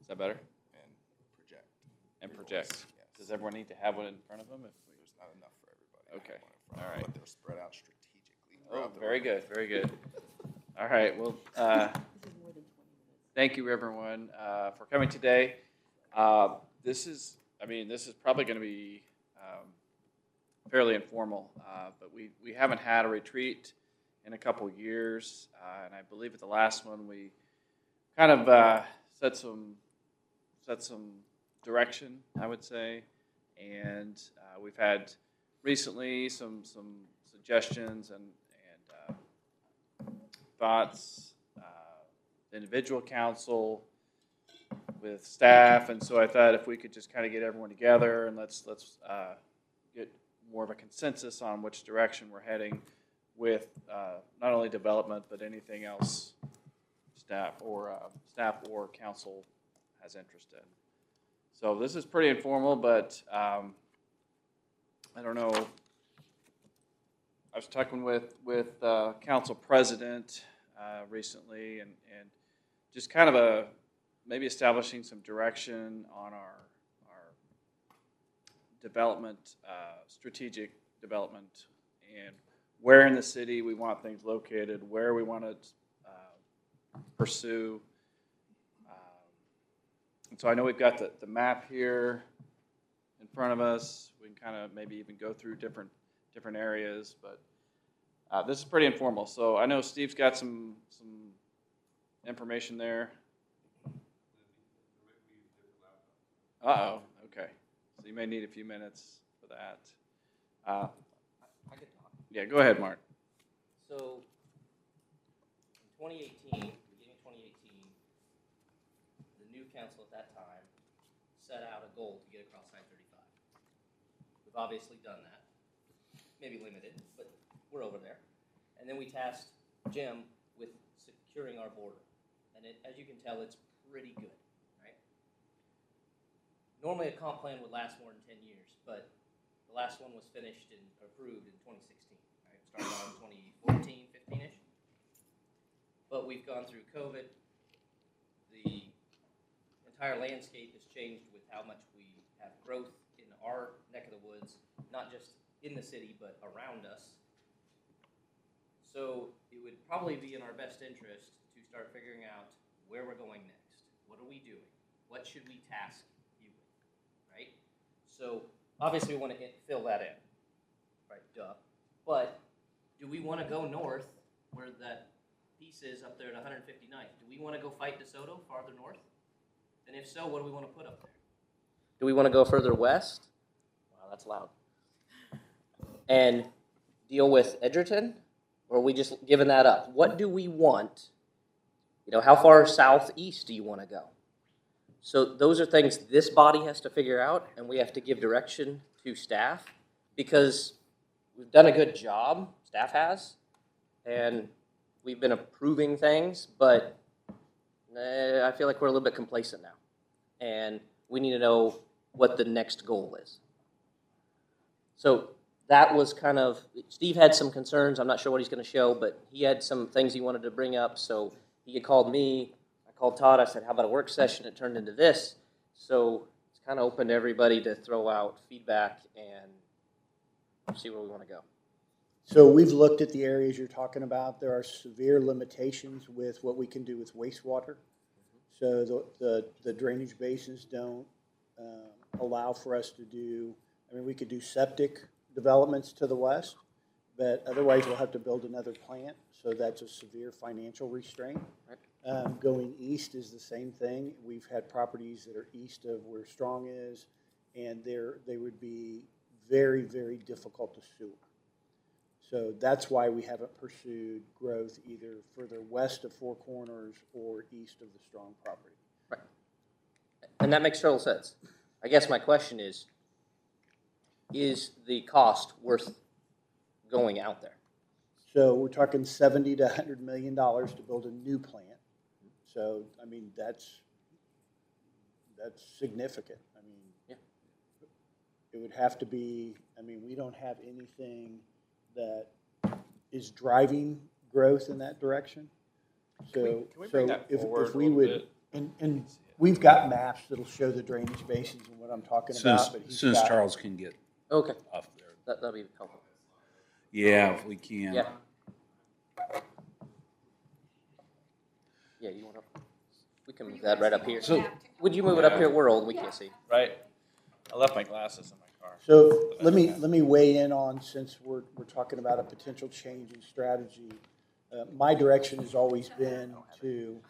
Is that better? and project. And project. Yes. Does everyone need to have one in front of them? There's not enough for everybody. I Okay. have one in front of All them, right. But they're spread out strategically. Oh, throughout the very room. good, very good. All right, well, thank you, everyone, for coming today. This is probably going to be fairly informal, but we haven't had a retreat in a couple years, and I believe at the last one we kind of set some direction, I would say, and we've had recently some suggestions and thoughts, individual council with staff, and so I thought if we could just kind of get everyone together and let's get more of a consensus on which direction we're heading with not only development but anything else staff or council has interest in. So this is pretty informal, but I don't know. I was talking with council president recently, and just kind of maybe establishing some direction on our development, strategic development, and where in the city we want things located, where we want to pursue. And so I know we've got the map here in front of us. We can kind of maybe even go through different areas, but this is pretty informal. So I know Steve's got some information there. Uh-oh, okay. So you may need a few minutes for that. I could talk. Yeah, go ahead, Mark. So, in 2018, beginning of 2018, the new council at that time set out a goal to get across I-35. We've obviously done that. Maybe limited, but we're over there. And then we tasked Jim with securing our border. And as you can tell, it's pretty good, right? Normally a comp plan would last more than 10 years, but the last one was finished and approved in 2016, right? Started on 2014, 15-ish. But we've gone through COVID. The entire landscape has changed with how much we have growth in our neck of the woods, not just in the city, but around us. So it would probably be in our best interest to start figuring out where we're going next. What are we doing? What should we task you with, right? So obviously we want to fill that in, right, duh. But do we want to go north where that piece is up there at 159th? Do we want to go fight DeSoto farther north? And if so, what do we want to put up there? Do we want to go further west? Wow, that's loud. And deal with Edgerton? Or are we just giving that up? What do we want? You know, how far southeast do you want to go? So those are things this body has to figure out, and we have to give direction to staff because we've done a good job, staff has, and we've been approving things, but I feel like we're a little bit complacent now. And we need to know what the next goal is. So that was kind of, Steve had some concerns. I'm not sure what he's going to show, but he had some things he wanted to bring up. So he had called me. I called Todd. I said, how about a work session? It turned into this. So it's kind of open to everybody to throw out feedback and see where we want to go. So we've looked at the areas you're talking about. There are severe limitations with what we can do with wastewater. So the drainage basins don't allow for us to do, I mean, we could do septic developments to the west, but otherwise we'll have to build another plant. So that's a severe financial restraint. Going east is the same thing. We've had properties that are east of where Strong is, and they would be very, very difficult to sewer. So that's why we haven't pursued growth either further west of Four Corners or east of the Strong property. Right. And that makes total sense. I guess my question is the cost worth going out there? So we're talking $70 to $100 million to build a new plant. So, I mean, that's significant. I mean, yeah. It would have to be, I mean, we don't have anything that is driving growth in that direction. So, can we bring that forward if we a little would, bit? and We've got maps that'll show the drainage basins and what I'm talking about, but As he's soon as got- Charles can get Okay, off there. that'll be helpful. Yeah, if we can. Yeah. Yeah, you want to, we can move that right up here. So- Would you move it up here? We're old, we can't see. Right? I left my glasses in my car. So let me weigh in on, since we're talking about a potential change in strategy. My direction has always been to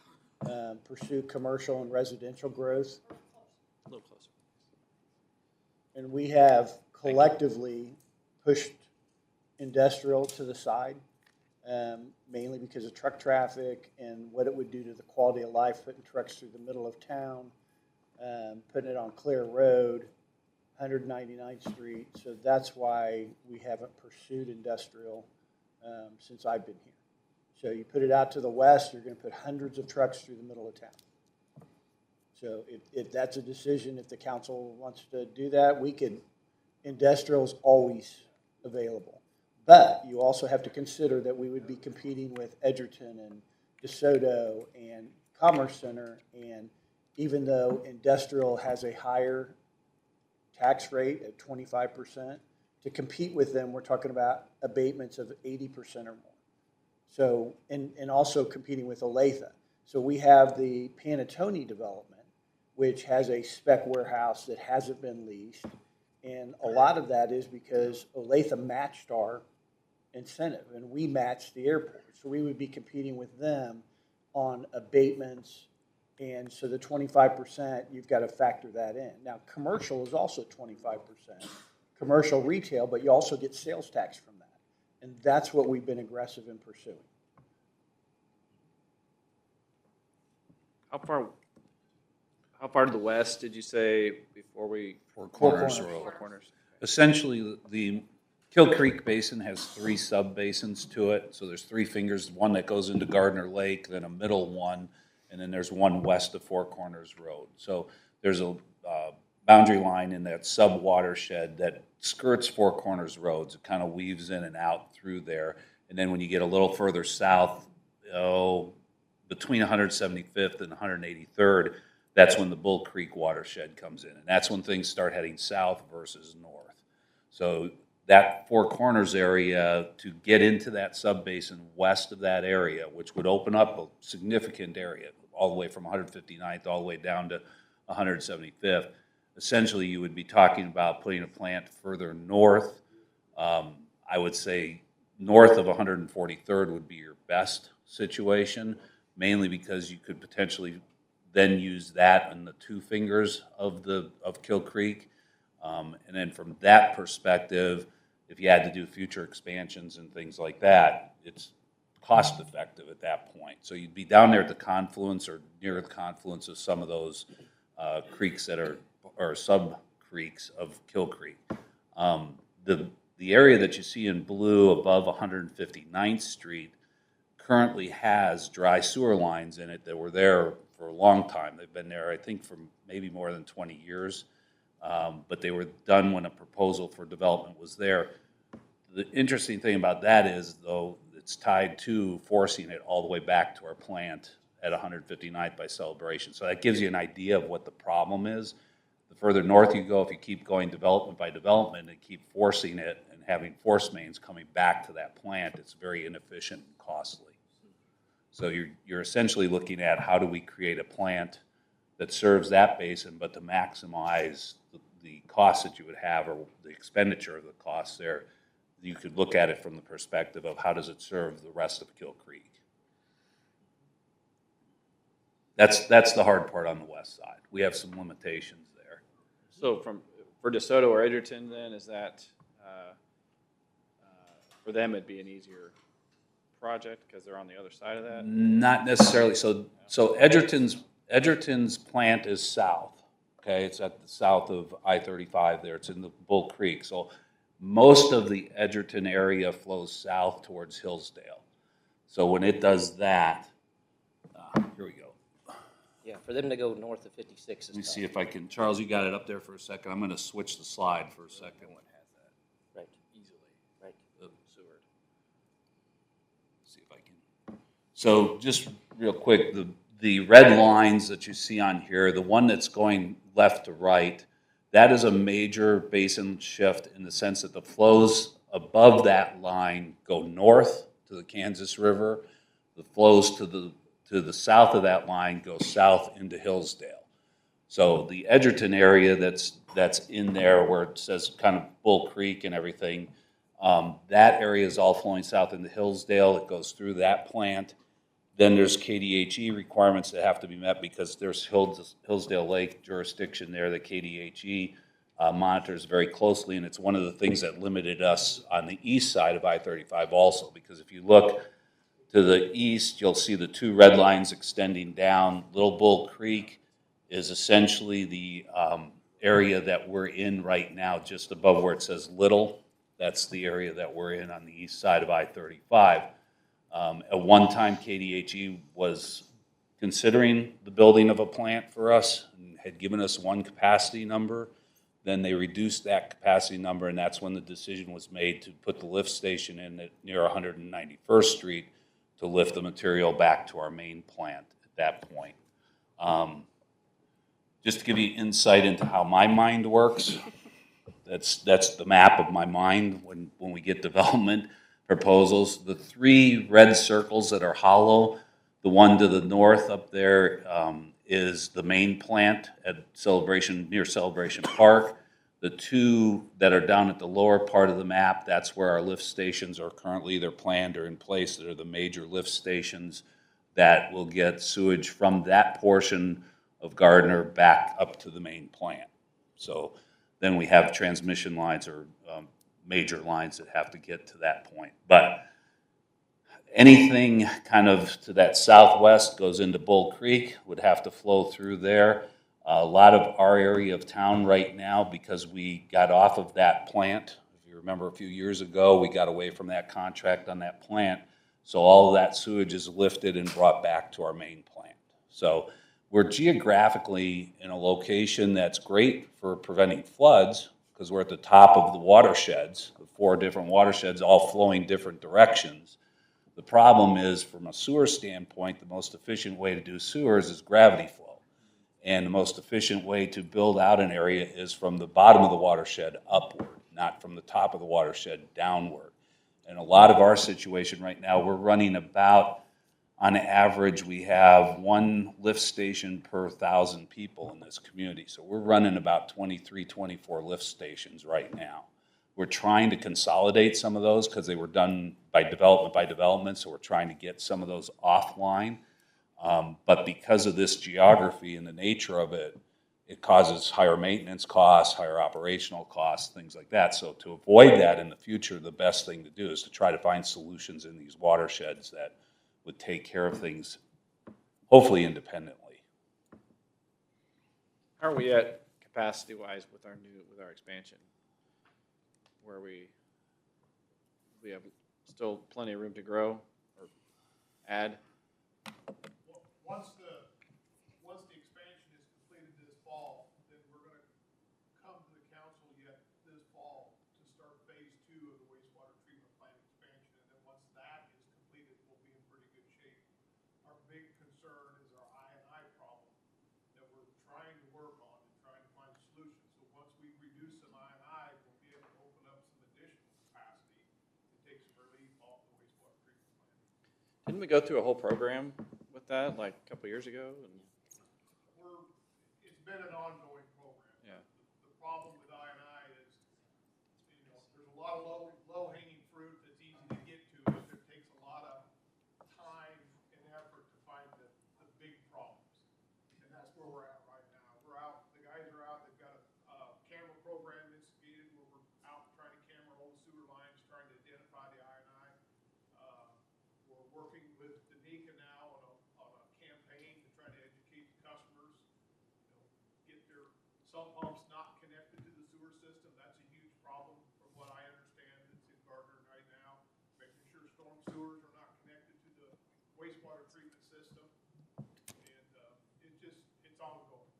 pursue commercial and residential growth. A little closer. And we have collectively pushed industrial to the side, mainly because of truck traffic and what it would do to the quality of life, putting trucks through the middle of town, putting it on Clear Road, 199th Street. So that's why we haven't pursued industrial since I've been here. So you put it out to the west, you're going to put hundreds of trucks through the middle of town. So if that's a decision, if the council wants to do that, we could, industrial's always available. But you also have to consider that we would be competing with Edgerton and DeSoto and Commerce Center. And even though industrial has a higher tax rate at 25%, to compete with them, we're talking about abatements of 80% or more. So, and also competing with Olathe. So we have the Panattoni development, which has a spec warehouse that hasn't been leased. And a lot of that is because Olathe matched our incentive and we matched the airport. So we would be competing with them on abatements. And so the 25%, you've got to factor that in. Now, commercial is also 25%, commercial retail, but you also get sales tax from that. And that's what we've been aggressive in pursuing. How far to the west did you say before we? Four Corners Corners. Road. Four Corners. Essentially, the Kill Creek Basin has 3 sub-basins to it. So there's 3 fingers, one that goes into Gardner Lake, then a middle one, and then there's one west of Four Corners Road. So there's a boundary line in that sub-watershed that skirts Four Corners Roads. It kind of weaves in and out through there. And then when you get a little further south, between 175th and 183rd, that's when the Bull Creek watershed comes in. And that's when things start heading south versus north. So that Four Corners area, to get into that subbasin west of that area, which would open up a significant area, all the way from 159th all the way down to 175th, essentially you would be talking about putting a plant further north. I would say north of 143rd would be your best situation, mainly because you could potentially then use that in the 2 fingers of Kill Creek. And then from that perspective, if you had to do future expansions and things like that, it's cost effective at that point. So you'd be down there at the confluence or near the confluence of some of those creeks that are sub creeks of Kill Creek. The area that you see in blue above 159th Street currently has dry sewer lines in it that were there for a long time. They've been there, I think, for maybe more than 20 years. But they were done when a proposal for development was there. The interesting thing about that is, though, it's tied to forcing it all the way back to our plant at 159th by Celebration. So that gives you an idea of what the problem is. The further north you go, if you keep going development by development and keep forcing it and having force mains coming back to that plant, it's very inefficient and costly. So you're essentially looking at how do we create a plant that serves that basin, but to maximize the cost that you would have or the expenditure of the costs there. You could look at it from the perspective of how does it serve the rest of Kill Creek. That's the hard part on the west side. We have some limitations there. So for DeSoto or Edgerton, then is that for them it'd be an easier project because they're on the other side of that? Not necessarily. So Edgerton's plant is south. Okay, it's at the south of I-35 there. It's in the Bull Creek. So most of the Edgerton area flows south towards Hillsdale. So when it does that, here we go. Yeah, for them to go north of 56 is Let me tough. see if I can, Charles, you got it up there for a second. I'm going to switch the slide for a second. Right, Easily. right. Seward. See if I can. So just real quick, the red lines that you see on here, the one that's going left to right, that is a major basin shift in the sense that the flows above that line go north to the Kansas River. The flows to the south of that line go south into Hillsdale. So the Edgerton area that's in there where it says kind of Bull Creek and everything, that area is all flowing south into Hillsdale. It goes through that plant. Then there's KDHE requirements that have to be met because there's Hillsdale Lake jurisdiction there that KDHE monitors very closely, and it's one of the things that limited us on the east side of I-35 also, because if you look to the east, you'll see the two red lines extending down. Little Bull Creek is essentially the area that we're in right now, just above where it says Little. That's the area that we're in on the east side of I-35. At one time, KDHE was considering the building of a plant for us and had given us one capacity number. Then they reduced that capacity number, and that's when the decision was made to put the lift station in near 191st Street to lift the material back to our main plant at that point. Just to give you insight into how my mind works, that's the map of my mind when we get development proposals. The three red circles that are hollow, the one to the north up there is the main plant at near Celebration Park. The two that are down at the lower part of the map, that's where our lift stations are currently either planned or in place. That are the major lift stations that will get sewage from that portion of Gardner back up to the main plant. So then we have transmission lines or major lines that have to get to that point. But anything kind of to that southwest goes into Bull Creek, would have to flow through there. A lot of our area of town right now, because we got off of that plant, if you remember a few years ago, we got away from that contract on that plant. So all of that sewage is lifted and brought back to our main plant. So we're geographically in a location that's great for preventing floods because we're at the top of the watersheds, the 4 different watersheds all flowing different directions. The problem is, from a sewer standpoint, the most efficient way to do sewers is gravity flow. And the most efficient way to build out an area is from the bottom of the watershed upward, not from the top of the watershed downward. And a lot of our situation right now, we're running about, on average, we have 1 lift station per 1,000 people in this community. So we're running about 23, 24 lift stations right now. We're trying to consolidate some of those because they were done by development, so we're trying to get some of those offline. But because of this geography and the nature of it, it causes higher maintenance costs, higher operational costs, things like that. So to avoid that in the future, the best thing to do is to try to find solutions in these watersheds that would take care of things, hopefully independently. How are we at capacity-wise with our expansion? Where we have still plenty of room to grow or add? Once the expansion is completed this fall, then we're gonna come to the council yet this fall to start phase 2 of the wastewater treatment plant expansion. And then once that is completed, we'll be in pretty good shape. Our big concern is our I&I problem that we're trying to work on and trying to find a solution. So once we reduce some I&I, we'll be able to open up some additional capacity to take some relief off the wastewater treatment plant. Didn't we go through a whole program with that like a couple years ago? And It's been an ongoing program. Yeah. The problem with I&I is, there's a lot of low-hanging fruit that's easy to get to, but it takes a lot of time and effort to find the big problems. And that's where we're at right now. The guys are out, they've got a camera program instigated where we're out trying to camera all the sewer lines, trying to identify the I&I. We're working with Danica now on a campaign to try to educate the customers, get their sump pumps not connected to the sewer system. That's a huge problem from what I understand. It's in Gardner right now, making sure storm sewers are not connected to the wastewater treatment system. And it's ongoing.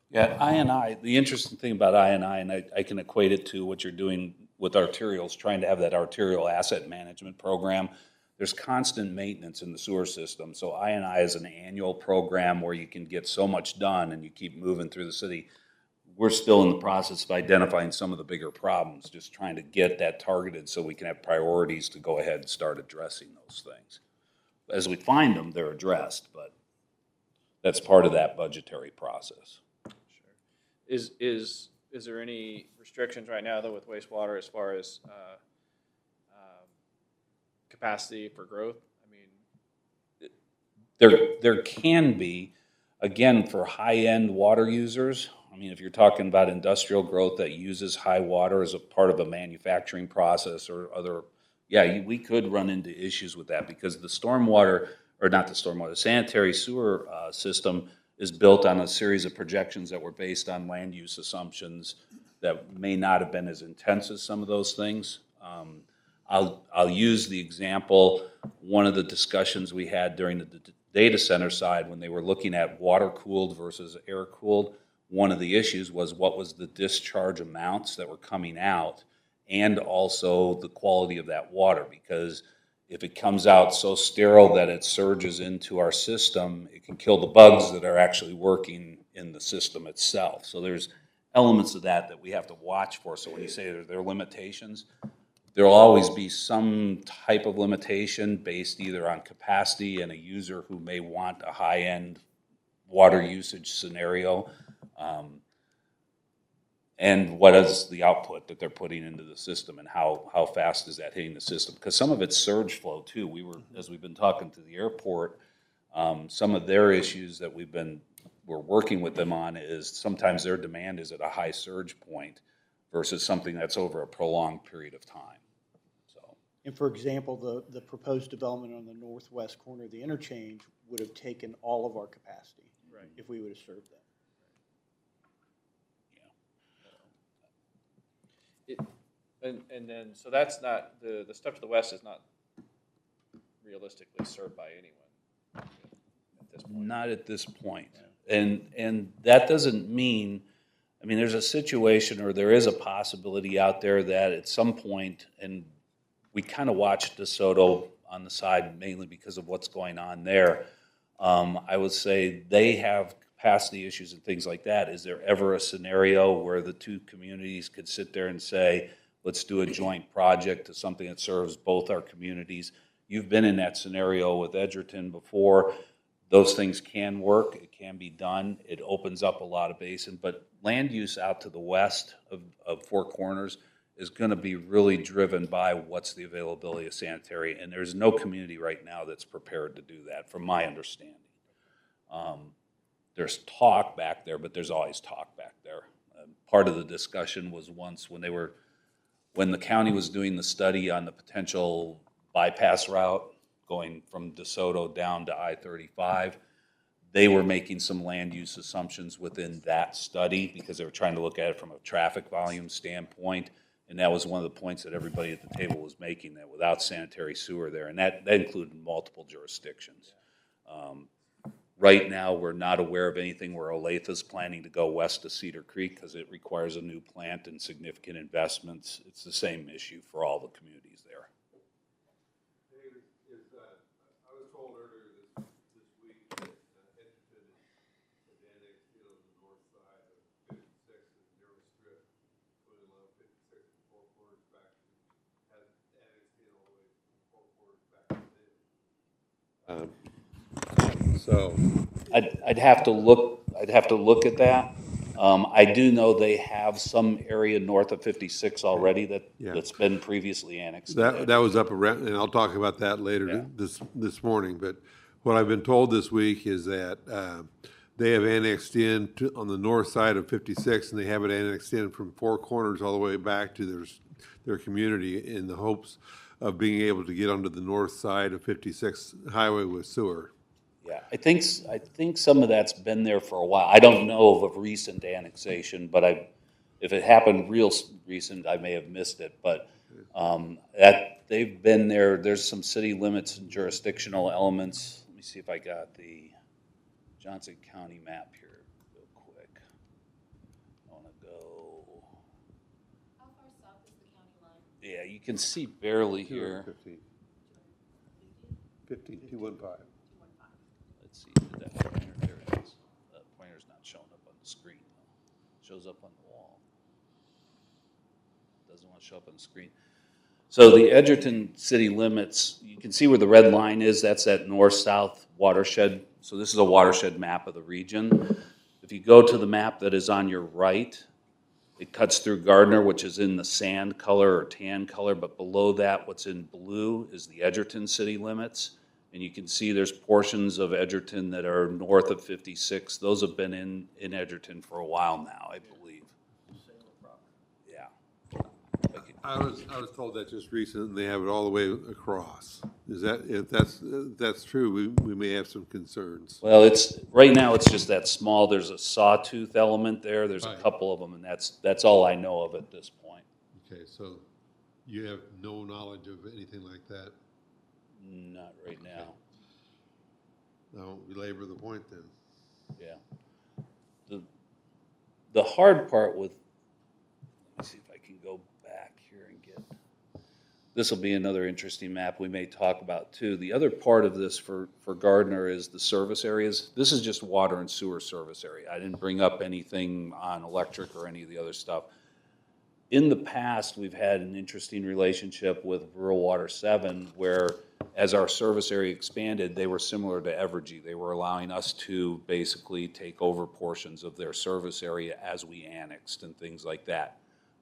Yeah, I&I, the interesting thing about I&I, and I can equate it to what you're doing with arterials, trying to have that arterial asset management program. there's constant maintenance in the sewer system. So I is an annual program where you can get so much done and you keep moving through the city. We're still in the process of identifying some of the bigger problems, just trying to get that targeted so we can have priorities to go ahead and start addressing those things. As we find them, they're addressed, but that's part of that budgetary process. Sure. Is there any restrictions right now though with wastewater as far as capacity for growth? I mean, There can be, again, for high-end water users. I mean, if you're talking about industrial growth that uses high water as a part of a manufacturing process or other, yeah, we could run into issues with that because the stormwater, or not the stormwater, the sanitary sewer system is built on a series of projections that were based on land use assumptions that may not have been as intense as some of those things. I'll use the example, one of the discussions we had during the data center side when they were looking at water-cooled versus air-cooled. One of the issues was what was the discharge amounts that were coming out and also the quality of that water, because if it comes out so sterile that it surges into our system, it can kill the bugs that are actually working in the system itself. So there's elements of that we have to watch for. So when you say there are limitations, there'll always be some type of limitation based either on capacity and a user who may want a high-end water usage scenario, and what is the output that they're putting into the system and how fast is that hitting the system. Because some of it's surge flow too. As we've been talking to the airport, some of their issues that we're working with them on is sometimes their demand is at a high surge point versus something that's over a prolonged period of time. And for example, the proposed development on the northwest corner of the interchange would have taken all of our capacity. Right. If we would have served that. And then, so that's not, the stuff to the west is not realistically served by anyone at this point. Not at this point. Yeah. And that doesn't mean, I mean, there's a situation or there is a possibility out there that at some point, and we kind of watched DeSoto on the side mainly because of what's going on there. I would say they have capacity issues and things like that. Is there ever a scenario where the two communities could sit there and say, let's do a joint project to something that serves both our communities? You've been in that scenario with Edgerton before. Those things can work. It can be done. It opens up a lot of basin. But land use out to the west of Four Corners is going to be really driven by what's the availability of sanitary. And there's no community right now that's prepared to do that, from my understanding. There's talk back there, but there's always talk back there. Part of the discussion was once when the county was doing the study on the potential bypass route going from DeSoto down to I-35, they were making some land use assumptions within that study because they were trying to look at it from a traffic volume standpoint. And that was one of the points that everybody at the table was making, that without sanitary sewer there, and that included multiple jurisdictions. Right now, we're not aware of anything where Olathe is planning to go west of Cedar Creek because it requires a new plant and significant investments. It's the same issue for all the communities there. David, I was told earlier this week that Edgerton is annexed in on the north side of 56 and narrow strip, going along 56 and Four Corners back, has annexed in all the way from Four Corners back to them. So I'd have to look at that. I do know they have some area north of 56 already that's been previously annexed. that was up around, and I'll talk about that later this morning. But what I've been told this week is that they have annexed in on the north side of 56, and they have it annexed in from Four Corners all the way back to their community in the hopes of being able to get onto the north side of 56 highway with sewer. Yeah, I think some of that's been there for a while. I don't know of a recent annexation, but if it happened real recent, I may have missed it. But that they've been there. There's some city limits and jurisdictional elements. Let me see if I got the Johnson County map here real quick. I want to go. How far south is the county line? Yeah, you can see barely here. 215. 215. Let's see, did that pointer, there it is. The pointer's not showing up on the screen. It shows up on the wall. Doesn't want to show up on the screen. So the Edgerton city limits, you can see where the red line is, that's that north-south watershed. So this is a watershed map of the region. If you go to the map that is on your right, it cuts through Gardner, which is in the sand color or tan color, but below that, what's in blue is the Edgerton city limits. And you can see there's portions of Edgerton that are north of 56. Those have been in Edgerton for a while now, I believe. Yeah. I was told that just recently, and they have it all the way across. Is that, if that's true, we may have some concerns. Well, right now it's just that small, there's a sawtooth element there, there's a Right. couple of them, and that's all I know of at this point. Okay, so you have no knowledge of anything like that? Not right now, I won't belabor the point then. yeah. The hard part with, let me see if I can go back here and get, this will be another interesting map we may talk about too. The other part of this for Gardner is the service areas. This is just water and sewer service area. I didn't bring up anything on electric or any of the other stuff. In the past, we've had an interesting relationship with Rural Water 7 where as our service area expanded, they were similar to Evergy. They were allowing us to basically take over portions of their service area as we annexed and things like that.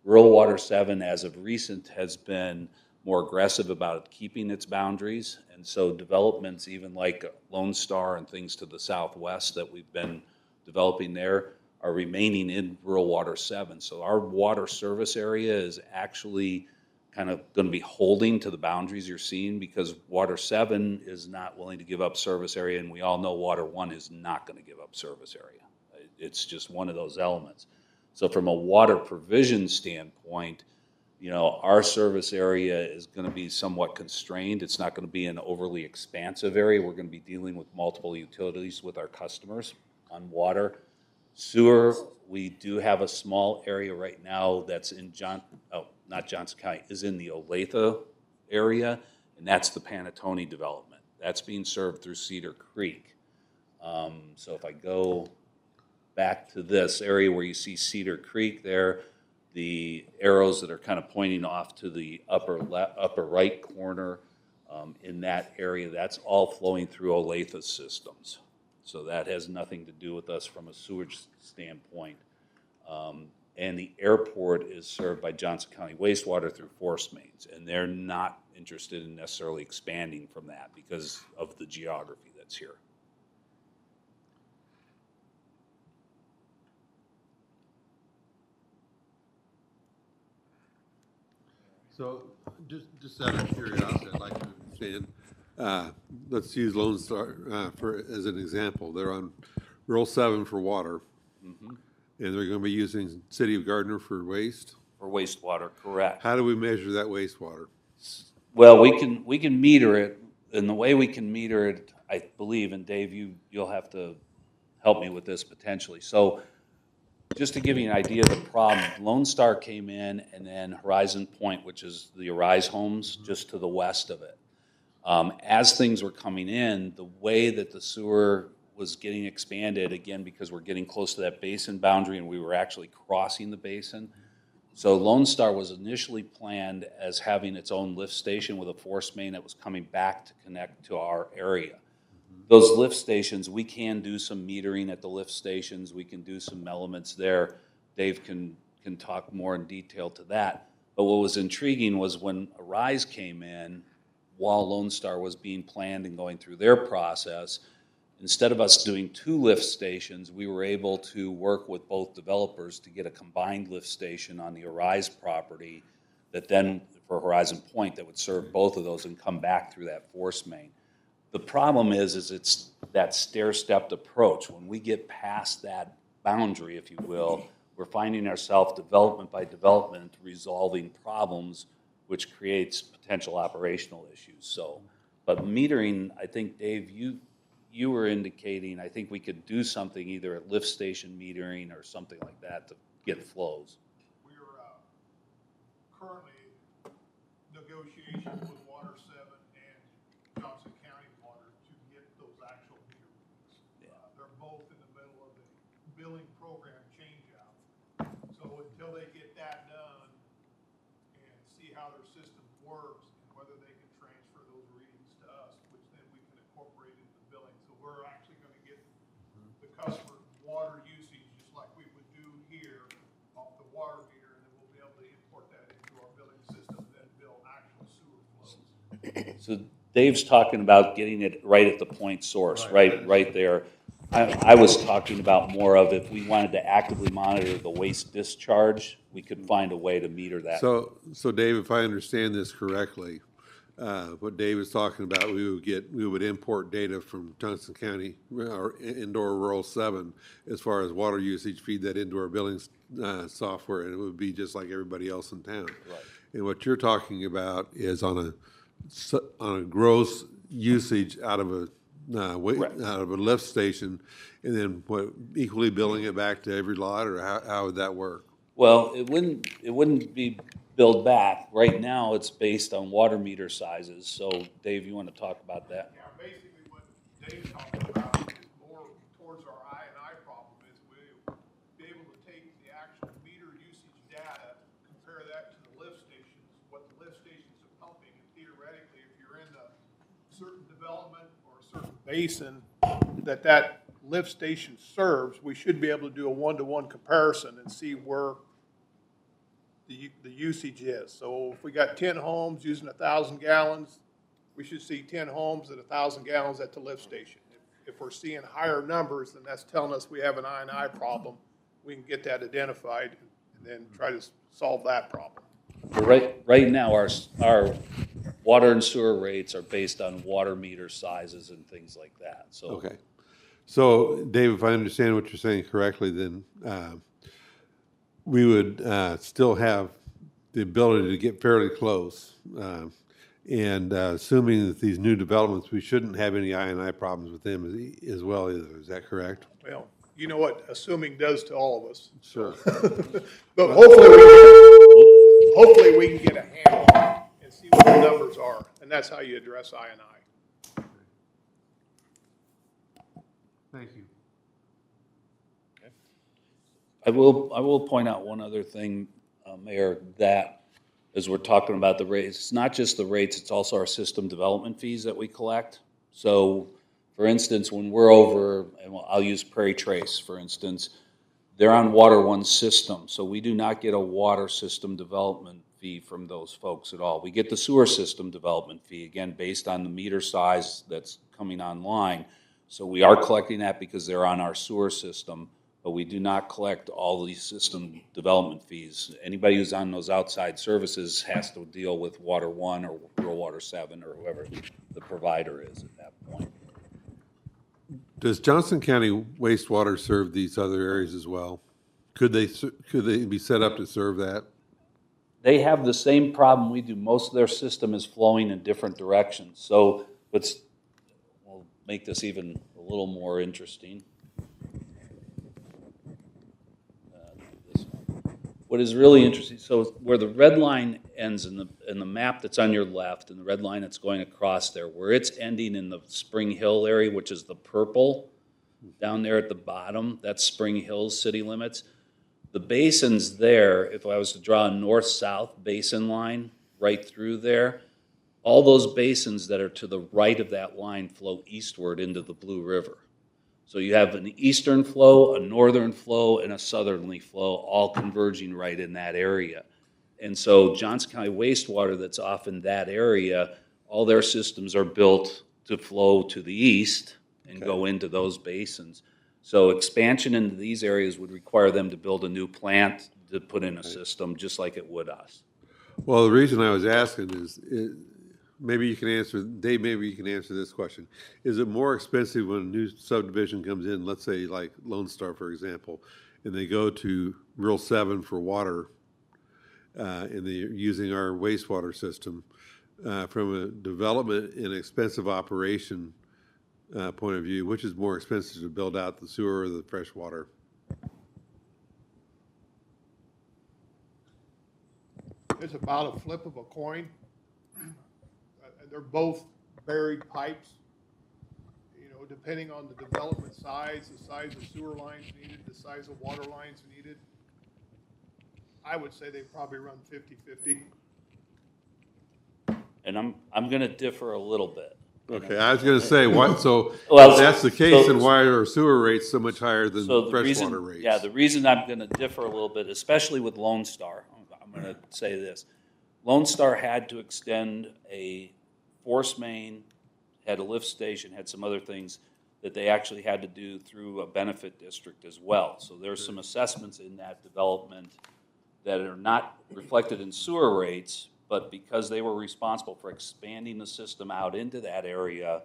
Rural Water 7, as of recent, has been more aggressive about keeping its boundaries. And so developments, even like Lone Star and things to the southwest that we've been developing there, are remaining in Rural Water 7. So our water service area is actually kind of going to be holding to the boundaries you're seeing because Water 7 is not willing to give up service area, and we all know Water 1 is not going to give up service area. It's just one of those elements. So from a water provision standpoint, our service area is going to be somewhat constrained. It's not going to be an overly expansive area. We're going to be dealing with multiple utilities with our customers on water. Sewer, we do have a small area right now that's in not Johnson County, is in the Olathe area, and that's the Panatone development. That's being served through Cedar Creek. So if I go back to this area where you see Cedar Creek there, the arrows that are kind of pointing off to the upper right corner in that area, that's all flowing through Olathe systems. So that has nothing to do with us from a sewage standpoint. And the airport is served by Johnson County Wastewater through force mains, and they're not interested in necessarily expanding from that because of the geography that's here. So, just out of curiosity, I'd like to understand, let's use Lone Star as an example. They're on Rural 7 for water, and they're going to be using City of Gardner for waste? For wastewater, correct. How do we measure that wastewater? Well, we can meter it, and the way we can meter it, I believe, and Dave, you'll have to help me with this potentially. So just to give you an idea of the problem, Lone Star came in, and then Horizon Point, which is the Arise homes, just to the west of it. As things were coming in, the way that the sewer was getting expanded, again, because we're getting close to that basin boundary, and we were actually crossing the basin. So Lone Star was initially planned as having its own lift station with a force main that was coming back to connect to our area. Those lift stations, we can do some metering at the lift stations. We can do some elements there. Dave can talk more in detail to that. But what was intriguing was when Arise came in, while Lone Star was being planned and going through their process, instead of us doing 2 lift stations, we were able to work with both developers to get a combined lift station on the Arise property that then, for Horizon Point, that would serve both of those and come back through that force main. The problem is it's that stair-stepped approach. When we get past that boundary, if you will, we're finding ourselves development by development resolving problems, which creates potential operational issues. So, but metering, I think, Dave, you were indicating, I think we could do something either at lift station metering or something like that to get flows. We're currently negotiations with Water 7 and Johnson County billing program change out. So until they get that done and see how their system works and whether they can transfer those readings to us, which then we can incorporate into the billing. So we're actually gonna get the customer's water usage, just like we would do here off the water meter, and then we'll be able to import that into our billing system, then bill actual sewer flows. So Dave's talking about getting it right at the point source, right there. I was talking about more of if we wanted to actively monitor the waste discharge, we could find a way to meter that. So Dave, if I understand this correctly, what Dave is talking about, we would import data from Johnson County, our indoor rural 7, as far as water usage, feed that into our billing software, and it would be just like everybody else in town. Right. And what you're talking about is on a gross usage out of a lift station, and then equally billing it back to every lot, or how would that work? Well, it wouldn't be billed back. Right now, it's based on water meter sizes. So Dave, you want to talk about that? Yeah, basically what Dave's talking about is more towards our I&I problem, is we'll be able to take the actual meter usage data, compare that to the lift stations, what the lift stations are pumping, and theoretically, if you're in a certain development or a certain basin that lift station serves, we should be able to do a one-to-one comparison and see where the usage is. So if we got 10 homes using 1,000 gallons, we should see 10 homes at 1,000 gallons at the lift station. If we're seeing higher numbers, then that's telling us we have an I&I problem. We can get that identified and then try to solve that problem. But right now, our water and sewer rates are based on water meter sizes and things like that. So Okay. So, Dave, if I understand what you're saying correctly, then we would still have the ability to get fairly close. And assuming that these new developments, we shouldn't have any I&I problems with them as well either. Is that correct? Well, you know what assuming does to all of us. Sure. But hopefully we can get a handle on it and see what the numbers are. And that's how you address I&I. Thank you. I will point out one other thing, Mayor, that as we're talking about the rates, it's not just the rates, it's also our system development fees that we collect. So, for instance, when we're over, and I'll use Prairie Trace, for instance, they're on Water One system, so we do not get a water system development fee from those folks at all. We get the sewer system development fee, again, based on the meter size that's coming online. So we are collecting that because they're on our sewer system, but we do not collect all these system development fees. Anybody who's on those outside services has to deal with Water One or Rural Water 7 or whoever the provider is at that point. Does Johnson County wastewater serve these other areas as well? Could they be set up to serve that? They have the same problem we do. Most of their system is flowing in different directions. So we'll make this even a little more interesting. This one. What is really interesting, so where the red line ends in the map that's on your left and the red line that's going across there, where it's ending in the Spring Hill area, which is the purple down there at the bottom, that's Spring Hill's city limits. The basins there, if I was to draw a north-south basin line right through there, all those basins that are to the right of that line flow eastward into the Blue River. So you have an eastern flow, a northern flow, and a southerly flow, all converging right in that area. And so Johnson County wastewater that's off in that area, all their systems are built to flow to the east and go into those basins. So expansion into these areas would require them to build a new plant to put in a system, just like it would us. Well, the reason I was asking is maybe you can answer, Dave, maybe you can answer this question. Is it more expensive when a new subdivision comes in, let's say like Lone Star, for example, and they go to Rural 7 for water, and they're using our wastewater system, from a development and expensive operation point of view, which is more expensive to build out, the sewer or the fresh water? It's about a flip of a coin. They're both buried pipes. You know, depending on the development size, the size of sewer lines needed, the size of water lines needed, I would say they probably run 50-50. And I'm gonna differ a little bit. Okay, I was gonna say, what, so, Well, if that's the case, so- then why are sewer rates so much higher than So the reason, freshwater rates? yeah, the reason I'm gonna differ a little bit, especially with Lone Star, I'm gonna say this. Lone Star had to extend a force main, had a lift station, had some other things that they actually had to do through a benefit district as well. So there's some assessments in that development that are not reflected in sewer rates, but because they were responsible for expanding the system out into that area,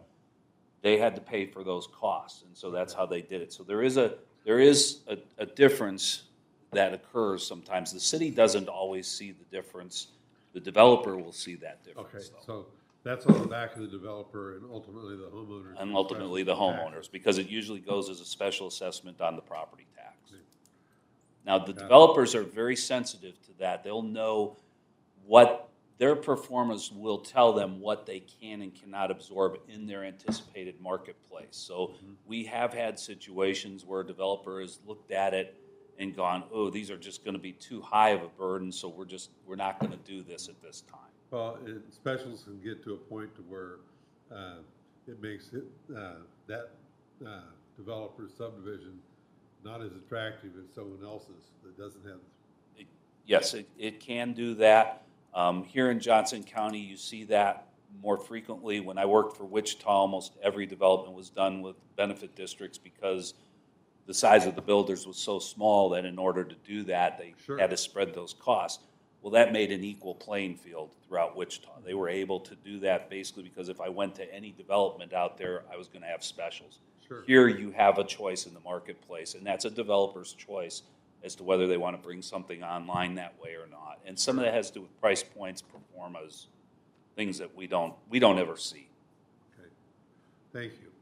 they had to pay for those costs, and so that's how they did it. So there is a difference that occurs sometimes. The city doesn't always see the difference. The developer will see that Okay, difference, though. so that's on the back of the developer and ultimately the homeowners. And ultimately the homeowners, because it usually goes as a special assessment on the property tax. Now, the developers are very sensitive to that. They'll know what their performers will tell them what they can and cannot absorb in their anticipated marketplace. So we have had situations where a developer has looked at it and gone, oh, these are just gonna be too high of a burden, so we're not gonna do this at this time. Well, specials can get to a point to where, it makes it, that, developer's subdivision not as attractive as someone else's that doesn't have. Yes, it can do that. Here in Johnson County, you see that more frequently. When I worked for Wichita, almost every development was done with benefit districts because the size of the builders was so small that in order to do that, they Sure. had to spread those costs. Well, that made an equal playing field throughout Wichita. They were able to do that basically because if I went to any development out there, I was gonna have specials. Sure. Here, you have a choice in the marketplace, and that's a developer's choice as to whether they want to bring something online that way or not. And some of that has to do with price points, performas, things that we don't ever see. Okay, thank you.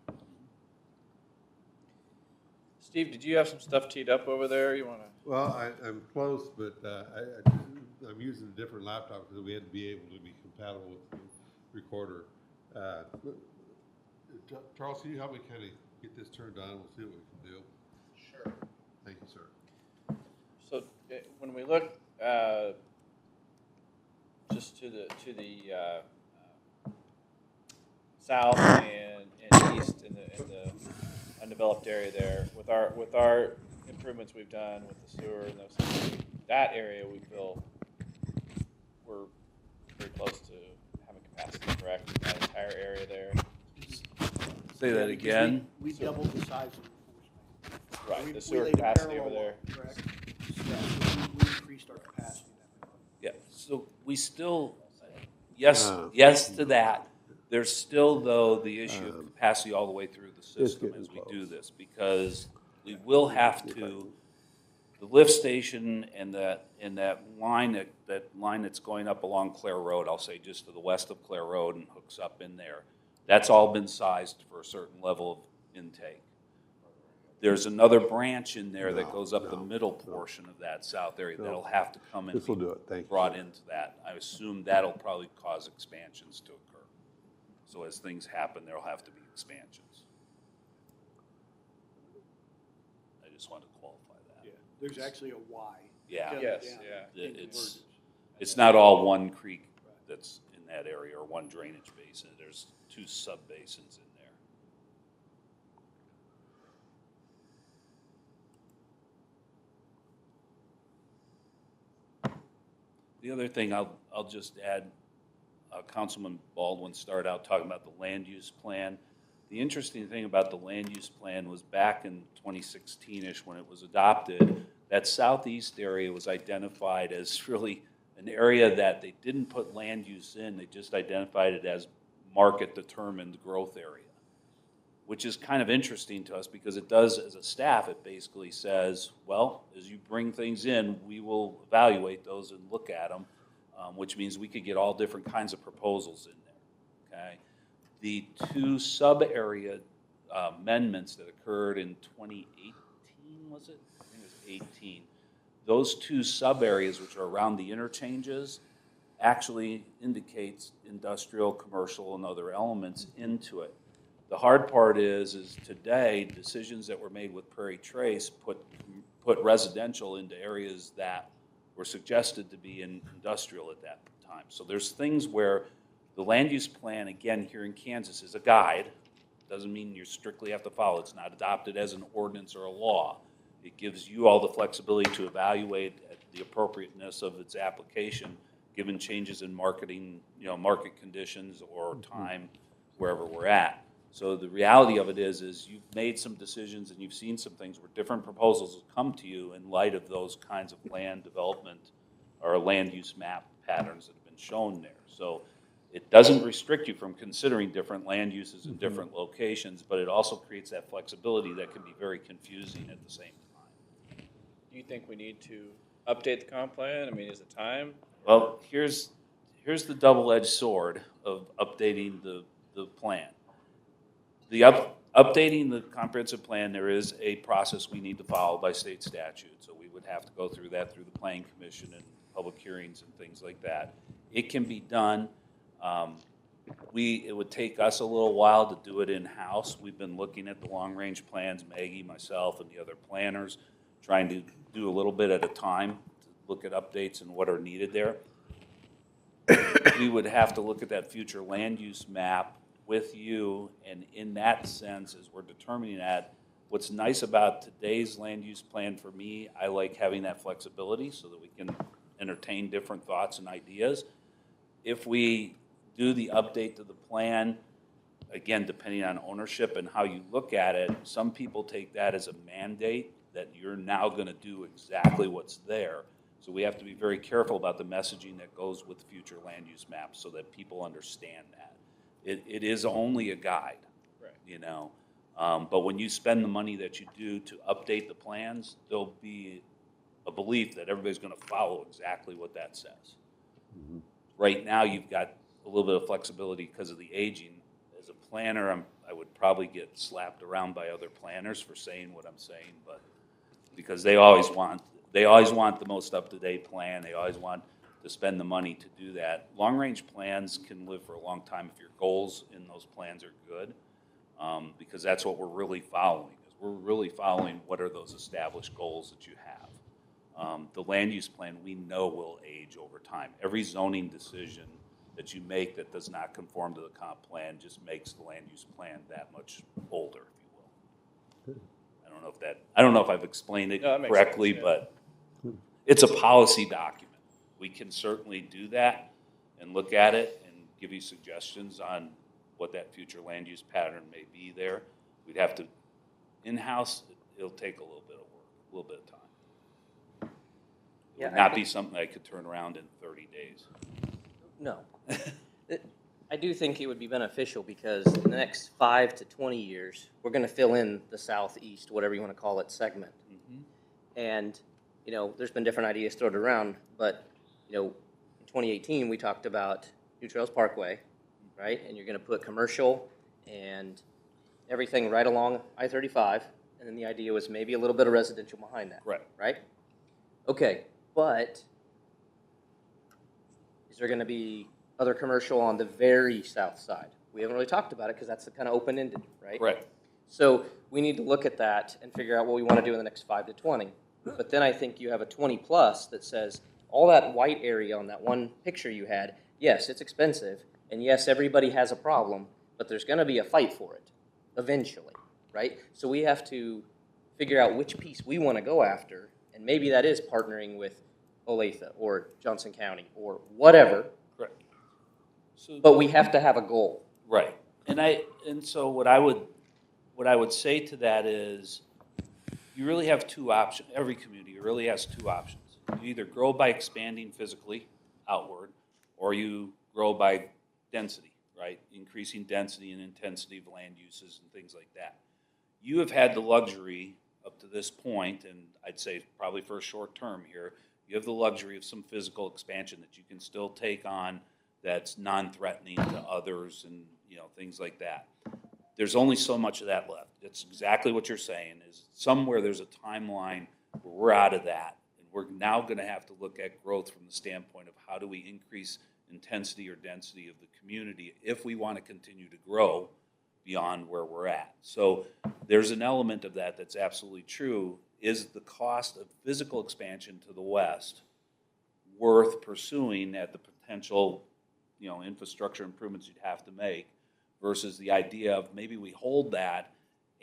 Steve, did you have some stuff teed up over there? You wanna? Well, I'm close, but, I'm using a different laptop because we had to be able to be compatible with the recorder. Charles, can you help me kind of get this turned on? We'll see what we can do. Sure. Thank you, sir. So when we look just to the south and east in the undeveloped area there, with our improvements we've done with the sewer and those things, that area we feel we're very close to having capacity, correct? That entire area there. Say that again. We doubled the size of the force main. Right, We the sewer laid a capacity over parallel there. line, correct? Yeah, we increased our capacity in that regard. Yeah, so we still, yes to that. There's still, though, the issue of capacity all the way through the system as we do this, because we will have to, the lift station and that line that's going up along Clare Road, I'll say just to the west of Clare Road and hooks up in there, that's all been sized for a certain level of intake. There's another branch in there that goes up the middle portion of that south area that'll have to come and This will do it, thank you. brought into that. I assume that'll probably cause expansions to occur. So as things happen, there'll have to be expansions. I just wanted to qualify that. Yeah, there's actually a Y. Yeah. coming Yes, down yeah. in It's, convergence. it's not all one creek that's in that area or one drainage basin. There's two sub-basins in there. The other thing I'll just add, Councilman Baldwin started out talking about the land use plan. The interesting thing about the land use plan was back in 2016-ish when it was adopted, that southeast area was identified as really an area that they didn't put land use in, they just identified it as market-determined growth area, which is kind of interesting to us because it does, as a staff, it basically says, well, as you bring things in, we will evaluate those and look at them, which means we could get all different kinds of proposals in there, okay? The two sub-area amendments that occurred in 2018, was it? I think it was 18. Those two sub-areas, which are around the interchanges, actually indicates industrial, commercial, and other elements into it. The hard part is today, decisions that were made with Prairie Trace put residential into areas that were suggested to be industrial at that time. So there's things where the land use plan, again, here in Kansas, is a guide. Doesn't mean you strictly have to follow. It's not adopted as an ordinance or a law. It gives you all the flexibility to evaluate the appropriateness of its application, given changes in marketing, market conditions or time, wherever we're at. So the reality of it is you've made some decisions and you've seen some things where different proposals have come to you in light of those kinds of land development or land use map patterns that have been shown there. So it doesn't restrict you from considering different land uses in different locations, but it also creates that flexibility that can be very confusing at the same time. Do you think we need to update the comp plan? I mean, is it time? Well, here's the double-edged sword of updating the plan. Updating the comprehensive plan, there is a process we need to follow by state statute. So we would have to go through that through the Planning Commission and public hearings and things like that. It can be done. It would take us a little while to do it in-house. We've been looking at the long-range plans, Maggie, myself, and the other planners, trying to do a little bit at a time to look at updates and what are needed there. We would have to look at that future land use map with you, and in that sense, as we're determining that, what's nice about today's land use plan for me, I like having that flexibility so that we can entertain different thoughts and ideas. If we do the update to the plan, again, depending on ownership and how you look at it, some people take that as a mandate that you're now going to do exactly what's there. So we have to be very careful about the messaging that goes with future land use maps so that people understand that. It is only a guide, Right. But when you spend the money that you do to update the plans, there'll be a belief that everybody's going to follow exactly what that says. Mm-hmm. Right now, you've got a little bit of flexibility because of the aging. As a planner, I would probably get slapped around by other planners for saying what I'm saying, but because they always want the most up-to-date plan. They always want to spend the money to do that. Long-range plans can live for a long time if your goals in those plans are good, because that's what we're really following. We're really following what are those established goals that you have. The land use plan we know will age over time. Every zoning decision that you make that does not conform to the comp plan just makes the land use plan that much older, if you will. I don't know if I've explained it correctly, sense, yeah. but it's a policy document. We can certainly do that and look at it and give you suggestions on what that future land use pattern may be there. We'd have to, in-house, it'll take a little bit of work, a little bit of time. It would not be something I could turn around in 30 days. No. I do think it would be beneficial because in the next 5 to 20 years, we're going to fill in the southeast, whatever you want to call it, segment. Mm-hmm. And, there's been different ideas thrown around, but, in 2018, we talked about New Trails Parkway, right? And you're going to put commercial and everything right along I-35, and then the idea was maybe a little bit of residential behind that. Right? Okay, but is there going to be other commercial on the very south side? We haven't really talked about it because that's kind of open-ended, right? Right. So we need to look at that and figure out what we want to do in the next 5 to 20. But then I think you have a 20 plus that says all that white area on that one picture you had, yes, it's expensive, and yes, everybody has a problem, but there's going to be a fight for it eventually, right? So we have to figure out which piece we want to go after, and maybe that is partnering with Olathe or Johnson County or whatever. Correct. So, But we have to have a goal. right. And so what I would say to that is you really have two options. Every community really has two options. You either grow by expanding physically outward, or you grow by density, right? Increasing density and intensity of land uses and things like that. You have had the luxury up to this point, and I'd say probably for a short term here, you have the luxury of some physical expansion that you can still take on that's non-threatening to others and things like that. There's only so much of that left. That's exactly what you're saying, is somewhere there's a timeline where we're out of that. And we're now going to have to look at growth from the standpoint of how do we increase intensity or density of the community if we want to continue to grow beyond where we're at. So there's an element of that that's absolutely true. Is the cost of physical expansion to the west worth pursuing at the potential, infrastructure improvements you'd have to make versus the idea of maybe we hold that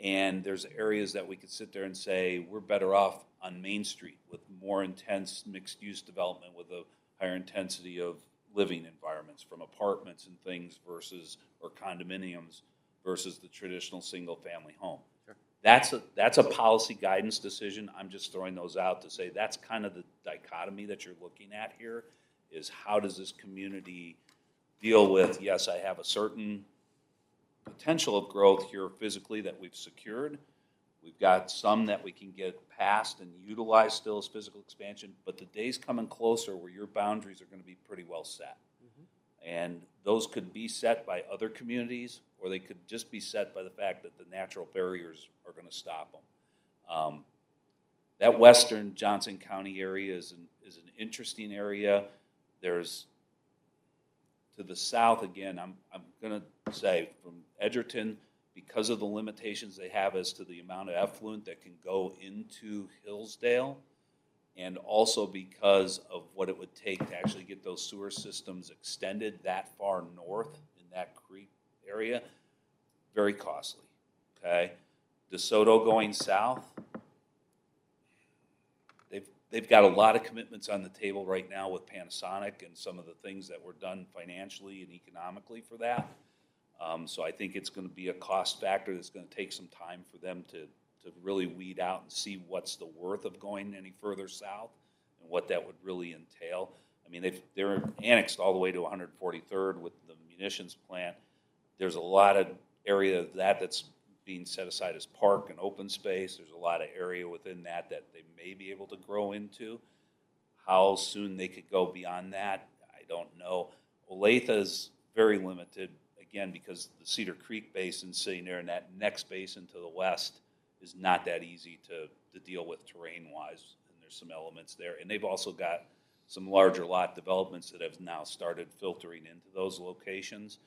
and there's areas that we could sit there and say we're better off on Main Street with more intense mixed-use development with a higher intensity of living environments from apartments and things versus, or condominiums versus the traditional single-family home. Sure. That's a policy guidance decision. I'm just throwing those out to say that's kind of the dichotomy that you're looking at here is how does this community deal with, yes, I have a certain potential of growth here physically that we've secured. We've got some that we can get past and utilize still as physical expansion, but the day's coming closer where your boundaries are going to be pretty well set. And those could be set by other communities, or they could just be set by the fact that the natural barriers are going to stop them. That western Johnson County area is an interesting area. There's to the south again. I'm going to say from Edgerton, because of the limitations they have as to the amount of effluent that can go into Hillsdale, and also because of what it would take to actually get those sewer systems extended that far north in that creek area, very costly, okay? DeSoto going south, they've got a lot of commitments on the table right now with Panasonic and some of the things that were done financially and economically for that. So I think it's going to be a cost factor that's going to take some time for them to really weed out and see what's the worth of going any further south and what that would really entail. I mean, they're annexed all the way to 143rd with the munitions plant. There's a lot of area of that that's being set aside as park and open space. There's a lot of area within that they may be able to grow into. How soon they could go beyond that, I don't know. Olathe is very limited, again, because the Cedar Creek Basin sitting there and that next basin to the west is not that easy to deal with terrain-wise, and there's some elements there. And they've also got some larger lot developments that have now started filtering into those locations.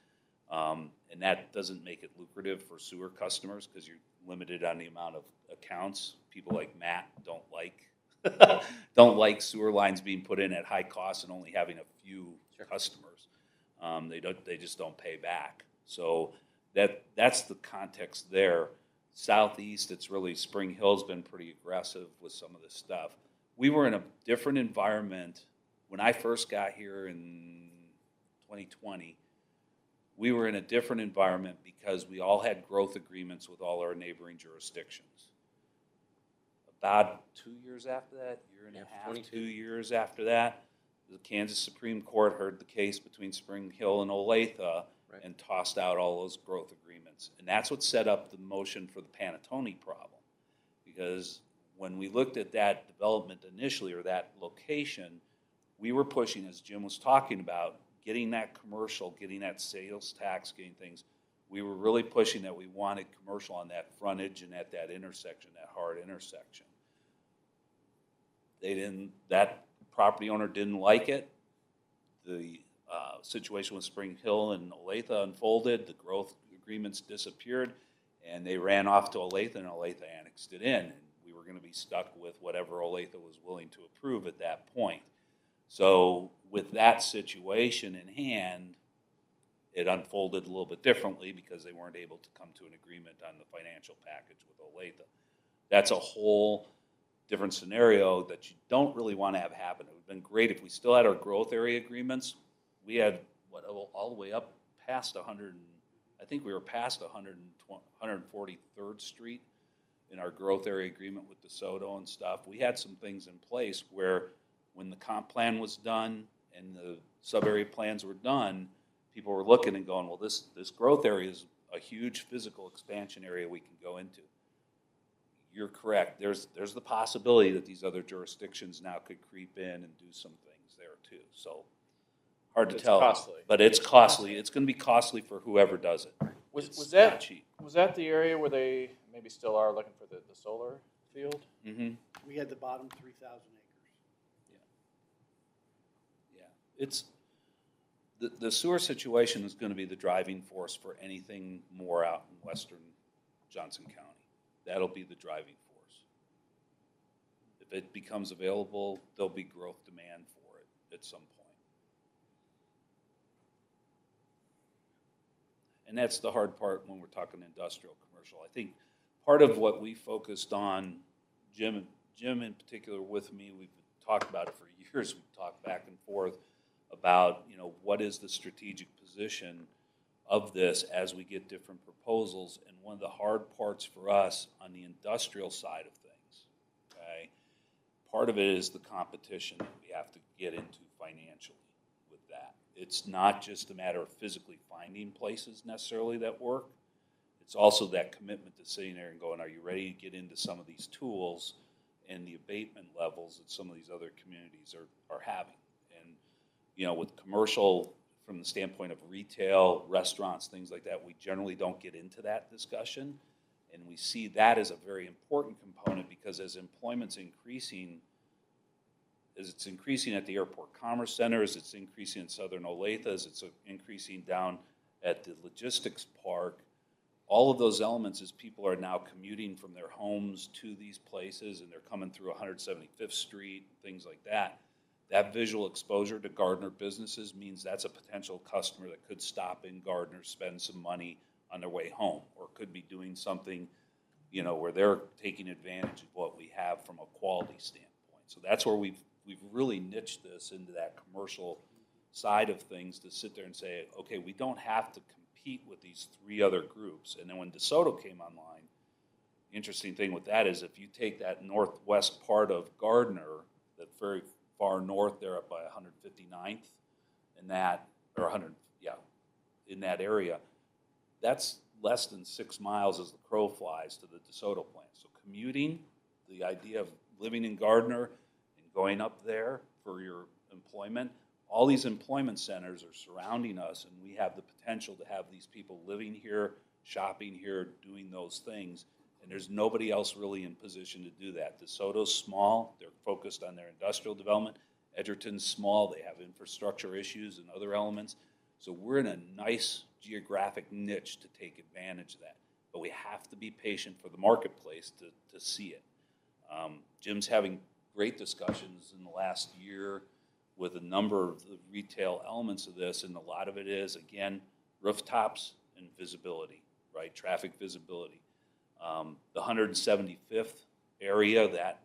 And that doesn't make it lucrative for sewer customers because you're limited on the amount of accounts. People like Matt don't like sewer lines being put in at high cost and only having a few customers. They just don't pay back. So that's the context there. Southeast, it's really Spring Hill's been pretty aggressive with some of this stuff. We were in a different environment when I first got here in 2020. We were in a different environment because we all had growth agreements with all our neighboring jurisdictions. About 2 years after that, year and a half, 2 years after that, the Kansas Supreme Court heard the case between Spring Hill and Olathe and tossed out all those growth agreements. And that's what set up the motion for the Panatone problem. Because when we looked at that development initially, or that location, we were pushing, as Jim was talking about, getting that commercial, getting that sales tax, getting things. We were really pushing that we wanted commercial on that frontage and at that intersection, that hard intersection. That property owner didn't like it. The situation with Spring Hill and Olathe unfolded. The growth agreements disappeared, and they ran off to Olathe, and Olathe annexed it in. And we were going to be stuck with whatever Olathe was willing to approve at that point. So with that situation in hand, it unfolded a little bit differently because they weren't able to come to an agreement on the financial package with Olathe. That's a whole different scenario that you don't really want to have happen. It would have been great if we still had our growth area agreements. We had all the way up past 100. I think we were past 143rd Street in our growth area agreement with DeSoto and stuff. We had some things in place where when the comp plan was done and the sub-area plans were done, people were looking and going, well, this growth area is a huge physical expansion area we can go into. You're correct. There's the possibility that these other jurisdictions now could creep in and do some things there too. So hard to tell. Costly. But it's costly. It's going to be costly for whoever does it. Was It's that not cheap? Was that the area where they maybe still are looking for the solar field? Mm-hmm. We had the bottom 3,000 acres. Yeah. The sewer situation is gonna be the driving force for anything more out in western Johnson County. That'll be the driving force. If it becomes available, there'll be growth demand for it at some point. And that's the hard part when we're talking industrial, commercial. I think part of what we focused on, Jim in particular with me, we've talked about it for years. We've talked back and forth about, what is the strategic position of this as we get different proposals. And one of the hard parts for us on the industrial side of things, okay, part of it is the competition that we have to get into financially with that. It's not just a matter of physically finding places necessarily that work. It's also that commitment to sitting there and going, are you ready to get into some of these tools and the abatement levels that some of these other communities are having? And, with commercial, from the standpoint of retail, restaurants, things like that, we generally don't get into that discussion. And we see that as a very important component because as employment's increasing, as it's increasing at the Airport Commerce Center, as it's increasing in Southern Olathe, as it's increasing down at the logistics park, all of those elements as people are now commuting from their homes to these places and they're coming through 175th Street, things like that. That visual exposure to Gardner businesses means that's a potential customer that could stop in Gardner, spend some money on their way home, or could be doing something, where they're taking advantage of what we have from a quality standpoint. So that's where we've really niched this into that commercial side of things to sit there and say, okay, we don't have to compete with these three other groups. And then when DeSoto came online, the interesting thing with that is if you take that northwest part of Gardner, that very far north there up by 159th, in that area, that's less than 6 miles as the crow flies to the DeSoto plant. So commuting, the idea of living in Gardner and going up there for your employment, all these employment centers are surrounding us, and we have the potential to have these people living here, shopping here, doing those things, and there's nobody else really in position to do that. DeSoto's small, they're focused on their industrial development. Edgerton's small, they have infrastructure issues and other elements. So we're in a nice geographic niche to take advantage of that. But we have to be patient for the marketplace to see it. Jim's having great discussions in the last year with a number of the retail elements of this, and a lot of it is, again, rooftops and visibility, right? Traffic visibility. The 175th area, that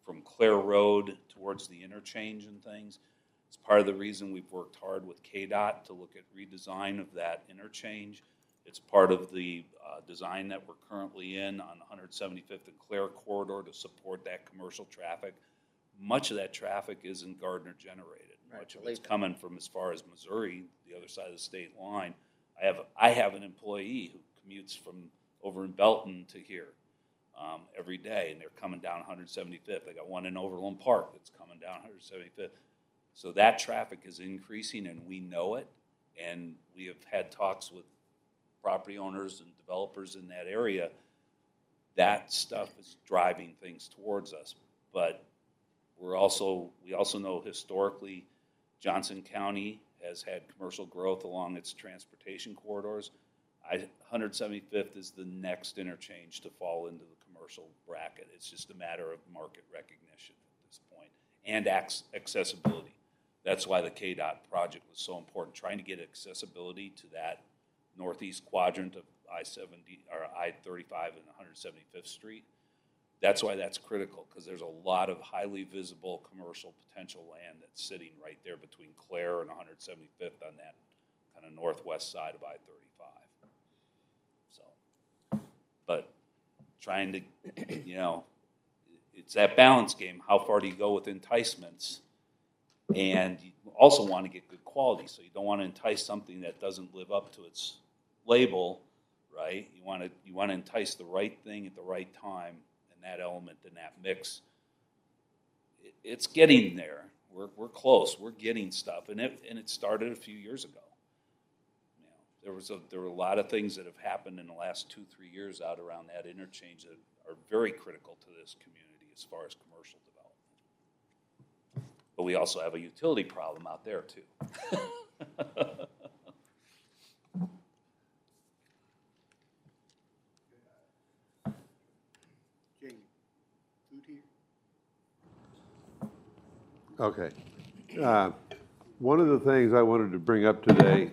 from Clare Road towards the interchange and things, it's part of the reason we've worked hard with KDOT to look at redesign of that interchange. It's part of the design that we're currently in on 175th and Clare corridor to support that commercial traffic. Much of that traffic isn't Gardner generated. Right, Much of it's coming from as far as Missouri, the other side of the state line. I have an employee who commutes from over in Belton to here every day, and they're coming down 175th. I got one in Overland Park that's coming down 175th. So that traffic is increasing, and we know it. And we have had talks with property owners and developers in that area. That stuff is driving things towards us. But we also know historically Johnson County has had commercial growth along its transportation corridors. 175th is the next interchange to fall into the commercial bracket. It's just a matter of market recognition at this point and accessibility. That's why the KDOT project was so important, trying to get accessibility to that northeast quadrant of I-70 or I-35 and 175th Street. That's why that's critical, because there's a lot of highly visible commercial potential land that's sitting right there between Clare and 175th on that kind of northwest side of I-35. So, but trying to, it's that balance game. How far do you go with enticements? And you also want to get good quality, so you don't want to entice something that doesn't live up to its label, right? You want to entice the right thing at the right time, and that element in that mix. It's getting there. We're close. We're getting stuff, and it started a few years ago. There were a lot of things that have happened in the last 2-3 years out around that interchange that are very critical to this community as far as commercial development. But we also have a utility problem out there too. Jamie, food here? Okay. One of the things I wanted to bring up today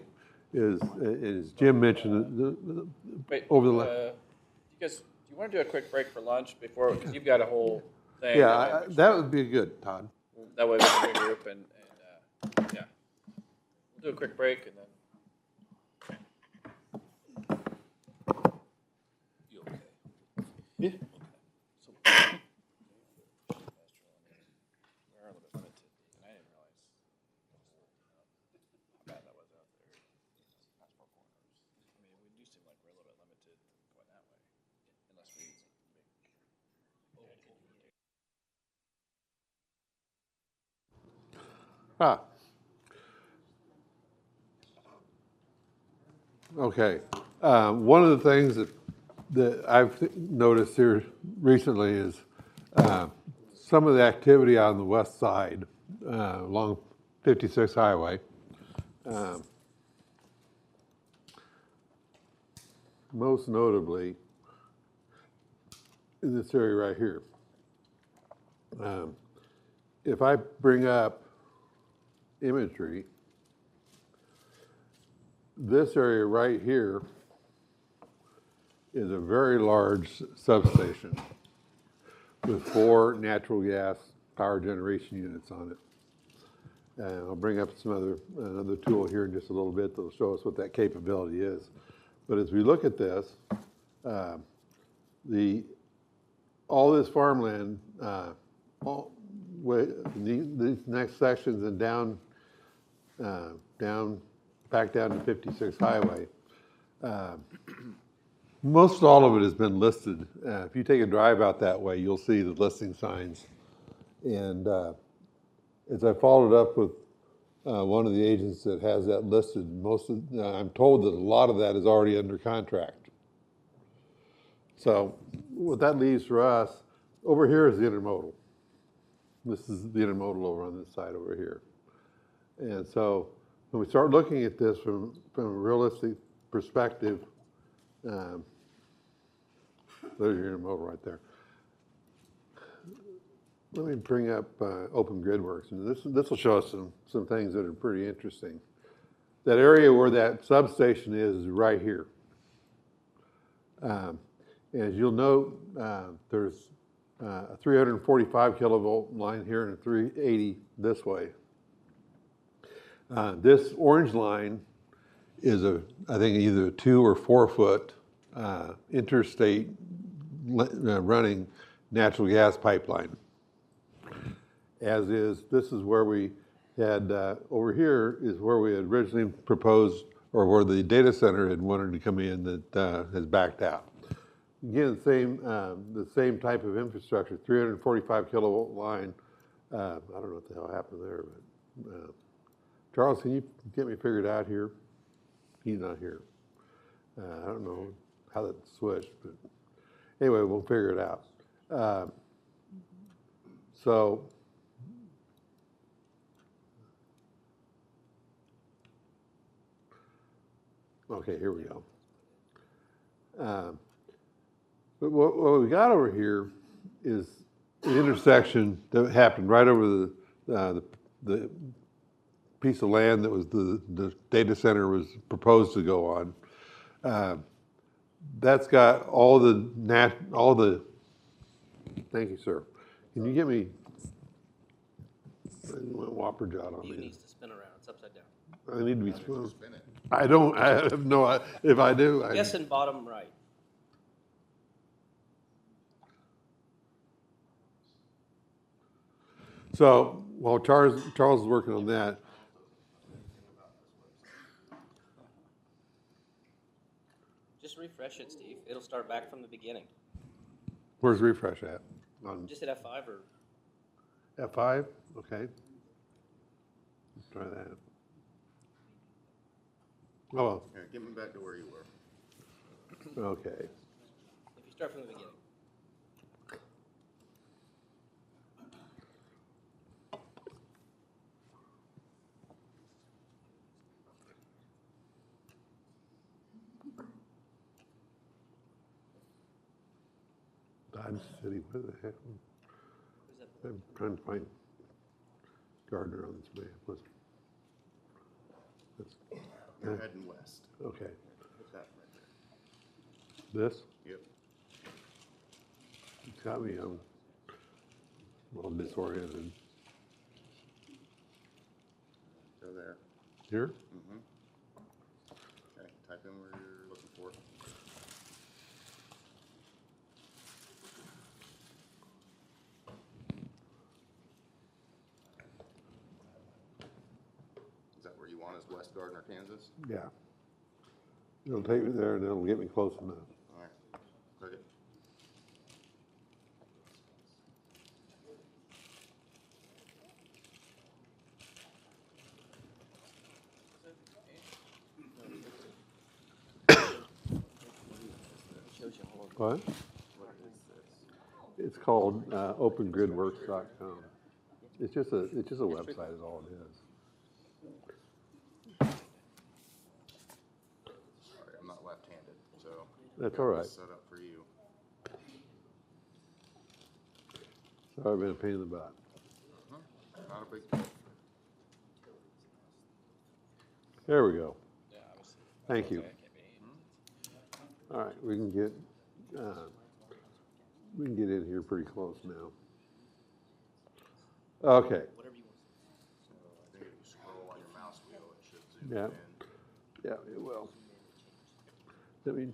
is Jim mentioned, Wait, over the you guys, do you want to do a quick break for lunch before, because you've got a whole thing. yeah, that would be good, Todd. That way we can regroup and yeah. We'll do a quick break and then. You okay? Yeah. So, we are a little bit limited, and I didn't realize how bad that was out there. Past four corners. I mean, we do seem like we're a little bit limited going that way, unless we. Ah. Okay. One of the things that I've noticed here recently is some of the activity on the west side along 56 Highway. Most notably in this area right here. If I bring up imagery, this area right here is a very large substation with 4 natural gas power generation units on it. And I'll bring up another tool here in just a little bit that'll show us what that capability is. But as we look at this, all this farmland, these next sections and back down to 56 Highway, most all of it has been listed. If you take a drive out that way, you'll see the listing signs. And as I followed up with one of the agents that has that listed, I'm told that a lot of that is already under contract. So what that leaves for us, over here is the intermodal. This is the intermodal over on this side over here. And so when we start looking at this from a realistic perspective, there's your intermodal right there. Let me bring up Open Gridworks, and this will show us some things that are pretty interesting. That area where that substation is right here. As you'll note, there's a 345 kilovolt line here and a 380 this way. This orange line is I think either a 2 or 4 foot interstate running natural gas pipeline. This is where we had, over here is where we had originally proposed, or where the data center had wanted to come in that has backed out. Again, the same type of infrastructure, 345 kilovolt line. I don't know what the hell happened there, but Charles, can you get me figured out here? He's not here. I don't know how that switched, but anyway, we'll figure it out. Okay, here we go. But what we got over here is the intersection that happened right over the piece of land that was the data center was proposed to go on. That's got all the, thank you, sir. Can you get me, Whopper John on You me? needs to spin around, it's upside down. I need to be Spin spun. it. I have no, if I do, Guessing bottom right. So while Charles is working on that, Just refresh it, Steve. It'll start back from the beginning. where's refresh at? On Just hit F5 or F5? Okay. Let's try that. Oh, well, Yeah, get me back to where you were. okay. if you start from the beginning. Dodge City, what the heck? I'm trying to find Gardner on this map. You're heading west. Okay, Hit that right there. this, Yep. it's got me, well, disoriented. Go there. Here? Okay, type in where you're looking for. Is that where you want, is West Gardner, Kansas? Yeah. It'll take me there and it'll get me close enough. All right, click it. What? It's called opengridworks.com. It's just a website is all it is. Sorry, I'm not left-handed, so. That's got all right. this set up for you. Sorry, I've been a pain in the butt. Not a big deal. There we go. Yeah, I was- Thank you. okay, I can't be- All right, we can get in here pretty close now. Okay. So I think if you scroll on your mouse wheel, it should zoom Yeah. in. Yeah, it will. Let me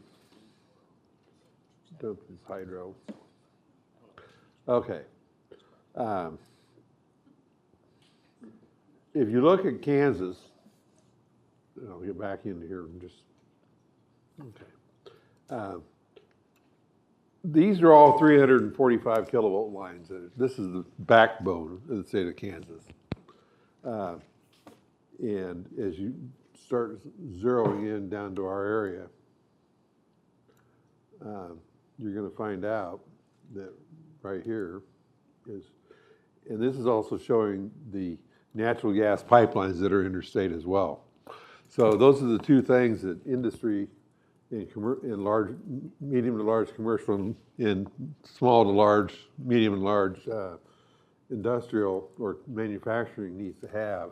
dump this hydro. Okay. If you look at Kansas, I'll get back into here and just, okay. These are all 345 kilovolt lines. This is the backbone of the state of Kansas. And as you start zeroing in down to our area, you're going to find out that right here is, and this is also showing the natural gas pipelines that are interstate as well. So those are the two things that industry in large, medium to large commercial, in small to large, medium and large industrial or manufacturing needs to have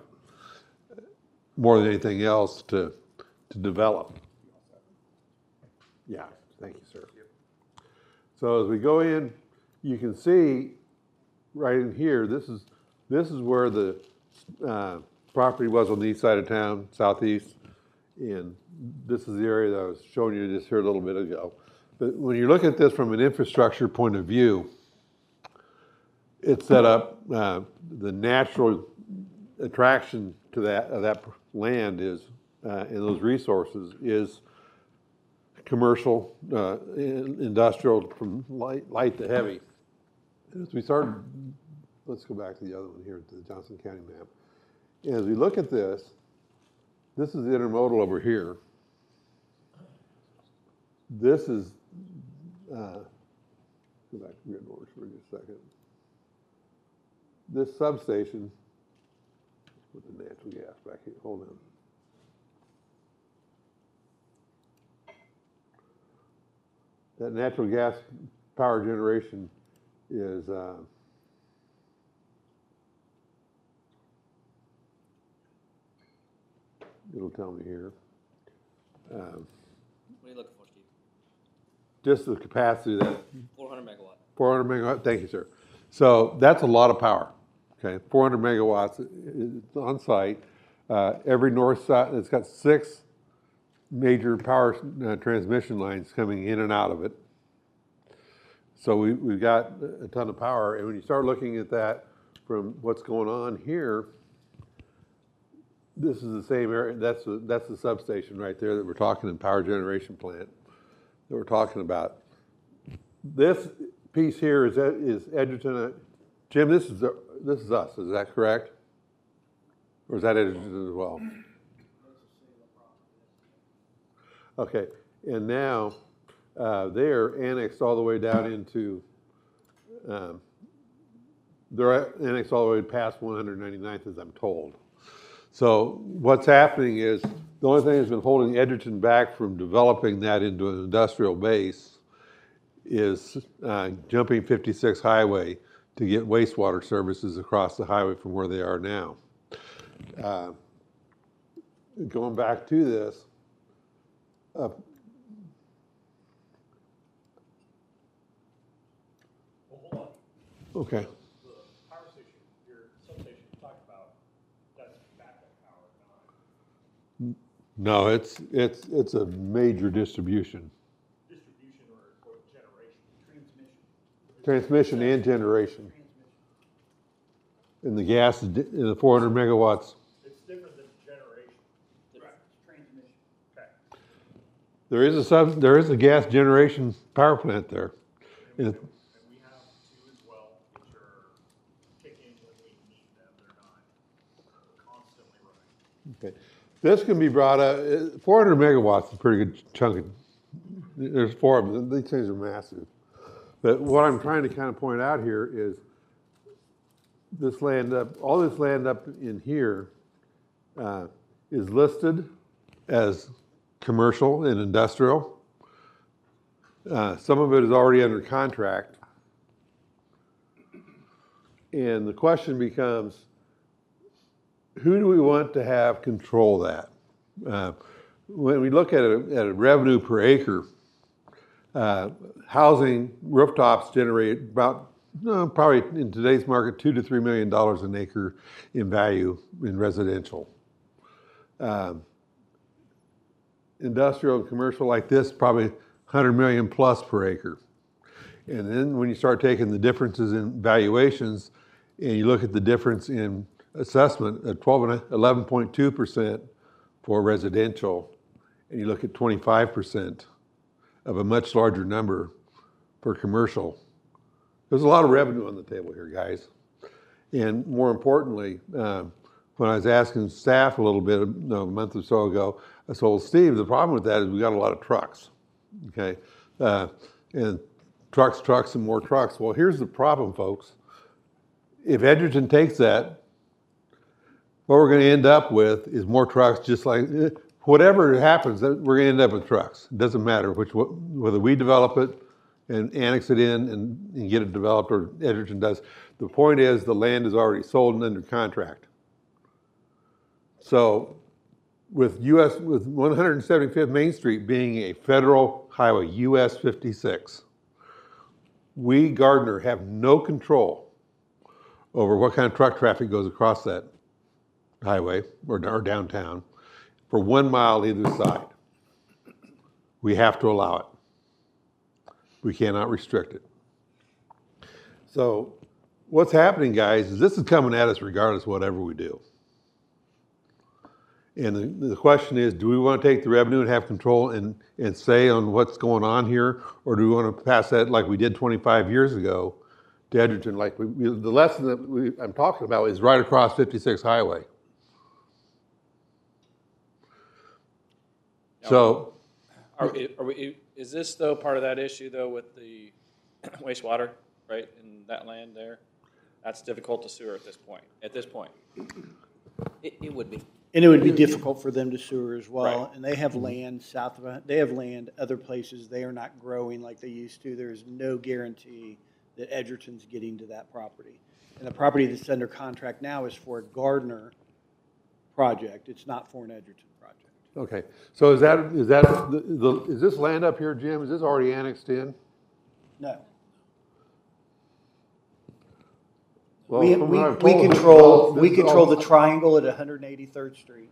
more than anything else to develop. Yeah, thank you, sir. So as we go in, you can see right in here, this is where the property was on the east side of town, southeast, and this is the area that I was showing you just here a little bit ago. But when you look at this from an infrastructure point of view, it's set up, the natural attraction to that land is, and those resources is commercial, industrial, from light to heavy. As we started, let's go back to the other one here, to the Johnson County map. As we look at this is the intermodal over here. This is, go back to Gridworks for just a second. This substation, with the natural gas back here, hold on. That natural gas power generation is, it'll tell me here. What are you looking for, Steve? Just the capacity that 400 megawatt. 400 megawatt, thank you, sir. So that's a lot of power, okay? 400 megawatts is on site. Every north side, it's got 6 major power transmission lines coming in and out of it. So we've got a ton of power. And when you start looking at that from what's going on here, this is the same area, that's the substation right there that we're talking, in power generation plant that we're talking about. This piece here is Edgerton. Jim, this is us, is that correct? Or is that Edgerton as well? Okay, and now they're annexed all the way down into, they're annexed all the way past 199th, as I'm told. So what's happening is, the only thing that's been holding Edgerton back from developing that into an industrial base is jumping 56 highway to get wastewater services across the highway from where they are now. Going back to this, Well, hold on. okay. The power station, your substation you talked about, that's backup power, not No, it's a major distribution. distribution or generation. Transmission and generation. And the gas is in the 400 megawatts. It's different than generation. Right. Transmission. Okay. There is a gas generation power plant there. And And we have two as well, which are kicking when we need them. They're not constantly running. okay. This can be brought up, 400 megawatts is a pretty good chunk. There's four of them. These things are massive. But what I'm trying to kind of point out here is all this land up in here is listed as commercial and industrial. Some of it is already under contract. And the question becomes, who do we want to have control that? When we look at a revenue per acre, housing rooftops generate about, probably in today's market, $2 to $3 million an acre in value in residential. Industrial and commercial like this, probably 100 million plus per acre. And then when you start taking the differences in valuations and you look at the difference in assessment at 11.2% for residential, and you look at 25% of a much larger number for commercial. There's a lot of revenue on the table here, guys. And more importantly, when I was asking staff a little bit, a month or so ago, I told Steve, the problem with that is we got a lot of trucks, okay? And trucks, and more trucks. Well, here's the problem, folks. If Edgerton takes that, what we're gonna end up with is more trucks, just like, whatever happens, we're gonna end up with trucks. It doesn't matter whether we develop it and annex it in and get it developed or Edgerton does. The point is the land is already sold and under contract. So with 175th Main Street being a federal highway, US 56, we, Gardner, have no control over what kind of truck traffic goes across that highway or downtown for 1 mile either side. We have to allow it. We cannot restrict it. So what's happening, guys, is this is coming at us regardless of whatever we do. And the question is, do we want to take the revenue and have control and say on what's going on here? Or do we want to pass that like we did 25 years ago to Edgerton? Like the lesson that I'm talking about is right across 56 highway. So, Is this though part of that issue though with the wastewater, right, in that land there? That's difficult to sewer at this point. It would be. And it would be difficult for them to sewer as well. Right. And they have land south of it. They have land other places. They are not growing like they used to. There's no guarantee that Edgerton's getting to that property. And the property that's under contract now is for a Gardner project. It's not for an Edgerton project. okay. So is this land up here, Jim? Is this already annexed in? No. Well, We from what I've control told, this is the all- triangle at 183rd Street.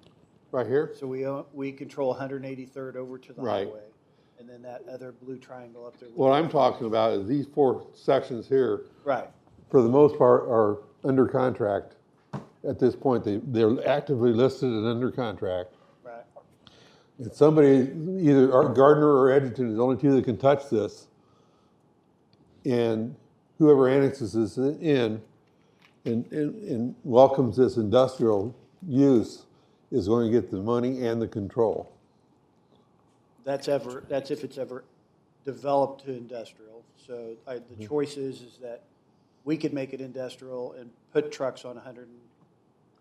Right here? So we control 183rd over to the Right. highway. And then that other blue triangle up there. What I'm talking about is these 4 sections here, Right. for the most part, are under contract at this point. They're actively listed and under contract. Right. And somebody, either Gardner or Edgerton, is the only two that can touch this. And whoever annexes this in and welcomes this industrial use is going to get the money and the control. That's if it's ever developed to industrial. So the choice is that we could make it industrial and put trucks on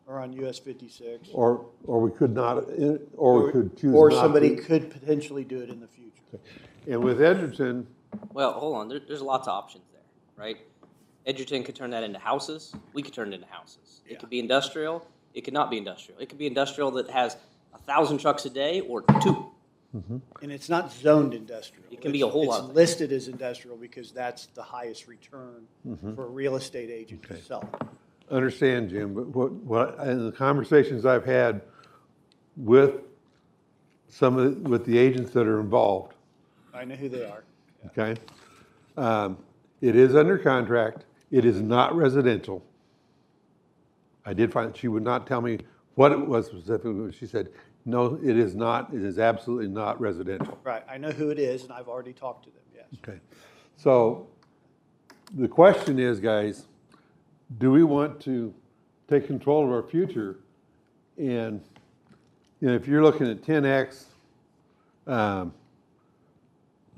on US 56. Or we could not, or we could choose Or not somebody to. could potentially do it in the future. And with Edgerton, Well, hold on, there's lots of options there, right? Edgerton could turn that into houses, we could turn it into houses. It could be industrial, it could not be industrial. It could be industrial that has 1,000 trucks a day or 2. And it's not zoned industrial. It can be a whole lot of It's things. listed as industrial because that's the highest return for a real estate agent to sell. Understand, Jim, but what, in the conversations I've had with with the agents that are involved, I know who they are. okay? It is under contract, it is not residential. I did find, she would not tell me what it was specifically, she said, no, it is not, it is absolutely not residential. Right, I know who it is, and I've already talked to them, yes. Okay, so the question is, guys, do we want to take control of our future? And, you know, if you're looking at 10x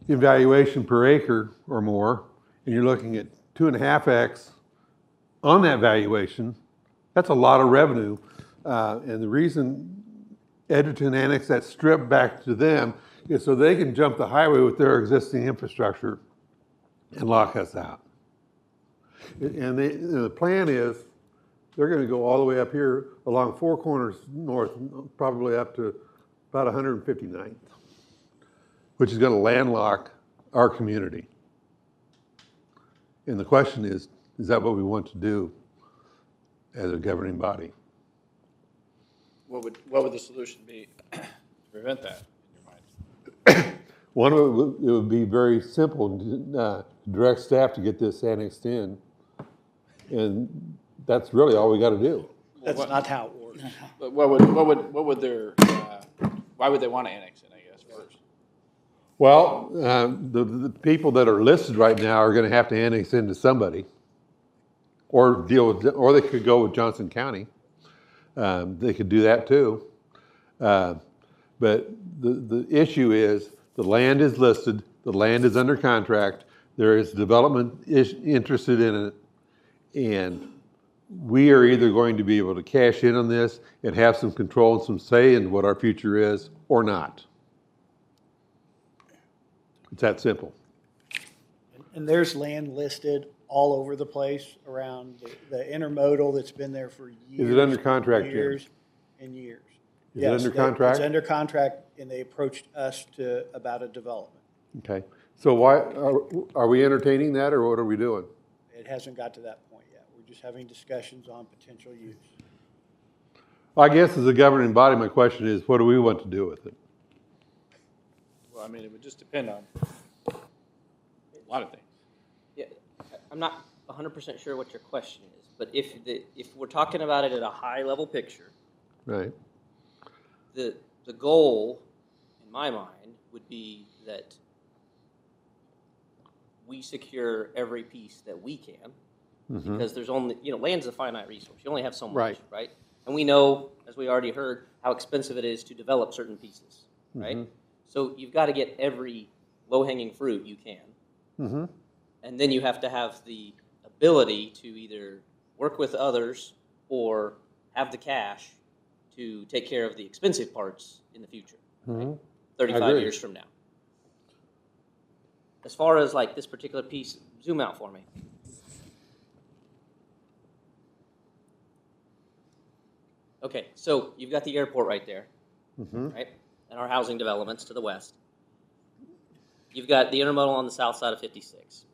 evaluation per acre or more, and you're looking at 2.5x on that valuation, that's a lot of revenue. And the reason Edgerton annexed that strip back to them is so they can jump the highway with their existing infrastructure and lock us out. And the plan is they're going to go all the way up here along Four Corners North, probably up to about 159th, which is going to landlock our community. And the question is that what we want to do as a governing body? What would the solution be to prevent that in your mind? One of it would be very simple, direct staff to get this annexed in. And that's really all we got to do. That's not how it works. But what would their, why would they want to annex it, I guess, first? Well, the people that are listed right now are going to have to annex into somebody, or or they could go with Johnson County. They could do that too. But the issue is the land is listed, the land is under contract, there is development interested in it, and we are either going to be able to cash in on this and have some control and some say in what our future is, or not. It's that simple. And there's land listed all over the place around the intermodal that's been there for years. Is it under contract, Jim? Years and years. Is it Yes, under contract? It's under contract, and they approached us about a development. Okay. So why are we entertaining that, or what are we doing? It hasn't got to that point yet. We're just having discussions on potential use. Well, I guess as a governing body, my question is, what do we want to do with it? Well, I mean, it would just depend on a lot of things. Yeah, I'm not 100% sure what your question is, but if we're talking about it at a high level picture, Right. the goal, in my mind, would be that we secure every piece that we can, because there's only, land's a finite resource. You only have so much, right? And we know, as we already heard, how expensive it is to develop certain pieces, right? So you've got to get every low-hanging fruit you can. And then you have to have the ability to either work with others or have the cash to take care of the expensive parts in the future, right? 35 agree. years from now. As far as like this particular piece, zoom out for me. Okay, so you've got the airport right there, right? And our housing developments to the west. You've got the intermodal on the south side of 56.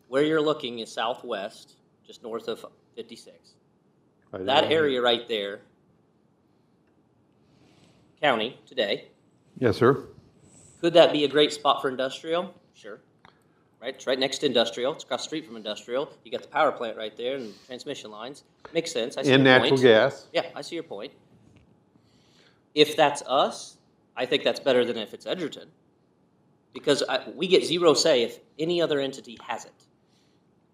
Where you're looking is southwest, just north of 56. That area right there, county today, Yes, sir. could that be a great spot for industrial? Sure. Right? It's right next to industrial. It's across the street from industrial. You got the power plant right there and transmission lines. Makes sense. I see And your natural point. gas. Yeah, I see your point. If that's us, I think that's better than if it's Edgerton. Because we get zero say if any other entity has it.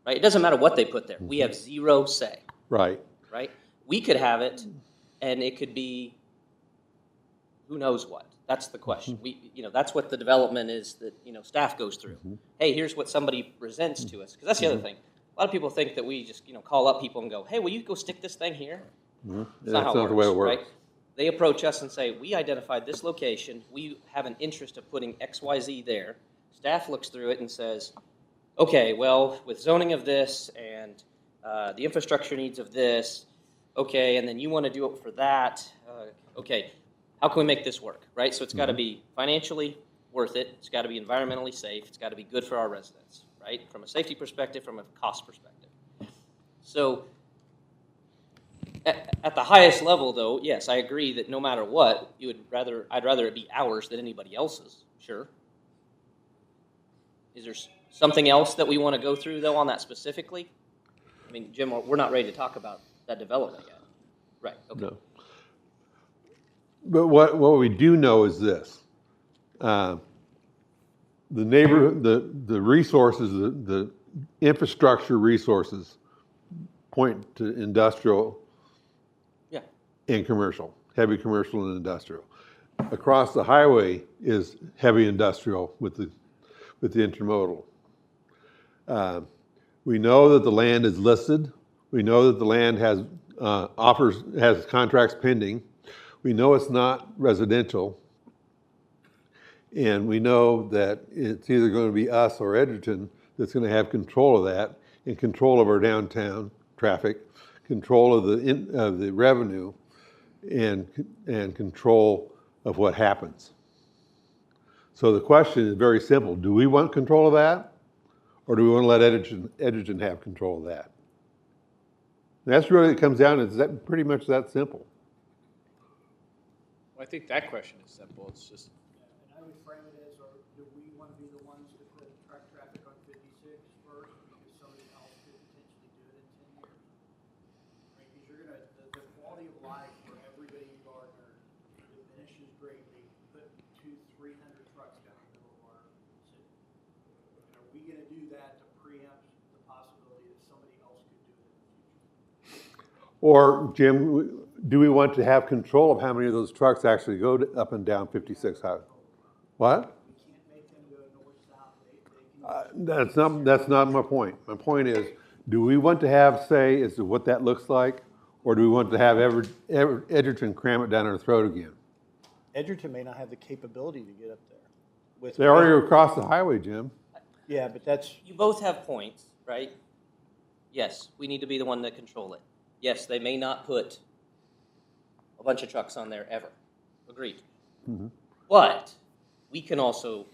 Right? It doesn't matter what they put there. We have zero say. Right. Right? We could have it, and it could be who knows what. That's the question. That's what the development is that staff goes through. Hey, here's what somebody presents to us. Because that's the other thing. A lot of people think that we just call up people and go, hey, will you go stick this thing here? That's not how it works, the way it works. right? They approach us and say, we identified this location. We have an interest of putting XYZ there. staff looks through it and says, okay, well, with zoning of this and the infrastructure needs of this, okay, and then you want to do it for that, okay, how can we make this work, right? So it's got to be financially worth it. It's got to be environmentally safe. It's got to be good for our residents, right? From a safety perspective, from a cost perspective. So at the highest level, though, yes, I agree that no matter what, I'd rather it be ours than anybody else's. Sure. Is there something else that we want to go through, though, on that specifically? I mean, Jim, we're not ready to talk about that development yet. Right, okay. No. But what we do know is this. The resources, the infrastructure resources point to industrial Yeah. and commercial, heavy commercial and industrial. Across the highway is heavy industrial with the intermodal. We know that the land is listed. We know that the land has has contracts pending. We know it's not residential. And we know that it's either going to be us or Edgerton that's going to have control of that and control of our downtown traffic, control of the revenue, and control of what happens. So the question is very simple. Do we want control of that? Or do we want to let Edgerton have control of that? And that's really, it comes down to, that pretty much that simple. Well, I think that question is simple. It's just, And I would frame it as, or do we want to be the ones to put truck traffic on 56 first, because somebody else could potentially do it in 10 years? Right, because you're gonna, the quality of life for everybody in Gardner diminishes greatly. Put 200-300 trucks down the middle of our city. And are we gonna do that to preempt the possibility that somebody else could do it in the future? Or, Jim, do we want to have control of how many of those trucks actually go up and down 56 highway? What? We can't make them go north, south, That's not my point. My point is, do we want to have say as to what that looks like, or do we want to have Edgerton cram it down our throat again? Edgerton may not have the capability to get up there. With They're already across the highway, Jim. Yeah, but that's, You both have points, right? Yes, we need to be the one that control it. Yes, they may not put a bunch of trucks on there ever. Agreed. Mm-hmm. But we can also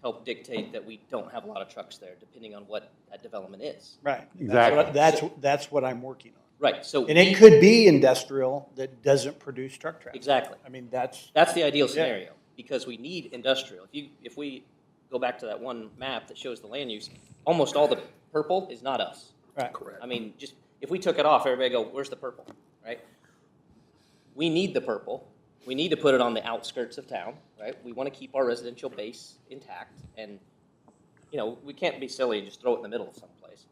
help dictate that we don't have a lot of trucks there, depending on what that development is. right. Exactly. That's what I'm working on. Right, so. And it could be industrial that doesn't produce truck traffic. Exactly. I mean, that's, That's the ideal scenario, because we need industrial. If we go back to that one map that shows the land use, almost all the purple is not us. right. I mean, just, if we took it off, everybody go, where's the purple, right? We need the purple. We need to put it on the outskirts of town, right? We want to keep our residential base intact, and, you know, we can't be silly and just throw it in the middle of someplace.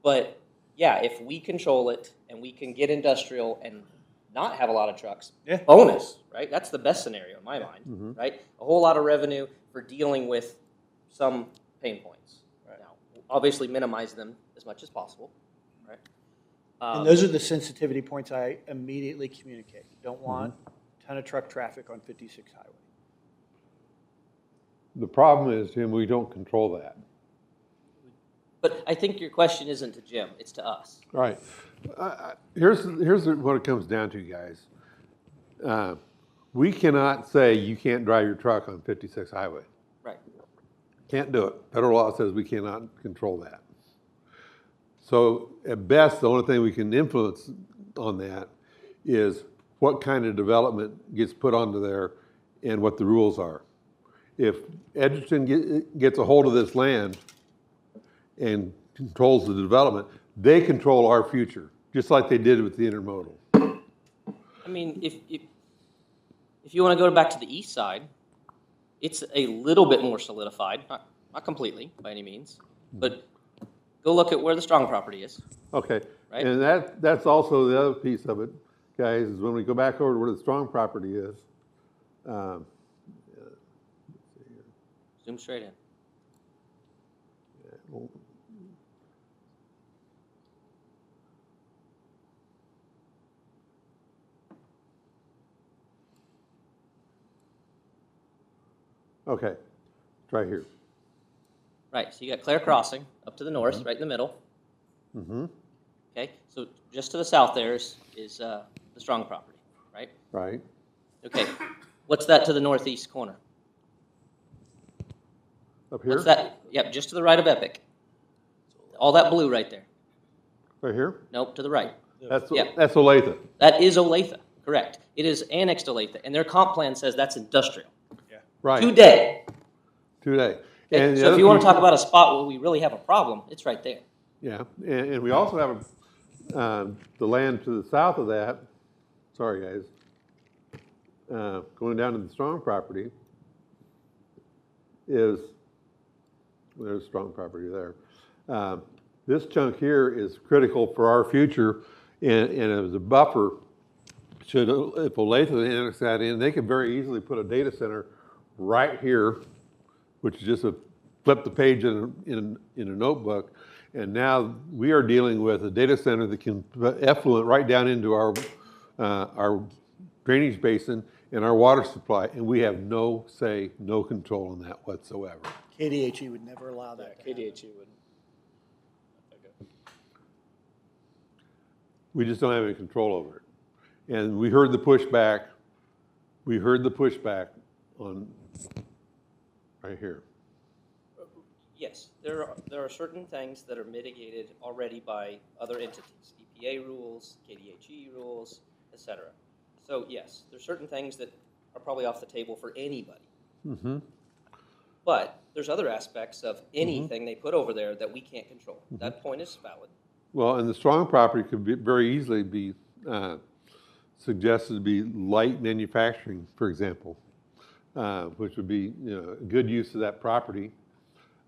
But, yeah, if we control it and we can get industrial and not have a lot of trucks, Yeah. bonus, right? That's the best scenario in my mind, right? A whole lot of revenue for dealing with some pain points. Now, obviously minimize them as much as possible, right? And those are the sensitivity points I immediately communicate. Don't want a ton of truck traffic on 56 highway. The problem is, Jim, we don't control that. But I think your question isn't to Jim, it's to us. Right. Here's what it comes down to, guys. We cannot say you can't drive your truck on 56 highway. Right. Can't do it. Federal law says we cannot control that. So at best, the only thing we can influence on that is what kind of development gets put onto there and what the rules are. If Edgerton gets a hold of this land and controls the development, they control our future, just like they did with the intermodal. I mean, if you want to go back to the east side, it's a little bit more solidified, not completely by any means, but go look at where the Strong property is. Okay, Right. and that's also the other piece of it, guys, is when we go back over to where the Strong property is. Zoom straight in. Okay, It's right here. Right, so you got Claire Crossing up to the north, right in the middle. Mm-hmm. Okay, so just to the south there is the Strong property, right? Right. Okay, what's that to the northeast corner? Up here? What's that? Yep, just to the right of Epic. All that blue right there. Right here? Nope, to the right. That's Yep. that's Olathe. That is Olathe, correct. It is annexed to Olathe, and their comp plan says that's industrial. Right. Today. Today. Okay, And the so if other you want to piece- talk about a spot where we really have a problem, it's right there. Yeah, and we also have the land to the south of that, sorry guys, going down to the Strong property is, there's Strong property there. This chunk here is critical for our future, and as a buffer, should, if Olathe annex that in, they could very easily put a data center right here, which is just flip the page in a notebook, and now we are dealing with a data center that can put effluent right down into our drainage basin and our water supply, and we have no say, no control in that whatsoever. KDHE would never allow that to happen. KDHE wouldn't. We just don't have any control over it. And we heard the pushback on, right here. Yes, there are certain things that are mitigated already by other entities, EPA rules, KDHE rules, etc. So yes, there's certain things that are probably off the table for anybody. Mm-hmm. But there's other aspects of anything they put over there that we can't control. That point is valid. Well, and the Strong property could very easily be suggested to be light manufacturing, for example, which would be a good use of that property.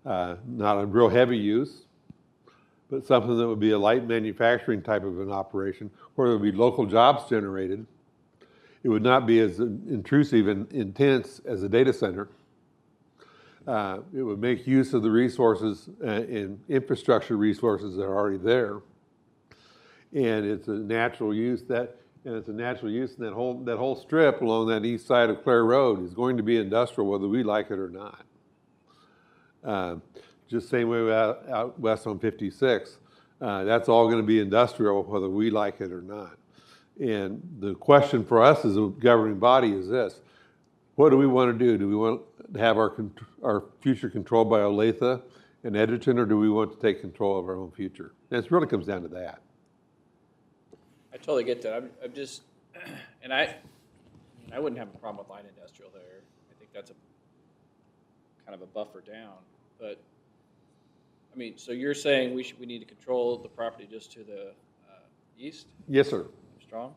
Not a real heavy use, but something that would be a light manufacturing type of an operation where there would be local jobs generated. It would not be as intrusive and intense as a data center. It would make use of the resources and infrastructure resources that are already there. And it's a natural use that that whole strip along that east side of Clare Road is going to be industrial whether we like it or not. Just same way out west on 56. That's all going to be industrial whether we like it or not. And the question for us as a governing body is this: what do we want to do? Do we want to have our future controlled by Olathe and Edgerton, or do we want to take control of our own future? And it really comes down to that. I totally get that. I'm just, and I wouldn't have a problem with light industrial there. I think that's a kind of a buffer down. But I mean, so you're saying we need to control the property just to the east? Yes, sir. Strong?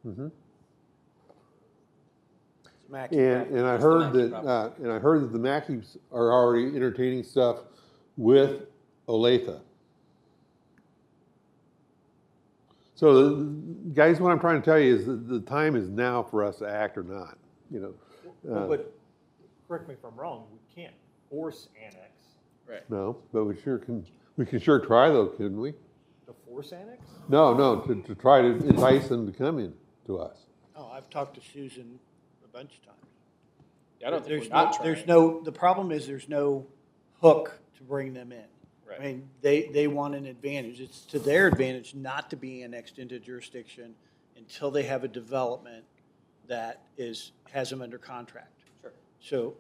Mm-hmm. Mackey property. And I heard that the Mackeys are already entertaining stuff with Olathe. So, guys, what I'm trying to tell you is that the time is now for us to act or not. But correct me if I'm wrong, we can't force annex. Right. No, but we can sure try though, couldn't we? To force annex? No, to try to entice them to come in to us. Oh, I've talked to Susan a bunch of times. Yeah, I don't think There's we're not no, trying. the problem is there's no hook to bring them in. Right. I mean, they want an advantage. It's to their advantage not to be annexed into jurisdiction until they have a development that has them under contract. Sure. So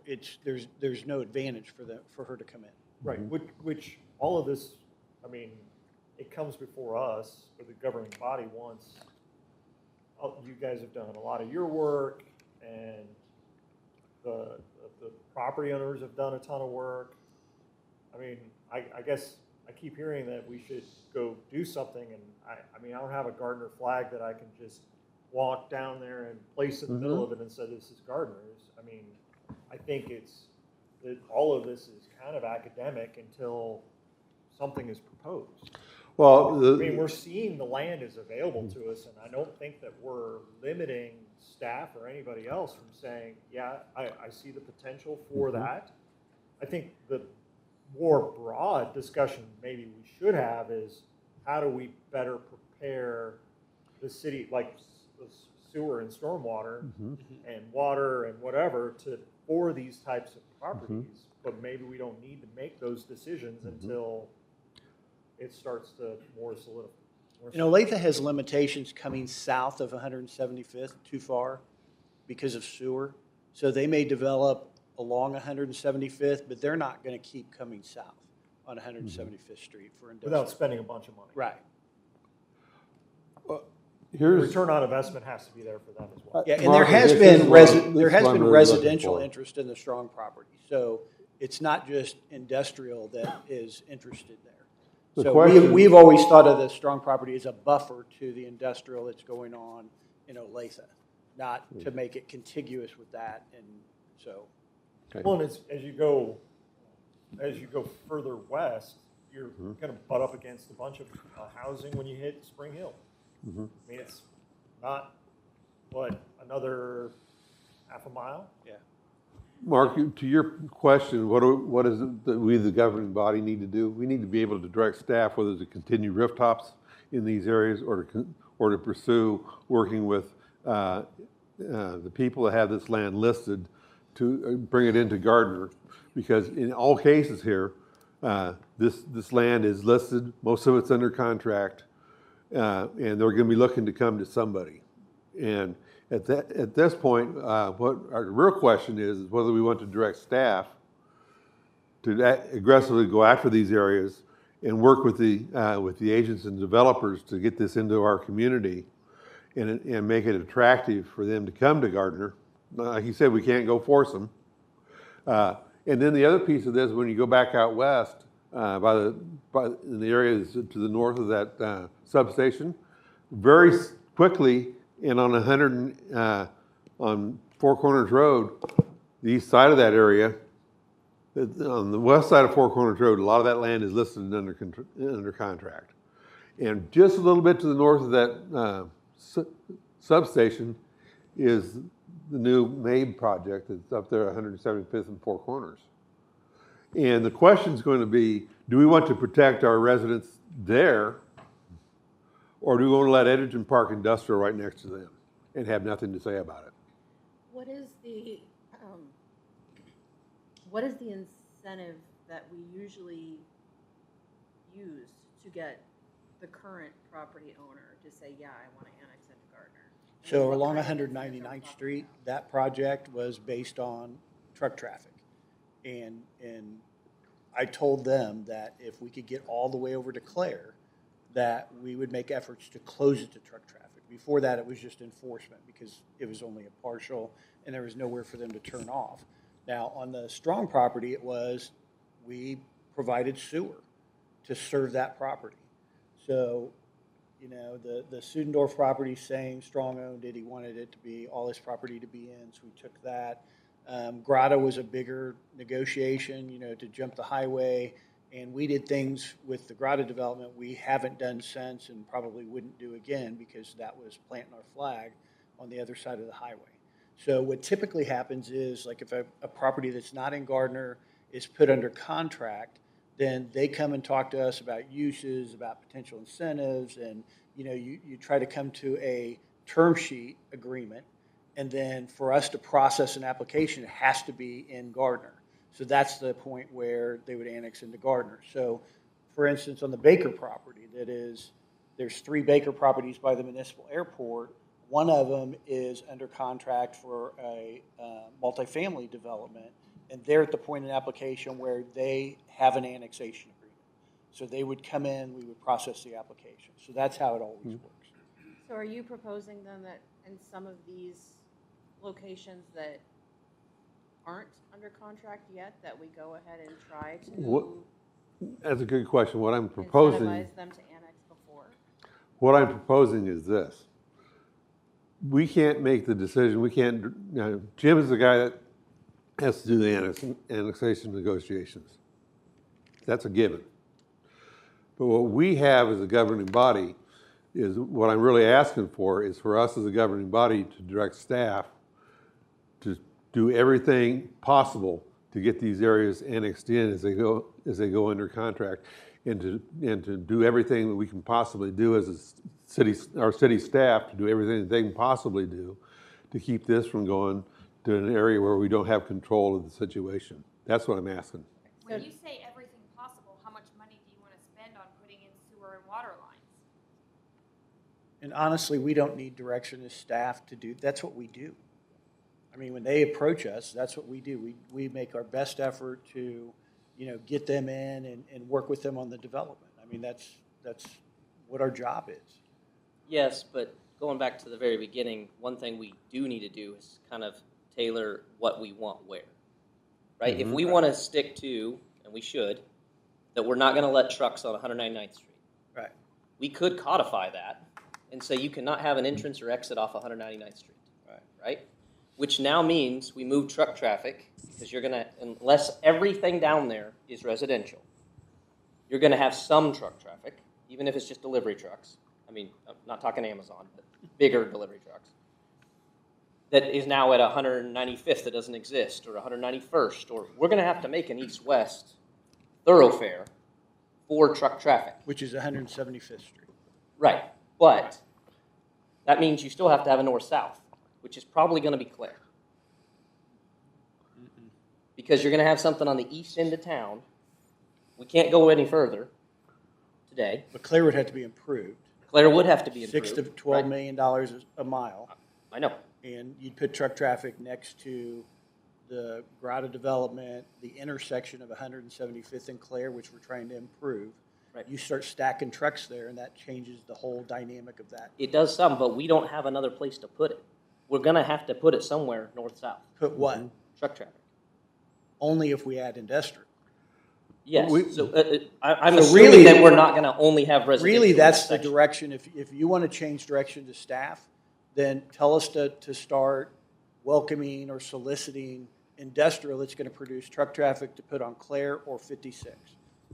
there's no advantage for her to come in. Right, which all of this, I mean, it comes before us, or the governing body wants, you guys have done a lot of your work, and the property owners have done a ton of work. I mean, I guess I keep hearing that we should go do something, and I mean, I don't have a Gardner flag that I can just walk down there and place in the middle of it and say, this is Gardner's. I mean, I think that all of this is kind of academic until something is proposed. Well, I mean, we're seeing the land is available to us, and I don't think that we're limiting staff or anybody else from saying, yeah, I see the potential for that. I think the more broad discussion maybe we should have is how do we better prepare the city, like the sewer and stormwater and water and whatever, for these types of properties. but maybe we don't need to make those decisions until it starts to more solidify. You know, Olathe has limitations coming south of 175th too far because of sewer. So they may develop along 175th, but they're not going to keep coming south on 175th Street for industrial. Without spending a bunch of money. Right. Here's, Return on investment has to be there for them as well. Yeah, and Mark, there has this been is what- there this has is what been I'm really looking residential for. interest in the Strong property. So it's not just industrial that is interested there. The So question- we've always thought of the Strong property as a buffer to the industrial that's going on in Olathe, not to make it contiguous with that. And so, Well, and as you go further west, you're going to butt up against a bunch of housing when you hit Spring Hill. I mean, it's not, another half a mile? yeah. Mark, to your question, what is it that we, the governing body, need to do? We need to be able to direct staff whether to continue rooftops in these areas or to pursue working with the people that have this land listed to bring it into Gardner. Because in all cases here, this land is listed, most of it's under contract, and they're gonna be looking to come to somebody. And at this point, what our real question is whether we want to direct staff to aggressively go after these areas and work with the agents and developers to get this into our community and make it attractive for them to come to Gardner. Like you said, we can't go force them. And then the other piece of this, when you go back out west, in the areas to the north of that substation, very quickly, and on on Four Corners Road, the east side of that area, on the west side of Four Corners Road, a lot of that land is listed and under contract. And just a little bit to the north of that substation is the new MABE project that's up there, 175th and Four Corners. And the question is going to be, do we want to protect our residents there, or do we want to let Edgerton Park Industrial right next to them and have nothing to say about it? What is the incentive that we usually use to get the current property owner to say, yeah, I want to annex into Gardner? So What along kind of 199th Street, that project was based on truck traffic. And I told them that if we could get all the way over to Clare, that we would make efforts to close it to truck traffic. Before that, it was just enforcement because it was only a partial and there was nowhere for them to turn off. Now, on the Strong property, we provided sewer to serve that property. So, you know, the Sudendorf property, saying Strong owned it, he wanted it to be, all his property to be in, so we took that. Grotto was a bigger negotiation, you know, to jump the highway. And we did things with the Grotto development we haven't done since and probably wouldn't do again because that was planting our flag on the other side of the highway. So what typically happens is, like, if a property that's not in Gardner is put under contract, then they come and talk to us about uses, about potential incentives, and, you know, you try to come to a term sheet agreement. And then for us to process an application, it has to be in Gardner. So that's the point where they would annex into Gardner. So, for instance, on the Baker property, there's 3 Baker properties by the municipal airport. One of them is under contract for a multifamily development, and they're at the point in application where they have an annexation agreement. So they would come in, we would process the application. So that's how it always works. So are you proposing then that in some of these locations that aren't under contract yet, that we go ahead and try to That's a good question. What I'm proposing, incentivize them to annex before? what I'm proposing is this. We can't make the decision. We can't, you know, Jim is the guy that has to do the annexation negotiations. That's a given. But what we have as a governing body is, what I'm really asking for is for us as a governing body to direct staff to do everything possible to get these areas annexed in as they go under contract, and to do everything that we can possibly do as our city staff, to do everything that they can possibly do to keep this from going to an area where we don't have control of the situation. That's what I'm asking. When you say everything possible, how much money do you want to spend on putting in sewer and water lines? And honestly, we don't need direction as staff to do, that's what we do. I mean, when they approach us, that's what we do. We make our best effort to, get them in and work with them on the development. I mean, that's what our job is. Yes, but going back to the very beginning, one thing we do need to do is kind of tailor what we want where, right? If we want to stick to, and we should, that we're not going to let trucks on 199th Street. Right. We could codify that and say you cannot have an entrance or exit off 199th Street. Right? Which now means we move truck traffic, because you're going to, unless everything down there is residential, you're going to have some truck traffic, even if it's just delivery trucks. I mean, I'm not talking Amazon, but bigger delivery trucks. That is now at 195th that doesn't exist, or 191st, or we're going to have to make an east-west thoroughfare for truck traffic. Which is 175th Street. Right, but that means you still have to have a north-south, which is probably going to be Claire. Because you're going to have something on the east end of town. We can't go any further today. But Claire would have to be improved. Claire would have to be improved. $6 to $12 million a mile. I know. And you'd put truck traffic next to the Grotto development, the intersection of 175th and Claire, which we're trying to improve. Right. You start stacking trucks there, and that changes the whole dynamic of that. It does some, but we don't have another place to put it. We're going to have to put it somewhere north-south. Put what? Truck traffic. Only if we add industrial. Yes. We- So I'm So assuming really- that we're not going to only have residential. Really, in that's that the section. direction. If you want to change direction to staff, then tell us to start welcoming or soliciting industrial that's going to produce truck traffic to put on Claire or 56.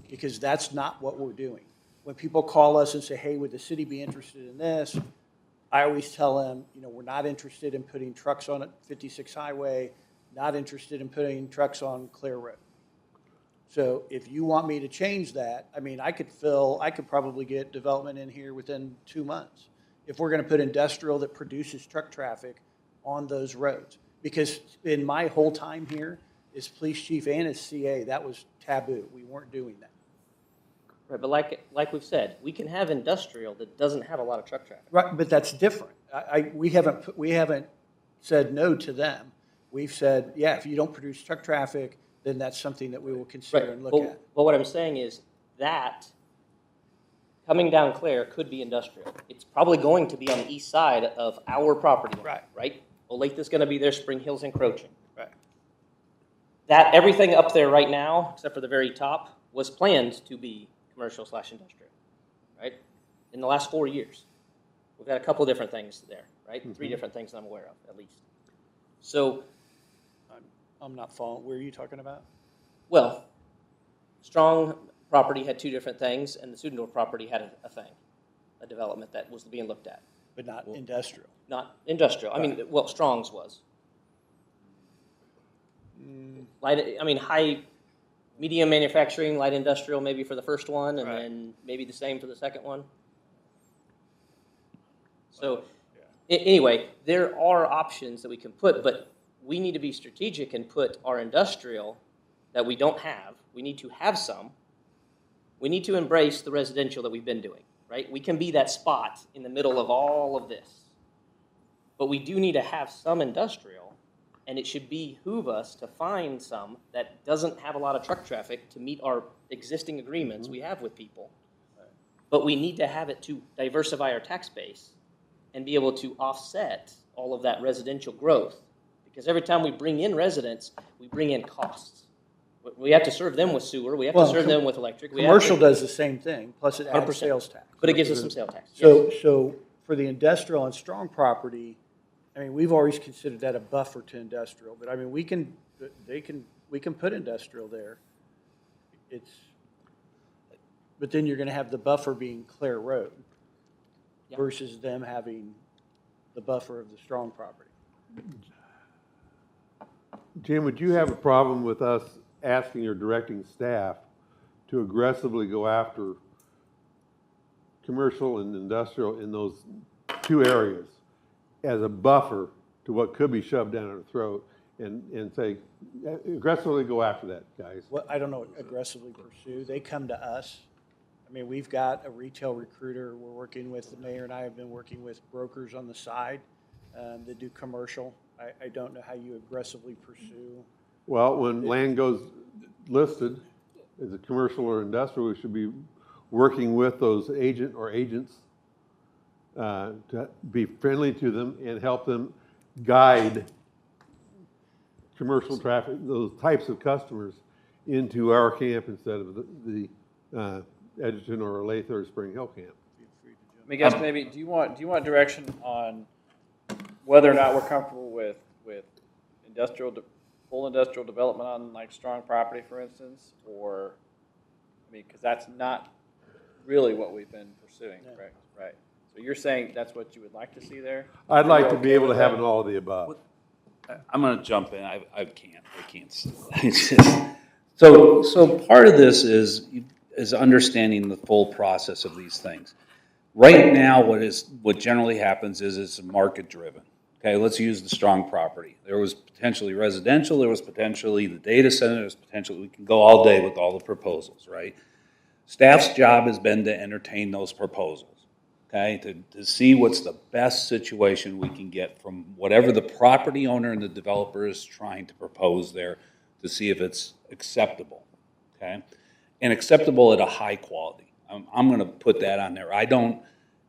Because that's not what we're doing. When people call us and say, hey, would the city be interested in this? I always tell them, we're not interested in putting trucks on 56 Highway, not interested in putting trucks on Claire Road. So if you want me to change that, I mean, I could probably get development in here within 2 months. If we're going to put industrial that produces truck traffic on those roads. Because in my whole time here as police chief and as CA, that was taboo. We weren't doing that. Right, but like we've said, we can have industrial that doesn't have a lot of truck traffic. Right, but that's different. We haven't said no to them. We've said, yeah, if you don't produce truck traffic, then that's something that we will consider and look at. But what I'm saying is that coming down Claire could be industrial. It's probably going to be on the east side of our property line, right? Olathe's going to be there, Spring Hill's encroaching. Right. That, everything up there right now, except for the very top, was planned to be commercial/industrial, right? In the last 4 years. We've got a couple different things there, right? 3 different things that I'm aware of, at least. So, I'm not following. Where are you talking about? well, Strong property had 2 different things, and the Sudendorf property had a development that was being looked at. But not industrial. Not industrial. I mean, well, Strong's was. Medium manufacturing, light industrial maybe for the first one, and then maybe the same for the second one. So, anyway, there are options that we can put, but we need to be strategic and put our industrial that we don't have. We need to have some. We need to embrace the residential that we've been doing, right? We can be that spot in the middle of all of this. But we do need to have some industrial, and it should behoove us to find some that doesn't have a lot of truck traffic to meet our existing agreements we have with people. But we need to have it to diversify our tax base and be able to offset all of that residential growth. Because every time we bring in residents, we bring in costs. We have to serve them with sewer, we have to serve them with electric. Commercial does the same thing, plus it adds 100%. sales tax. But it gives us some sales tax. Yes. So for the industrial and Strong property, I mean, we've always considered that a buffer to industrial, but I mean, we can put industrial there. But then you're gonna have the buffer being Claire Road versus them having the buffer of the Strong property. Jim, would you have a problem with us asking or directing staff to aggressively go after commercial and industrial in those 2 areas as a buffer to what could be shoved down our throat, and say, aggressively go after that, guys. Well, I don't know, aggressively pursue. They come to us. I mean, we've got a retail recruiter. We're working with, the mayor and I have been working with brokers on the side that do commercial. I don't know how you aggressively pursue. Well, when land goes listed as a commercial or industrial, we should be working with those agent or agents to be friendly to them and help them guide commercial traffic, those types of customers, into our camp instead of the Edgerton or Olathe or Spring Hill camp. Let me guess, maybe, do you want direction on whether or not we're comfortable with full industrial development on like Strong property, for instance, or, I mean, because that's not really what we've been pursuing, No. correct? Right. So you're saying that's what you would like to see there? I'd like to Okay be able to with have that? an all of the above. I'm gonna jump in, I can't. It's just, so part of this is understanding the full process of these things. Right now, what generally happens is it's market driven. Okay, let's use the Strong property. There was potentially residential, there was potentially the data center, there's potentially, we can go all day with all the proposals, right? Staff's job has been to entertain those proposals, okay? To see what's the best situation we can get from whatever the property owner and the developer is trying to propose there, to see if it's acceptable, okay? And acceptable at a high quality. I'm gonna put that on there. I don't,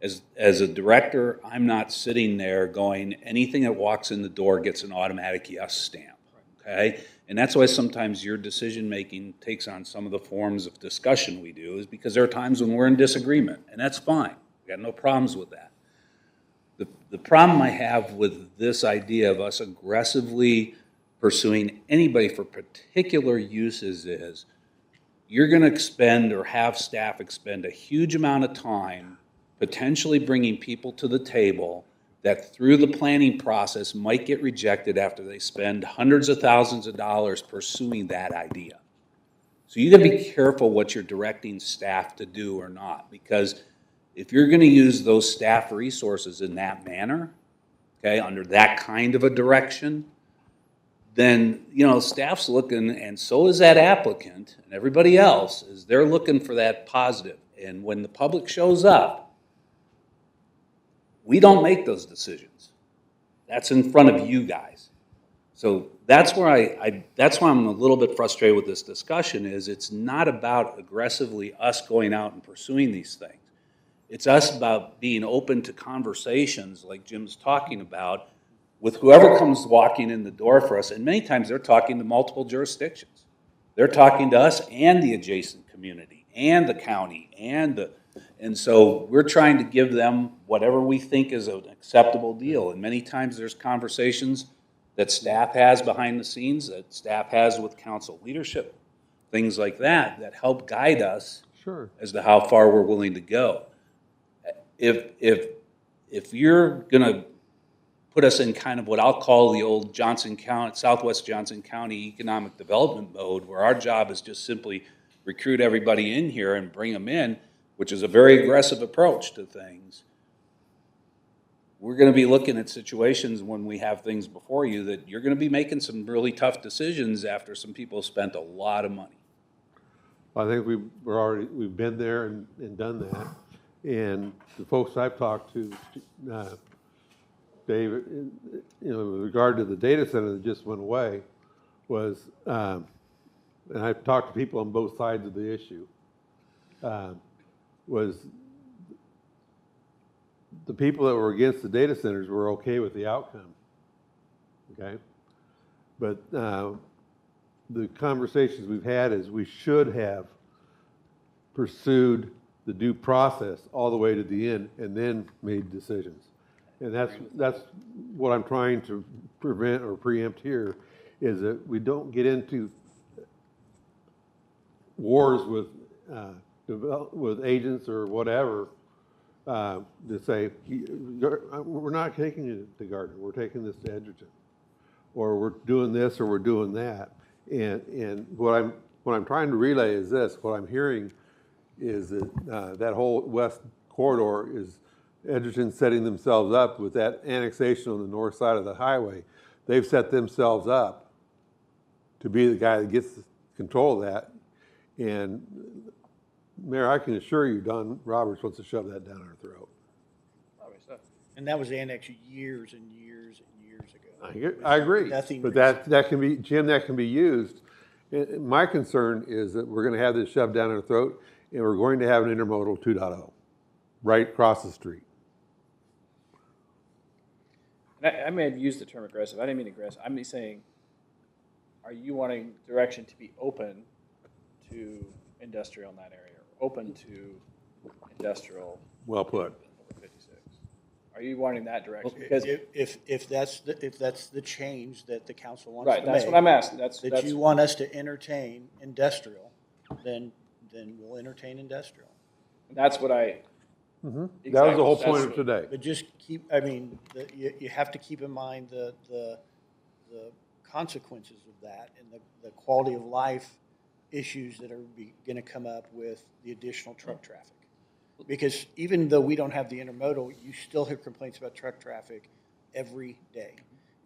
as a director, I'm not sitting there going, anything that walks in the door gets an automatic yes stamp, okay? And that's why sometimes your decision-making takes on some of the forms of discussion we do, is because there are times when we're in disagreement, and that's fine. We got no problems with that. The problem I have with this idea of us aggressively pursuing anybody for particular uses is, you're gonna expend or have staff expend a huge amount of time potentially bringing people to the table that through the planning process might get rejected after they spend hundreds of thousands of dollars pursuing that idea. So you gotta be careful what you're directing staff to do or not, because if you're gonna use those staff resources in that manner, okay, under that kind of a direction, then, staff's looking, and so is that applicant, and everybody else, is they're looking for that positive. And when the public shows up, we don't make those decisions. That's in front of you guys. So that's where that's why I'm a little bit frustrated with this discussion, is it's not about aggressively us going out and pursuing these things. It's us about being open to conversations like Jim's talking about with whoever comes walking in the door for us. And many times they're talking to multiple jurisdictions. They're talking to us and the adjacent community and the county and so we're trying to give them whatever we think is an acceptable deal. And many times there's conversations that staff has behind the scenes, that staff has with council leadership, things like that, that help guide us Sure. as to how far we're willing to go. If you're gonna put us in kind of what I'll call the old Southwest Johnson County economic development mode, where our job is just simply recruit everybody in here and bring them in, which is a very aggressive approach to things, we're gonna be looking at situations when we have things before you that you're gonna be making some really tough decisions after some people spent a lot of money. I think we've been there and done that. And the folks I've talked to, David, with regard to the data center that just went away, was, and I've talked to people on both sides of the issue, was the people that were against the data centers were okay with the outcome, okay? But the conversations we've had is we should have pursued the due process all the way to the end and then made decisions. And that's what I'm trying to prevent or preempt here, is that we don't get into wars with agents or whatever to say, we're not taking it to Gardner, we're taking this to Edgerton, or we're doing this or we're doing that. And what I'm trying to relay is this: what I'm hearing is that that whole west corridor is Edgerton setting themselves up with that annexation on the north side of the highway they've set themselves up to be the guy that gets control of that. And Mayor, I can assure you, Don Roberts wants to shove that down our throat. Probably so. And that was annexed years and years and years ago. I agree, Nothing but recent. that can be, Jim, that can be used. My concern is that we're gonna have this shoved down our throat, and we're going to have an intermodal 2.0 right across the street. And I may have used the term aggressive. I didn't mean aggressive. I'm just saying, are you wanting direction to be open to industrial in that area, or open to industrial Well put. over 56? Are you wanting that direction? Because If that's the change that the council wants to right, make. that's what I'm asking. That's You want us to entertain industrial, then we'll entertain industrial. that's what I. That was the whole Exactly. point of today. But just keep, I mean, you have to keep in mind the consequences of that and the quality of life issues that are gonna come up with the additional truck traffic. Because even though we don't have the intermodal, you still hear complaints about truck traffic every day.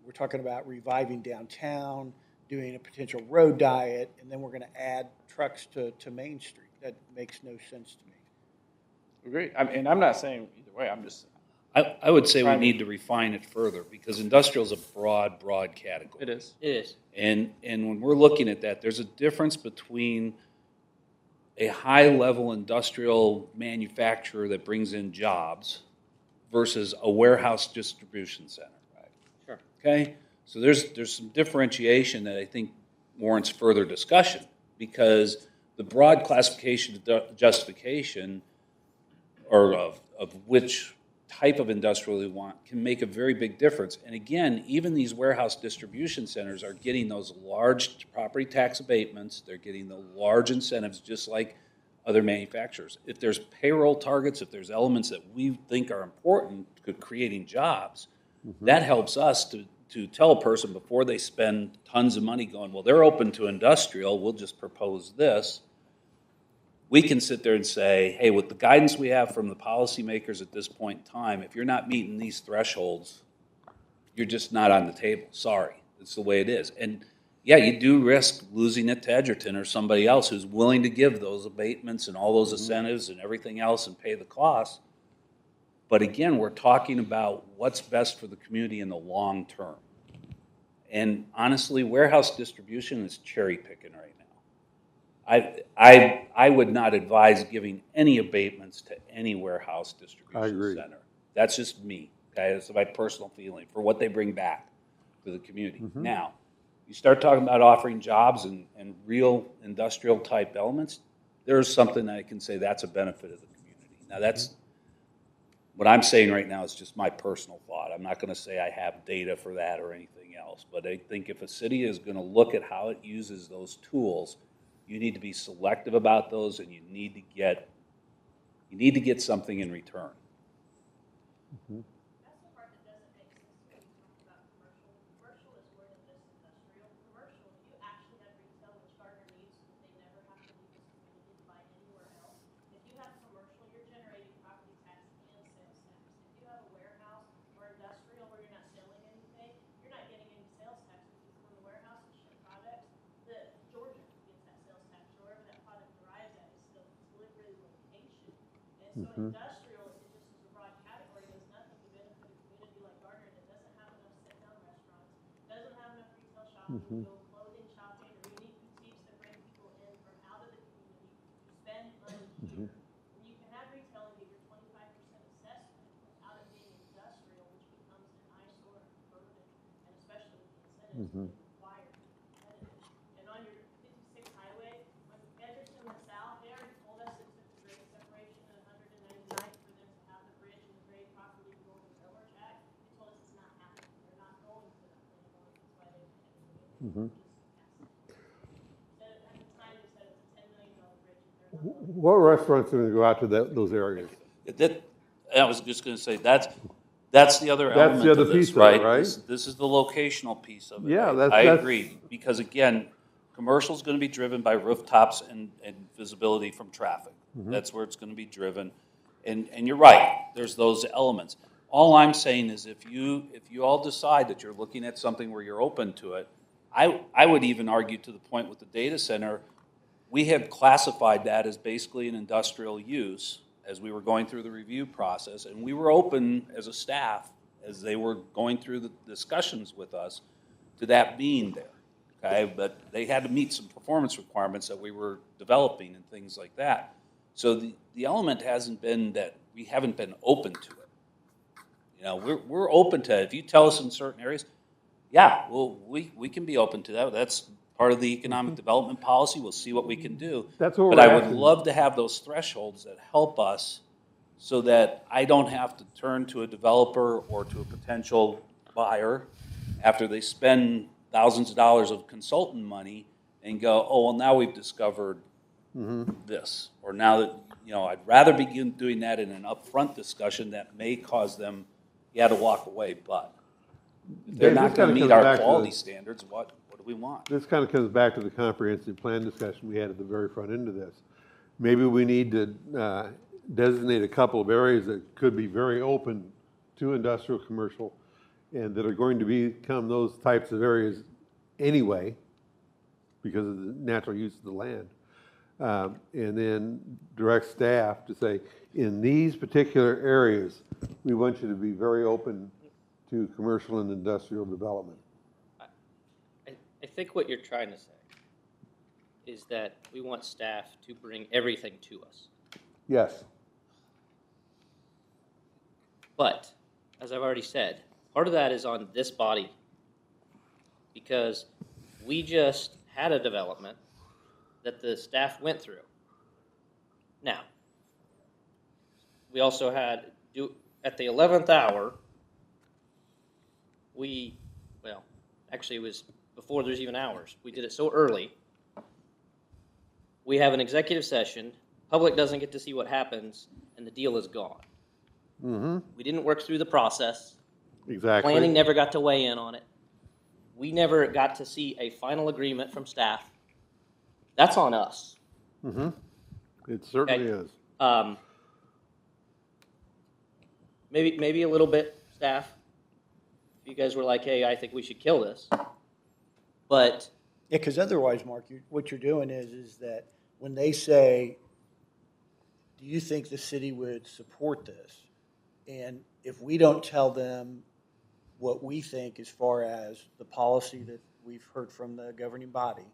We're talking about reviving downtown, doing a potential road diet, and then we're gonna add trucks to Main Street. That makes no sense to me. Agree. And I'm not saying either way. I'm just. I would say we Trying to- need to refine it further, because industrial is a broad category. It is. It is. And when we're looking at that, there's a difference between a high-level industrial manufacturer that brings in jobs versus a warehouse distribution center. Sure. Okay? So there's some differentiation that I think warrants further discussion, because the broad classification justification, or of which type of industrial we want, can make a very big difference. And again, even these warehouse distribution centers are getting those large property tax abatements, they're getting the large incentives just like other manufacturers. If there's payroll targets, if there's elements that we think are important to creating jobs, that helps us to tell a person before they spend tons of money going, well, they're open to industrial, we'll just propose this. We can sit there and say, hey, with the guidance we have from the policymakers at this point in time, if you're not meeting these thresholds, you're just not on the table. Sorry, it's the way it is. And yeah, you do risk losing it to Edgerton or somebody else who's willing to give those abatements and all those incentives and everything else and pay the costs. But again, we're talking about what's best for the community in the long term. And honestly, warehouse distribution is cherry picking right now. I would not advise giving any abatements to any warehouse I distribution agree. center. That's just me, okay? That's my personal feeling for what they bring back to the community. Now, you start talking about offering jobs and real industrial type elements, there's something that I can say that's a benefit of the community. Now that's, what I'm saying right now is just my personal thought. I'm not gonna say I have data for that or anything else, but I think if a city is gonna look at how it uses those tools, you need to be selective about those, and you need to get something in return. That's the part that doesn't make sense when you talk about commercial. Commercial is more than just industrial. Commercial, you actually have retail, which Gardner needs, so that they never have to leave this community to buy anywhere else. If you have commercial, you're generating property tax and sales tax. If you have a warehouse or industrial where you're not selling anything, you're not getting any sales tax, because when the warehouse is shipping products, the Georgia gets that sales tax, or wherever that product arrives at is the delivery location. And so industrial, it just is a broad category, does nothing to benefit a community like Gardner that doesn't have enough sit-down restaurants, doesn't have enough retail shopping, to go clothing shopping, or unique boutiques that bring people in from out of the community to spend money here. And you can have retail and get your 25% assessment without it being industrial, which becomes an eyesore and burden, and especially with the incentives that require to be competitive. And on your 56 highway, when Edgerton went south, they already told us it took the grade separation at 199th for them to have the bridge and the grade properly to go over the railroad track. They told us it's not happening. They're not going to that anymore. That's why they had to do it. At the time, they said it was a $10 million bridge, and they're not going. What restaurants are gonna go out to those areas? I was just gonna say, that's the other That's element the other of this, piece of it, right? right? This is the locational piece of it. Yeah, I that's- agree, because again, commercial's gonna be driven by rooftops and visibility from traffic. That's where it's gonna be driven. And you're right, there's those elements. All I'm saying is if you all decide that you're looking at something where you're open to it, I would even argue to the point with the data center, we have classified that as basically an industrial use as we were going through the review process, and we were open as a staff, as they were going through the discussions with us, to that being there, okay? But they had to meet some performance requirements that we were developing and things like that. So the element hasn't been that we haven't been open to it. You know, we're open to it. If you tell us in certain areas, yeah, well, we can be open to that. That's part of the economic development policy. We'll see what we can do. That's what But we're I would asking. love to have those thresholds that help us so that I don't have to turn to a developer or to a potential buyer after they spend thousands of dollars of consultant money and go, oh, well, now we've discovered this. Or now that, you know, I'd rather begin doing that in an upfront discussion that may cause them, to walk away, but if they're Dave, not this going to kinda meet comes our back to quality the- standards, what do we want? This kind of comes back to the comprehensive plan discussion we had at the very front end of this. Maybe we need to designate a couple of areas that could be very open to industrial, commercial, and that are going to become those types of areas anyway, because of the natural use of the land. And then direct staff to say, in these particular areas, we want you to be very open to commercial and industrial development. I think what you're trying to say is that we want staff to bring everything to us. Yes. But, as I've already said, part of that is on this body because we just had a development that the staff went through. Now, we also had, at the 11th hour, actually it was before there's even hours. We did it so early. We have an executive session, public doesn't get to see what happens, and the deal is gone. Mm-hmm. We didn't work through the process. Exactly. Planning never got to weigh in on it. We never got to see a final agreement from staff. That's on us. Mm-hmm. It certainly Okay. is. Maybe a little bit, staff. You guys were like, hey, I think we should kill this. But Yeah, because otherwise, Mark, what you're doing is that when they say, do you think the city would support this? And if we don't tell them what we think as far as the policy that we've heard from the governing body,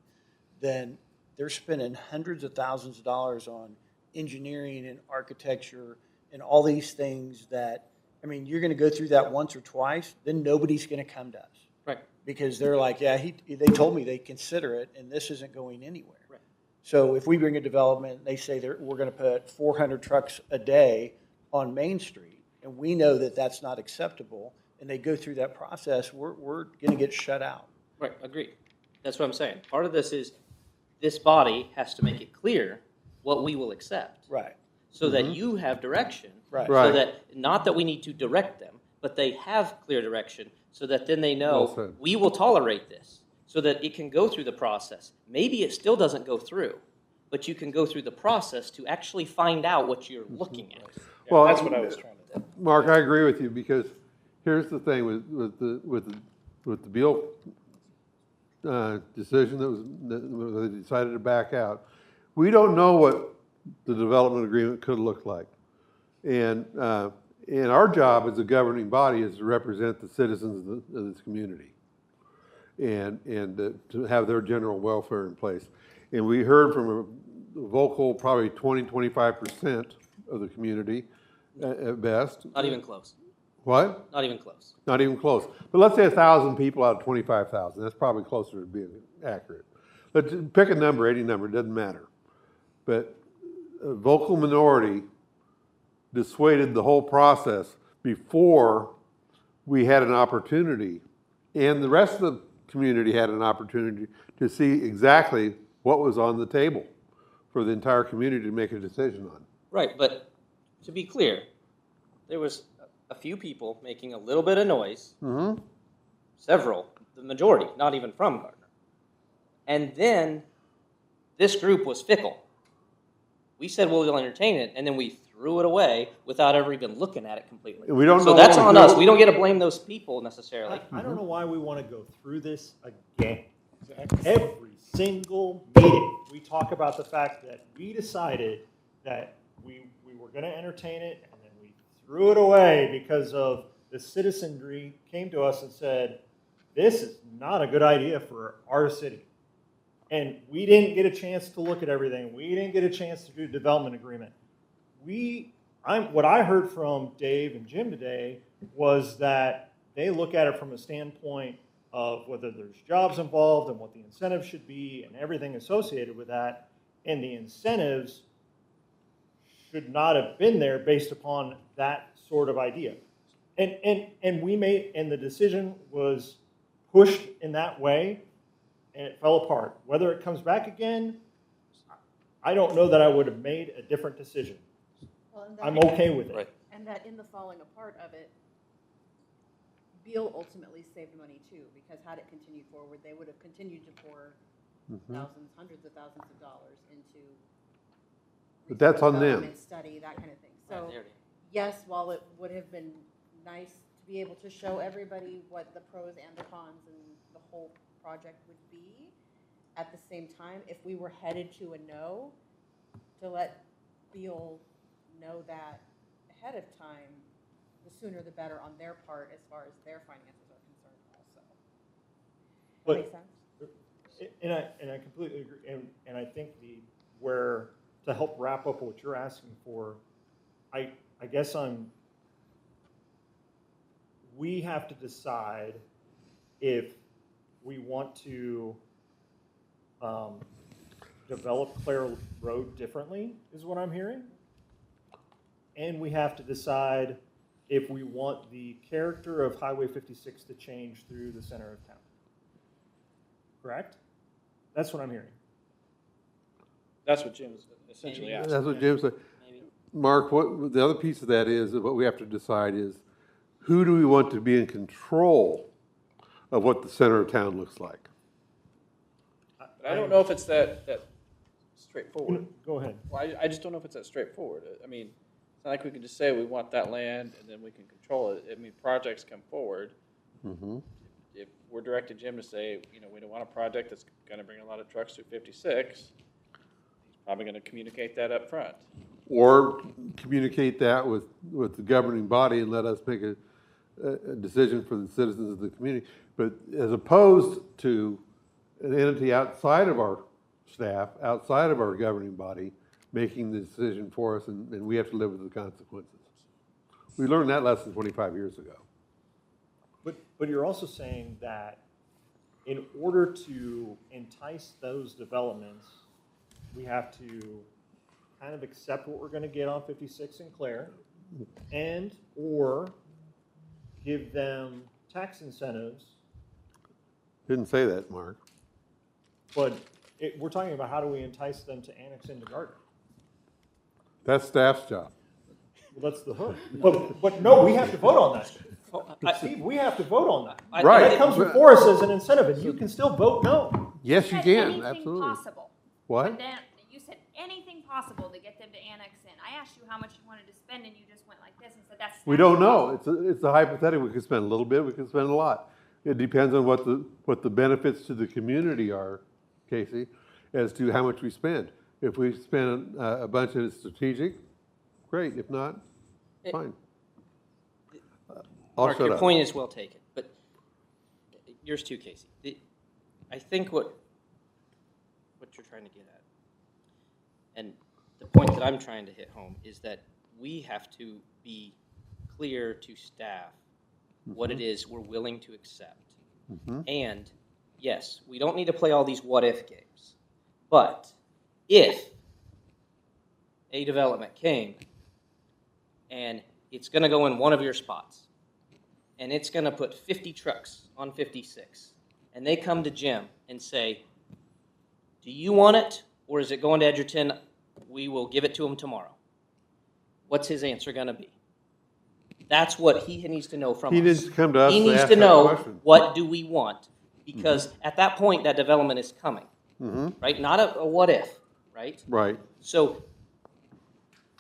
then they're spending hundreds of thousands of dollars on engineering and architecture and all these things that, I mean, you're going to go through that once or twice, then nobody's going to come to us. right, Because they're like, yeah, they told me they consider it, and this isn't going anywhere. Right. So if we bring a development, they say we're going to put 400 trucks a day on Main Street, and we know that that's not acceptable, and they go through that process, we're going to get shut out. right, agreed. That's what I'm saying. Part of this is this body has to make it clear what we will accept. Right. So that you have direction. Right. So Right. that, not that we need to direct them, but they have clear direction so that then they Well know said. we will tolerate this so that it can go through the process. Maybe it still doesn't go through, but you can go through the process to actually find out what you're looking at. Well, That's what I was trying to do. Mark, I agree with you, because here's the thing with the Beal decision that they decided to back out. We don't know what the development agreement could look like. And our job as a governing body is to represent the citizens of this community and to have their general welfare in place. And we heard from a vocal, probably 20-25% of the community at best. Not even close. What? Not even close. Not even close. But let's say 1,000 people out of 25,000. That's probably closer to being accurate. But pick a number, any number, it doesn't matter. But a vocal minority dissuaded the whole process before we had an opportunity, and the rest of the community had an opportunity to see exactly what was on the table for the entire community to make a decision on. Right, but to be clear, there was a few people making a little bit of noise, Mm-hmm. several, the majority, not even from Gardner. And then this group was fickle. We said, well, we'll entertain it, and then we threw it away without ever even looking at it completely. We don't So know that's what on we us. do. We don't get to blame those people necessarily. I don't know why we want to go through this again. Every single meeting, we talk about the fact that we decided that we were going to entertain it, and then we threw it away because of the citizenry came to us and said, this is not a good idea for our city. And we didn't get a chance to look at everything. We didn't get a chance to do a development agreement. What I heard from Dave and Jim today was that they look at it from a standpoint of whether there's jobs involved and what the incentives should be and everything associated with that. And the incentives should not have been there based upon that sort of idea. And the decision was pushed in that way, and it fell apart. Whether it comes back again, I don't know that I would have made a different decision. Well, and that- I'm okay with it. Right. And that in the falling apart of it, Beal ultimately saved money too, because had it continued forward, they would have continued to pour thousands, hundreds of thousands of dollars into But that's on them. development, study, that kind of thing. Right, So there it is. yes, while it would have been nice to be able to show everybody what the pros and the cons and the whole project would be, at the same time, if we were headed to a no, to let Beal know that ahead of time, the sooner the better on their part as far as their finances are concerned also. But- Make sense? And I completely agree, and I think to help wrap up what you're asking for, I guess we have to decide if we want to develop Claire Road differently, is what I'm hearing. And we have to decide if we want the character of Highway 56 to change through the center of town. Correct? That's what I'm hearing. That's what Jim was essentially asking. That's what Jim said. Maybe. Mark, the other piece of that is, that what we have to decide is, who do we want to be in control of what the center of town looks like? But I don't know if it's that straightforward. Go ahead. Well, I just don't know if it's that straightforward. I mean, it's not like we can just say we want that land and then we can control it. I mean, projects come forward. Mm-hmm. If we're directing Jim to say, we don't want a project that's gonna bring a lot of trucks through 56, he's probably gonna communicate that up front. Or communicate that with the governing body and let us make a decision for the citizens of the community. But as opposed to an entity outside of our staff, outside of our governing body, making the decision for us, and we have to live with the consequences. We learned that lesson 25 years ago. But you're also saying that in order to entice those developments, we have to kind of accept what we're going to get on 56 and Claire, and or give them tax incentives. Didn't say that, Mark. But we're talking about how do we entice them to annex into Gardner? That's staff's job. Well, that's the hook. But no, we have to vote on that. Steve, we have to vote on that. Right. That comes before us as an incentive, and you can still vote no. Yes, you said can, anything absolutely. possible. What? And then you said anything possible to get them to annex in. I asked you how much you wanted to spend, and you just went like this and said that's. We don't know. It's a hypothetical. We could spend a little bit, we could spend a lot. It depends on what the benefits to the community are, Casey, as to how much we spend. If we spend a bunch and it's strategic, great. If not, fine. I'll Mark, shut your up. point is well taken, but yours too, Casey. I think what you're trying to get at, and the point that I'm trying to hit home, is that we have to be clear to staff what it is we're willing to accept. And yes, we don't need to play all these what-if games, but if a development came and it's going to go in one of your spots, and it's going to put 50 trucks on 56, and they come to Jim and say, do you want it, or is it going to Edgerton? We will give it to him tomorrow. What's his answer going to be? That's what he needs to know from He us. needs to come to us He and needs ask to that know question. what do we want, because at that point, that development is coming, right? Not a what if, right? Right. So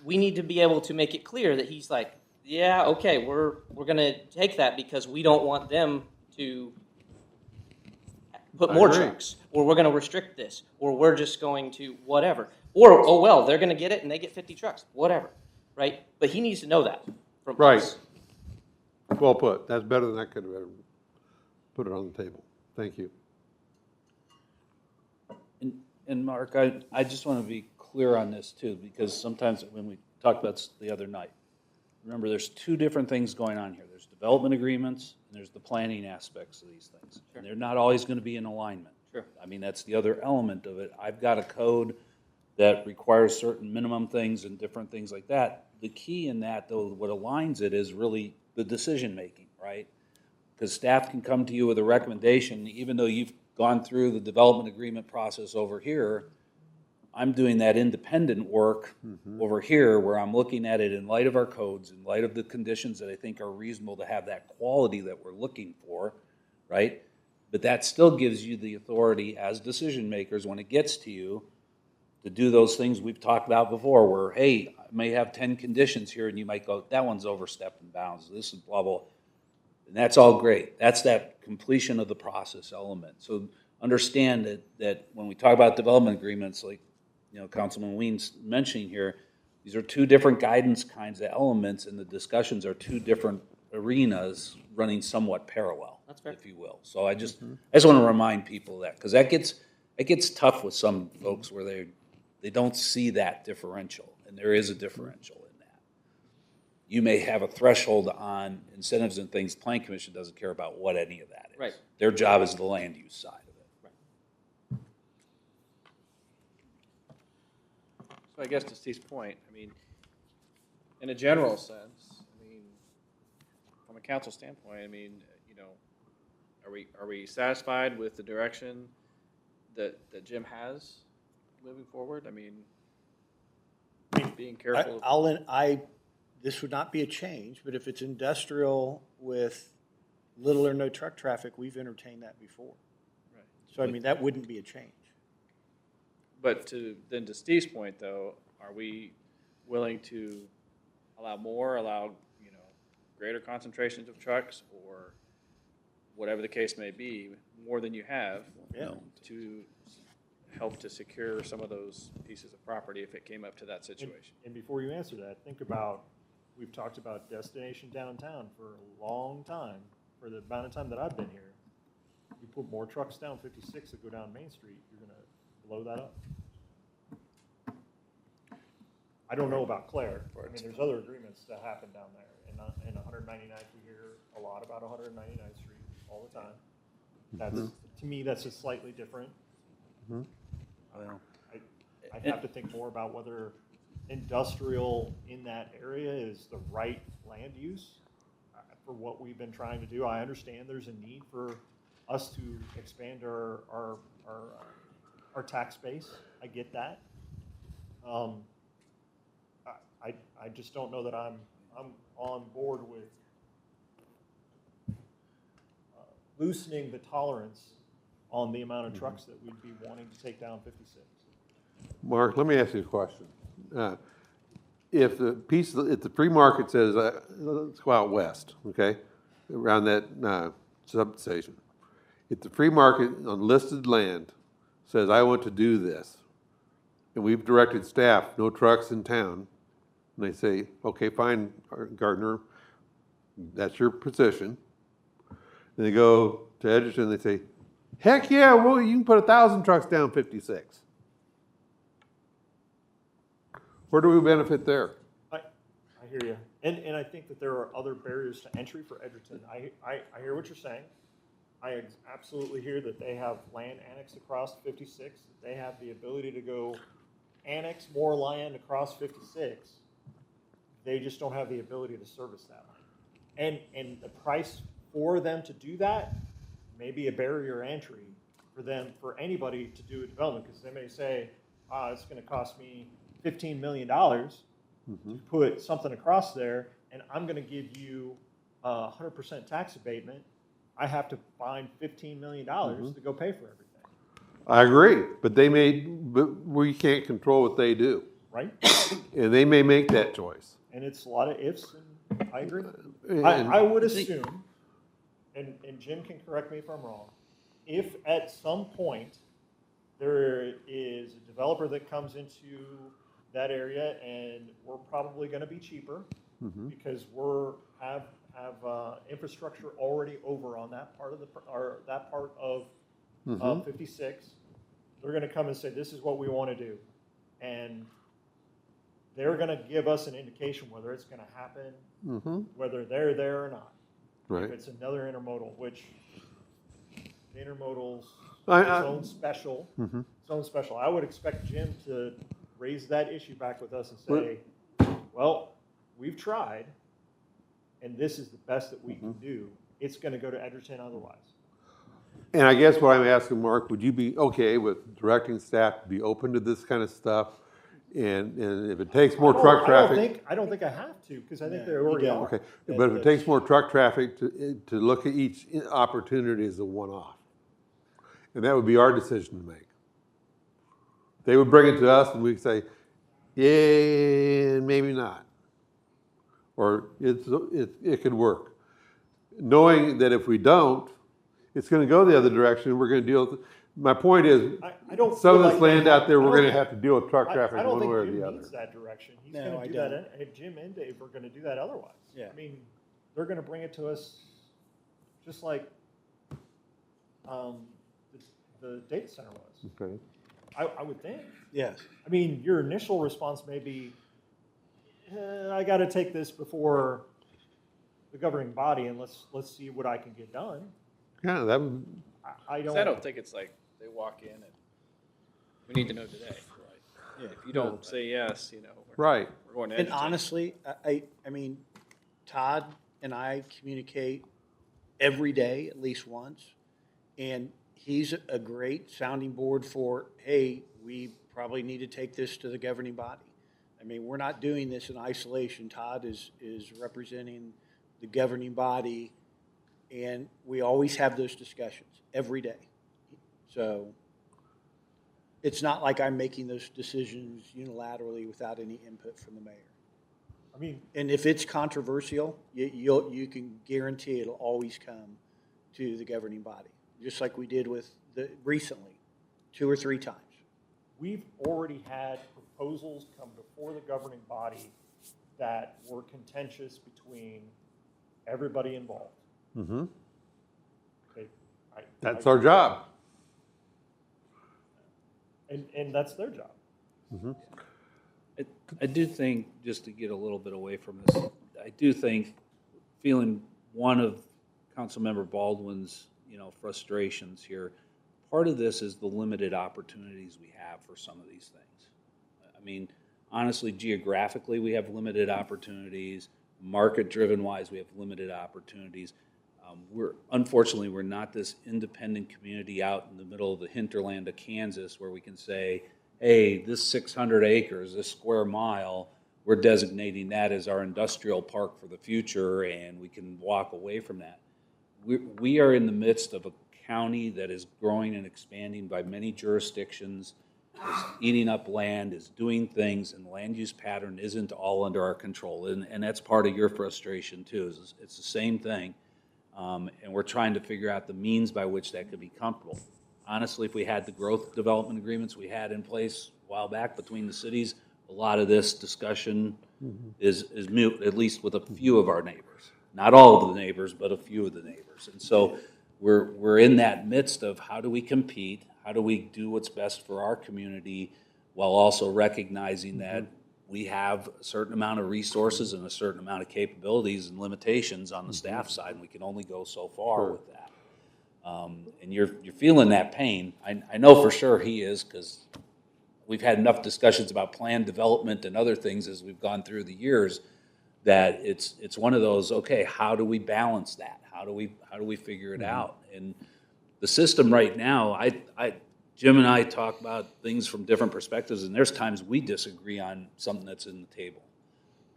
we need to be able to make it clear that he's like, yeah, okay, we're gonna take that because we don't want them to put I more agree. trucks, or we're gonna restrict this, or we're just going to whatever. Or, oh well, they're gonna get it and they get 50 trucks, whatever, right? But he needs to know that from Right. us. Well put. That's better than I could have ever put it on the table. Thank you. And Mark, I just want to be clear on this too, because sometimes when we talked about this the other night, remember there's two different things going on here. There's development agreements and there's the planning aspects of these things. Sure. And they're not always going to be in alignment. Sure. I mean, that's the other element of it. I've got a code that requires certain minimum things and different things like that. The key in that, though, what aligns it is really the decision-making, right? Because staff can come to you with a recommendation, even though you've gone through the development agreement process over here. I'm doing that independent work over here where I'm looking at it in light of our codes, in light of the conditions that I think are reasonable to have that quality that we're looking for, right? But that still gives you the authority as decision makers when it gets to you to do those things we've talked about before where, hey, I may have 10 conditions here and you might go, that one's overstepping bounds, this is blah, blah. And that's all great. That's that completion of the process element. So understand that when we talk about development agreements, like, you know, Councilman Ween's mentioning here, these are two different guidance kinds of elements and the discussions are two different arenas running somewhat parallel, That's fair. if you will. So I just want to remind people of that because that gets tough with some folks where they don't see that differential, and there is a differential in that. You may have a threshold on incentives and things. Plan Commission doesn't care about what any of that is. Right. Their job is the land use side of it. So I guess to Steve's point, I mean, in a general sense, I mean, from a council standpoint, I mean, you know, are we satisfied with the direction that Jim has moving forward? I mean, being careful. This would not be a change, but if it's industrial with little or no truck traffic, we've entertained that before. Right. So I mean, that wouldn't be a change. But to Steve's point, though, are we willing to allow, you know, greater concentrations of trucks or whatever the case may be, more than you have, Yeah. to help to secure some of those pieces of property if it came up to that situation? And before you answer that, think about, we've talked about destination downtown for a long time, for the amount of time that I've been here. You put more trucks down 56 that go down Main Street, you're gonna blow that up. I don't know about Claire. I mean, there's other agreements that happen down there. And 199th, we hear a lot about 199th Street all the time. That's, to me, that's just slightly different. Well, I'd have to think more about whether industrial in that area is the right land use for what we've been trying to do. I understand there's a need for us to expand our tax base. I get that. I just don't know that I'm on board with loosening the tolerance on the amount of trucks that we'd be wanting to take down 56. Mark, let me ask you a question. If the free market says, let's go out west, okay, around that substation. If the free market on listed land says, I want to do this, and we've directed staff, no trucks in town, and they say, okay, fine, Gardner, that's your position. And they go to Edgerton, and they say, heck yeah, well, you can put 1,000 trucks down 56. Where do we benefit there? I hear you. And I think that there are other barriers to entry for Edgerton. I hear what you're saying. I absolutely hear that they have land annexed across 56. That they have the ability to go annex more land across 56. They just don't have the ability to service that land. And the price for them to do that may be a barrier entry for them, for anybody to do a development, because they may say, it's going to cost me $15 million to put something across there, and I'm going to give you 100% tax abatement. I have to find $15 million to go pay for everything. I agree, but we can't control what they do. right? And they may make that choice. And it's a lot of ifs, and I agree. And- I would assume, and Jim can correct me if I'm wrong, if at some point there is a developer that comes into that area and we're probably gonna be cheaper because have infrastructure already over on that part of or that part of 56, they're gonna come and say, this is what we wanna do. And they're gonna give us an indication whether it's gonna happen, whether they're there or not. Right. If it's another intermodal, which the intermodal's I- its own special, its own special. I would expect Jim to raise that issue back with us and say, well, we've tried, and this is the best that we can do. It's gonna go to Edgerton otherwise. And I guess what I'm asking, Mark, would you be okay with directing staff to be open to this kind of stuff? And if it takes more truck traffic. I don't think I have to, because I think No, they you already don't. are. Okay, but if it takes more truck traffic to look at each opportunity as a one-off. And that would be our decision to make. They would bring it to us and we'd say, yeah, maybe not. Or it could work. Knowing that if we don't, it's gonna go the other direction and we're gonna deal with, my point is, I don't some feel of this like land they out there, I we're don't- gonna have to deal with truck traffic I don't one think way or Jim the needs other. that direction. He's No, gonna I do that, don't. and Jim and Dave are gonna do that otherwise. Yeah. I mean, they're gonna bring it to us just like, the data center was. Okay. I would think. Yes. I mean, your initial response may be, I gotta take this before the governing body and let's see what I can get done. Yeah, that would, I 'Cause I don't think it's like they walk in and, we need to know today. Yeah. If you don't say yes, right. we're going to And Edgerton. honestly, I mean, Todd and I communicate every day, at least once. And he's a great sounding board for, hey, we probably need to take this to the governing body. I mean, we're not doing this in isolation. Todd is representing the governing body, and we always have those discussions every day. So it's not like I'm making those decisions unilaterally without any input from the mayor. I mean, And if it's controversial, you can guarantee it'll always come to the governing body, just like we did with recently, 2 or 3 times. we've already had proposals come before the governing body that were contentious between everybody involved. Mm-hmm. Okay, That's our job. And that's their job. I do think, just to get a little bit away from this, I do think, feeling one of Councilmember Baldwin's, frustrations here, part of this is the limited opportunities we have for some of these things. I mean, honestly, geographically, we have limited opportunities. Market-driven wise, we have limited opportunities. Unfortunately, we're not this independent community out in the middle of the hinterland of Kansas where we can say, hey, this 600 acres, this square mile, we're designating that as our industrial park for the future, and we can walk away from that. We are in the midst of a county that is growing and expanding by many jurisdictions, is eating up land, is doing things, and the land use pattern isn't all under our control. And that's part of your frustration too, is it's the same thing. And we're trying to figure out the means by which that could be comfortable. Honestly, if we had the growth development agreements we had in place a while back between the cities, a lot of this discussion is moot, at least with a few of our neighbors. Not all of the neighbors, but a few of the neighbors. And so we're in that midst of how do we compete, how do we do what's best for our community, while also recognizing that we have a certain amount of resources and a certain amount of capabilities and limitations on the staff side, and we can only go so far with that. And you're feeling that pain. I know for sure he is, because we've had enough discussions about plan development and other things as we've gone through the years, that it's one of those, okay, how do we balance that? How do we figure it out? And the system right now, Jim and I talk about things from different perspectives, and there's times we disagree on something that's in the table,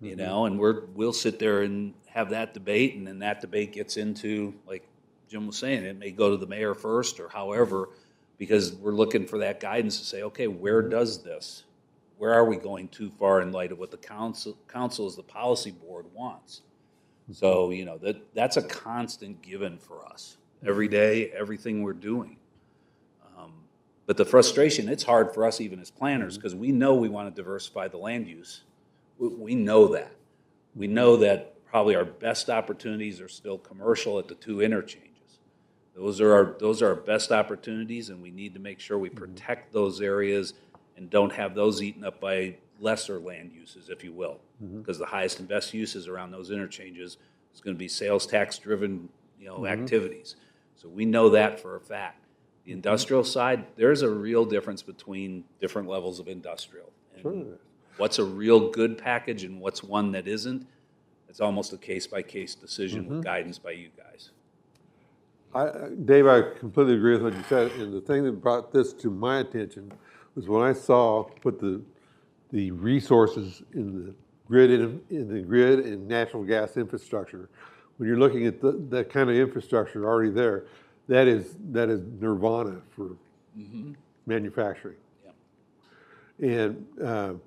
and we'll sit there and have that debate, and then that debate gets into, like Jim was saying, it may go to the mayor first or however, because we're looking for that guidance to say, okay, where does this where are we going too far in light of what the council as the policy board wants? So, you know, that's a constant given for us, every day, everything we're doing. But the frustration, it's hard for us even as planners, because we know we want to diversify the land use. We know that. We know that probably our best opportunities are still commercial at the two interchanges. Those are our best opportunities, and we need to make sure we protect those areas and don't have those eaten up by lesser land uses, if you will. Because the highest and best uses around those interchanges is going to be sales tax driven, you know, activities. So we know that for a fact. The industrial side, there's a real difference between different levels of industrial. And what's a real good package and what's one that isn't, it's almost a case-by-case decision with guidance by you guys. Dave, I completely agree with what you said, and the thing that brought this to my attention was when I saw put the resources in the grid and natural gas infrastructure. When you're looking at that kind of infrastructure already there, that is nirvana for manufacturing. Yeah. And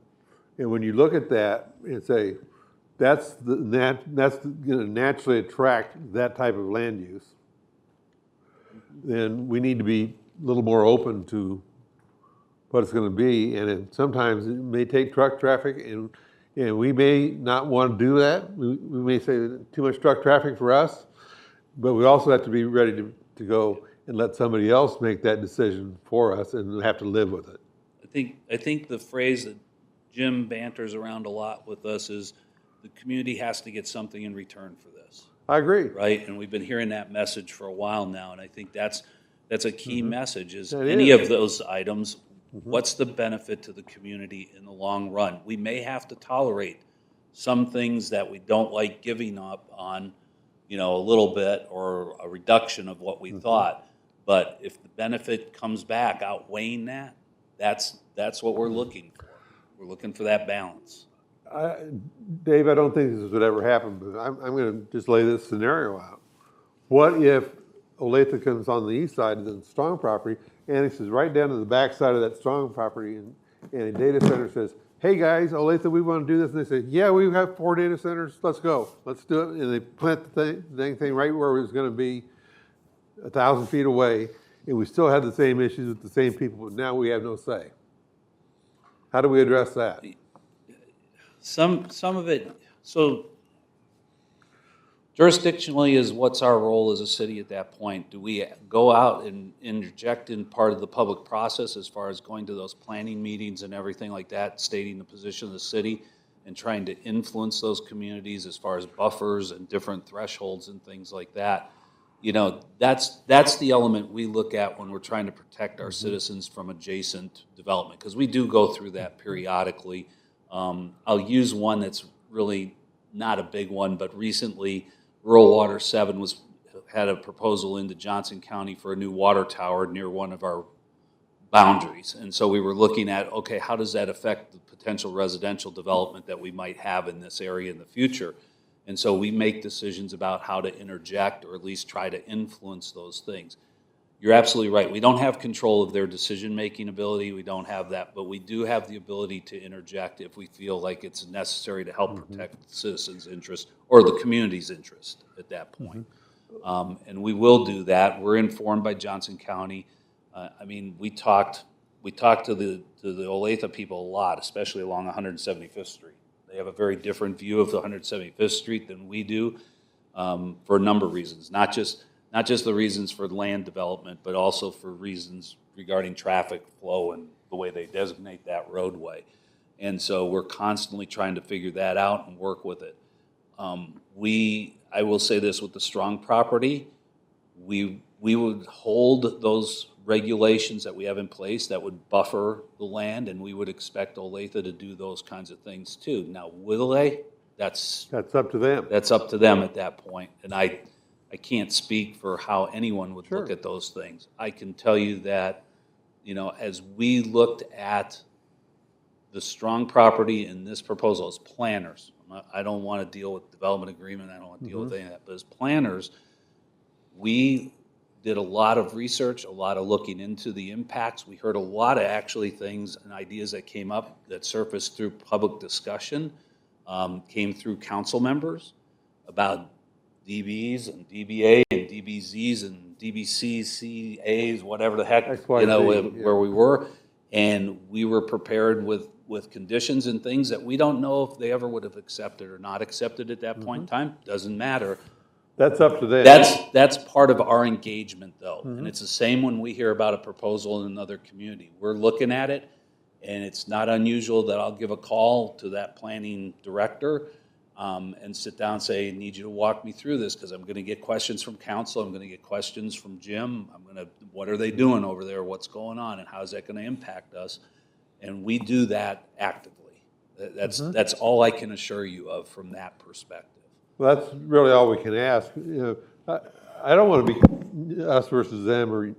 when you look at that and say that's going to naturally attract that type of land use, then we need to be a little more open to what it's going to be. And sometimes it may take truck traffic, and we may not want to do that. We may say too much truck traffic for us, but we also have to be ready to go and let somebody else make that decision for us and have to live with it. I think the phrase that Jim banters around a lot with us is the community has to get something in return for this. I agree. Right? And we've been hearing that message for a while now, and I think that's a key message is That any is. of those items, what's the benefit to the community in the long run? We may have to tolerate some things that we don't like giving up on, you know, a little bit or a reduction of what we thought. But if the benefit comes back outweighing that, that's what we're looking for. We're looking for that balance. Dave, I don't think this would ever happen, but I'm going to just lay this scenario out. What if Olathe comes on the east side of the Strong property, annexes right down to the back side of that Strong property, and a data center says, hey guys, Olathe, we want to do this. And they say, yeah, we have 4 data centers. Let's go. Let's do it. And they plant the thing right where it was going to be 1,000 feet away. And we still have the same issues with the same people, but now we have no say. How do we address that? Some of it, so jurisdictionally is what's our role as a city at that point? Do we go out and interject in part of the public process as far as going to those planning meetings and everything like that, stating the position of the city and trying to influence those communities as far as buffers and different thresholds and things like that? You know, that's the element we look at when we're trying to protect our citizens from adjacent development, because we do go through that periodically. I'll use one that's really not a big one, but recently Rural Water 7 had a proposal into Johnson County for a new water tower near one of our boundaries. And so we were looking at, okay, how does that affect the potential residential development that we might have in this area in the future? And so we make decisions about how to interject or at least try to influence those things. You're absolutely right. We don't have control of their decision-making ability. We don't have that, but we do have the ability to interject if we feel like it's necessary to help protect the citizens' interest or the community's interest at that point. And we will do that. We're informed by Johnson County. I mean, we talked to the Olathe people a lot, especially along 175th Street. They have a very different view of the 175th Street than we do for a number of reasons, not just the reasons for land development, but also for reasons regarding traffic flow and the way they designate that roadway. And so we're constantly trying to figure that out and work with it. I will say this with the Strong property, we would hold those regulations that we have in place that would buffer the land, and we would expect Olathe to do those kinds of things too. Now, will they? That's up to them. That's up to them at that point. And I can't speak for how anyone would look at those things. I can tell you that, you know, as we looked at the Strong property in this proposal as planners, I don't want to deal with development agreement, I don't want to deal with any of that, but as planners, we did a lot of research, a lot of looking into the impacts. We heard a lot of actually things and ideas that came up that surfaced through public discussion, came through council members about DBs and DBA and DBZs and DBCs, CAs, whatever the heck, XYZ, yeah. where we were. And we were prepared with conditions and things that we don't know if they ever would have accepted or not accepted at that point in time. Doesn't matter. That's up to them. That's part of our engagement, though. And it's the same when we hear about a proposal in another community. We're looking at it, and it's not unusual that I'll give a call to that planning director and sit down and say, I need you to walk me through this, because I'm going to get questions from council, I'm going to get questions from Jim, what are they doing over there, what's going on, and how's that going to impact us? And we do that actively. That's all I can assure you of from that perspective. Well, that's really all we can ask. I don't want to be us versus them, or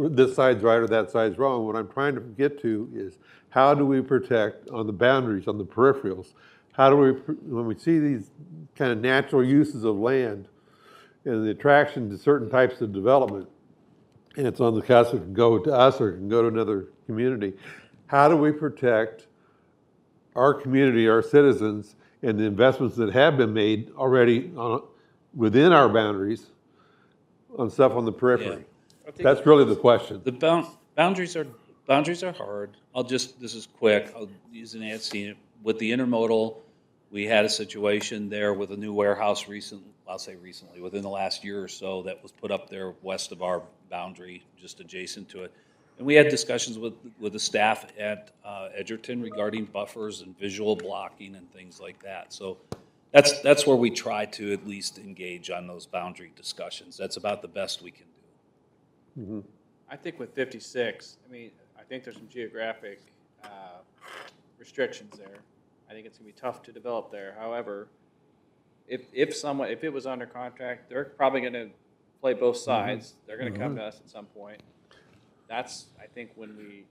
this side's right or that side's wrong. What I'm trying to get to is, how do we protect on the boundaries, on the peripherals? How do we, when we see these kind of natural uses of land and the attraction to certain types of development, and it's on the cusp, it can go to us or it can go to another community, how do we protect our community, our citizens, and the investments that have been made already within our boundaries on stuff on the periphery? I think That's really the question. The boundaries are hard. This is quick. I'll use an ad with the intermodal. We had a situation there with a new warehouse recently, within the last year or so, that was put up there west of our boundary, just adjacent to it. And we had discussions with the staff at Edgerton regarding buffers and visual blocking and things like that. So that's where we try to at least engage on those boundary discussions. That's about the best we can do. Mm-hmm. I think with 56, I think there's some geographic restrictions there. I think it's gonna be tough to develop there. However, if it was under contract, they're probably gonna play both sides. They're gonna come to us at some point. That's, I think, when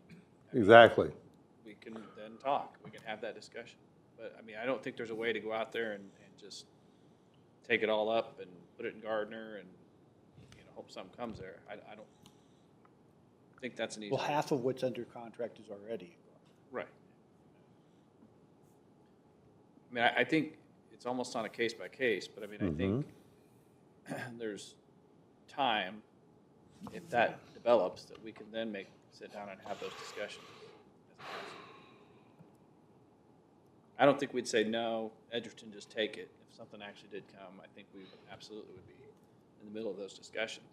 Exactly. we can then talk. We can have that discussion. But I don't think there's a way to go out there and just take it all up and put it in Gardner and hope something comes there. I don't think that's an easy. Well, half of what's under contract is already. Right. I think it's almost on a case by case, but I think there's time, if that develops, that we can then sit down and have those discussions. I don't think we'd say no, Edgerton, just take it. If something actually did come, I think we absolutely would be in the middle of those discussions.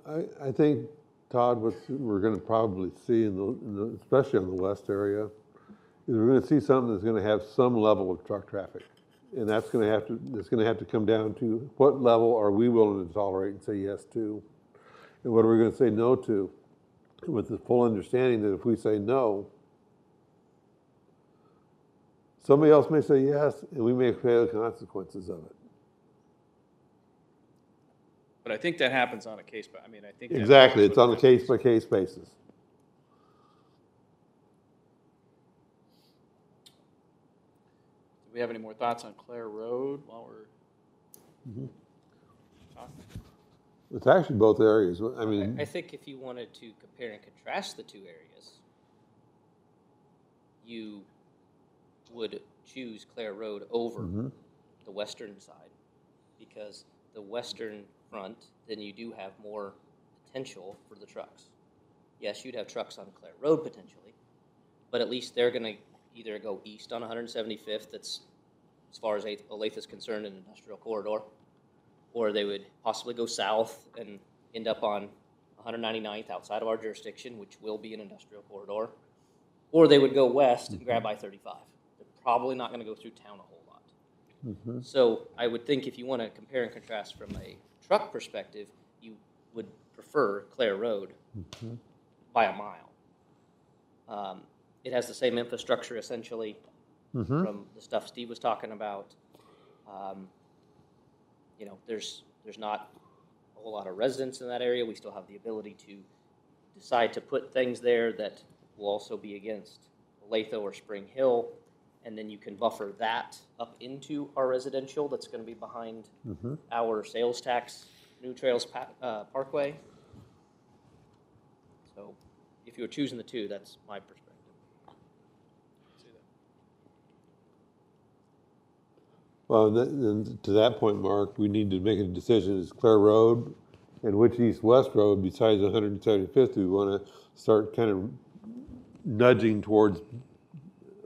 I think, Todd, what we're going to probably see, especially in the west area, is we're going to see something that's going to have some level of truck traffic. And that's going to have to come down to, what level are we willing to tolerate and say yes to? And what are we going to say no to? With the full understanding that if we say no, somebody else may say yes, and we may pay the consequences of it. But I think that happens on a case by, I think. Exactly, it's on a case-by-case basis. Do we have any more thoughts on Clare Road while we're talking? It's actually both areas. I think if you wanted to compare and contrast the two areas, you would choose Clare Road over the western side, because the western front, then you do have more potential for the trucks. Yes, you'd have trucks on Clare Road potentially, but at least they're going to either go east on 175th, that's, as far as Olathe is concerned, an industrial corridor, or they would possibly go south and end up on 199th outside of our jurisdiction, which will be an industrial corridor, or they would go west and grab I-35. They're probably not going to go through town a whole lot. So I would think if you want to compare and contrast from a truck perspective, you would prefer Clare Road by a mile. It has the same infrastructure essentially from the stuff Steve was talking about. There's not a whole lot of residents in that area. We still have the ability to decide to put things there that will also be against Olathe or Spring Hill, and then you can buffer that up into our residential that's going to be behind our sales tax New Trails Parkway. So if you were choosing the two, that's my perspective. Well, then to that point, Mark, we need to make a decision, is Clare Road and which east-west road besides 175th do we want to start kind of nudging towards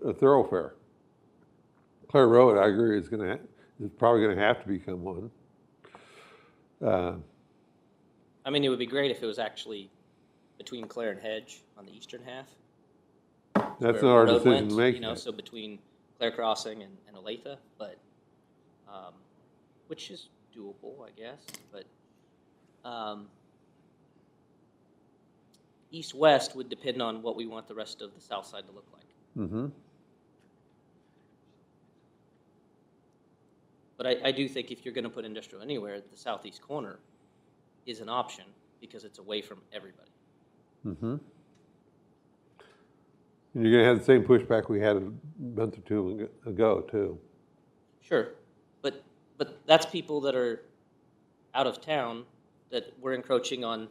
a thoroughfare? Clare Road, I agree, is probably gonna have to become one. I mean, it would be great if it was actually between Clare and Hedge on the eastern half. That's where not our the road decision went, to make You know, yet. so between Clare Crossing and Olathe, but, which is doable, I guess, but, east-west would depend on what we want the rest of the south side to look like. Mm-hmm. But I do think if you're gonna put industrial anywhere, the southeast corner is an option because it's away from everybody. Mm-hmm. And you're gonna have the same pushback we had a month or two ago, too. Sure, but that's people that are out of town that we're encroaching on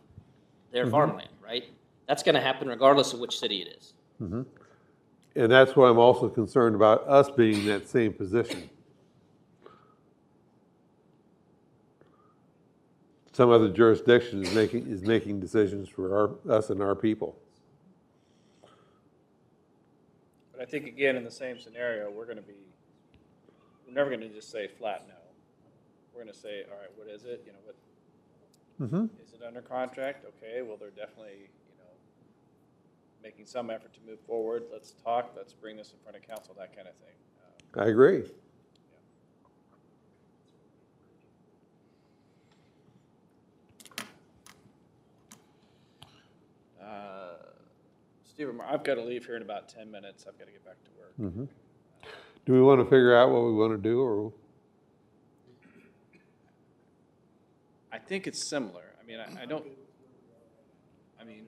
their farmland, right? That's gonna happen regardless of which city it is. Mm-hmm. And that's why I'm also concerned about us being in that same position. Some other jurisdiction is making decisions for us and our people. But I think again, in the same scenario, we're never gonna just say flat no. We're gonna say, all right, what is it? You know, what, Mm-hmm. is it under contract? Okay, well, they're definitely, making some effort to move forward. Let's talk, let's bring this in front of council, that kind of thing. I agree. Stephen, I've got to leave here in about 10 minutes. I've got to get back to work. Mm-hmm. Do we want to figure out what we want to do, or? I think it's similar. I mean, I don't, I mean,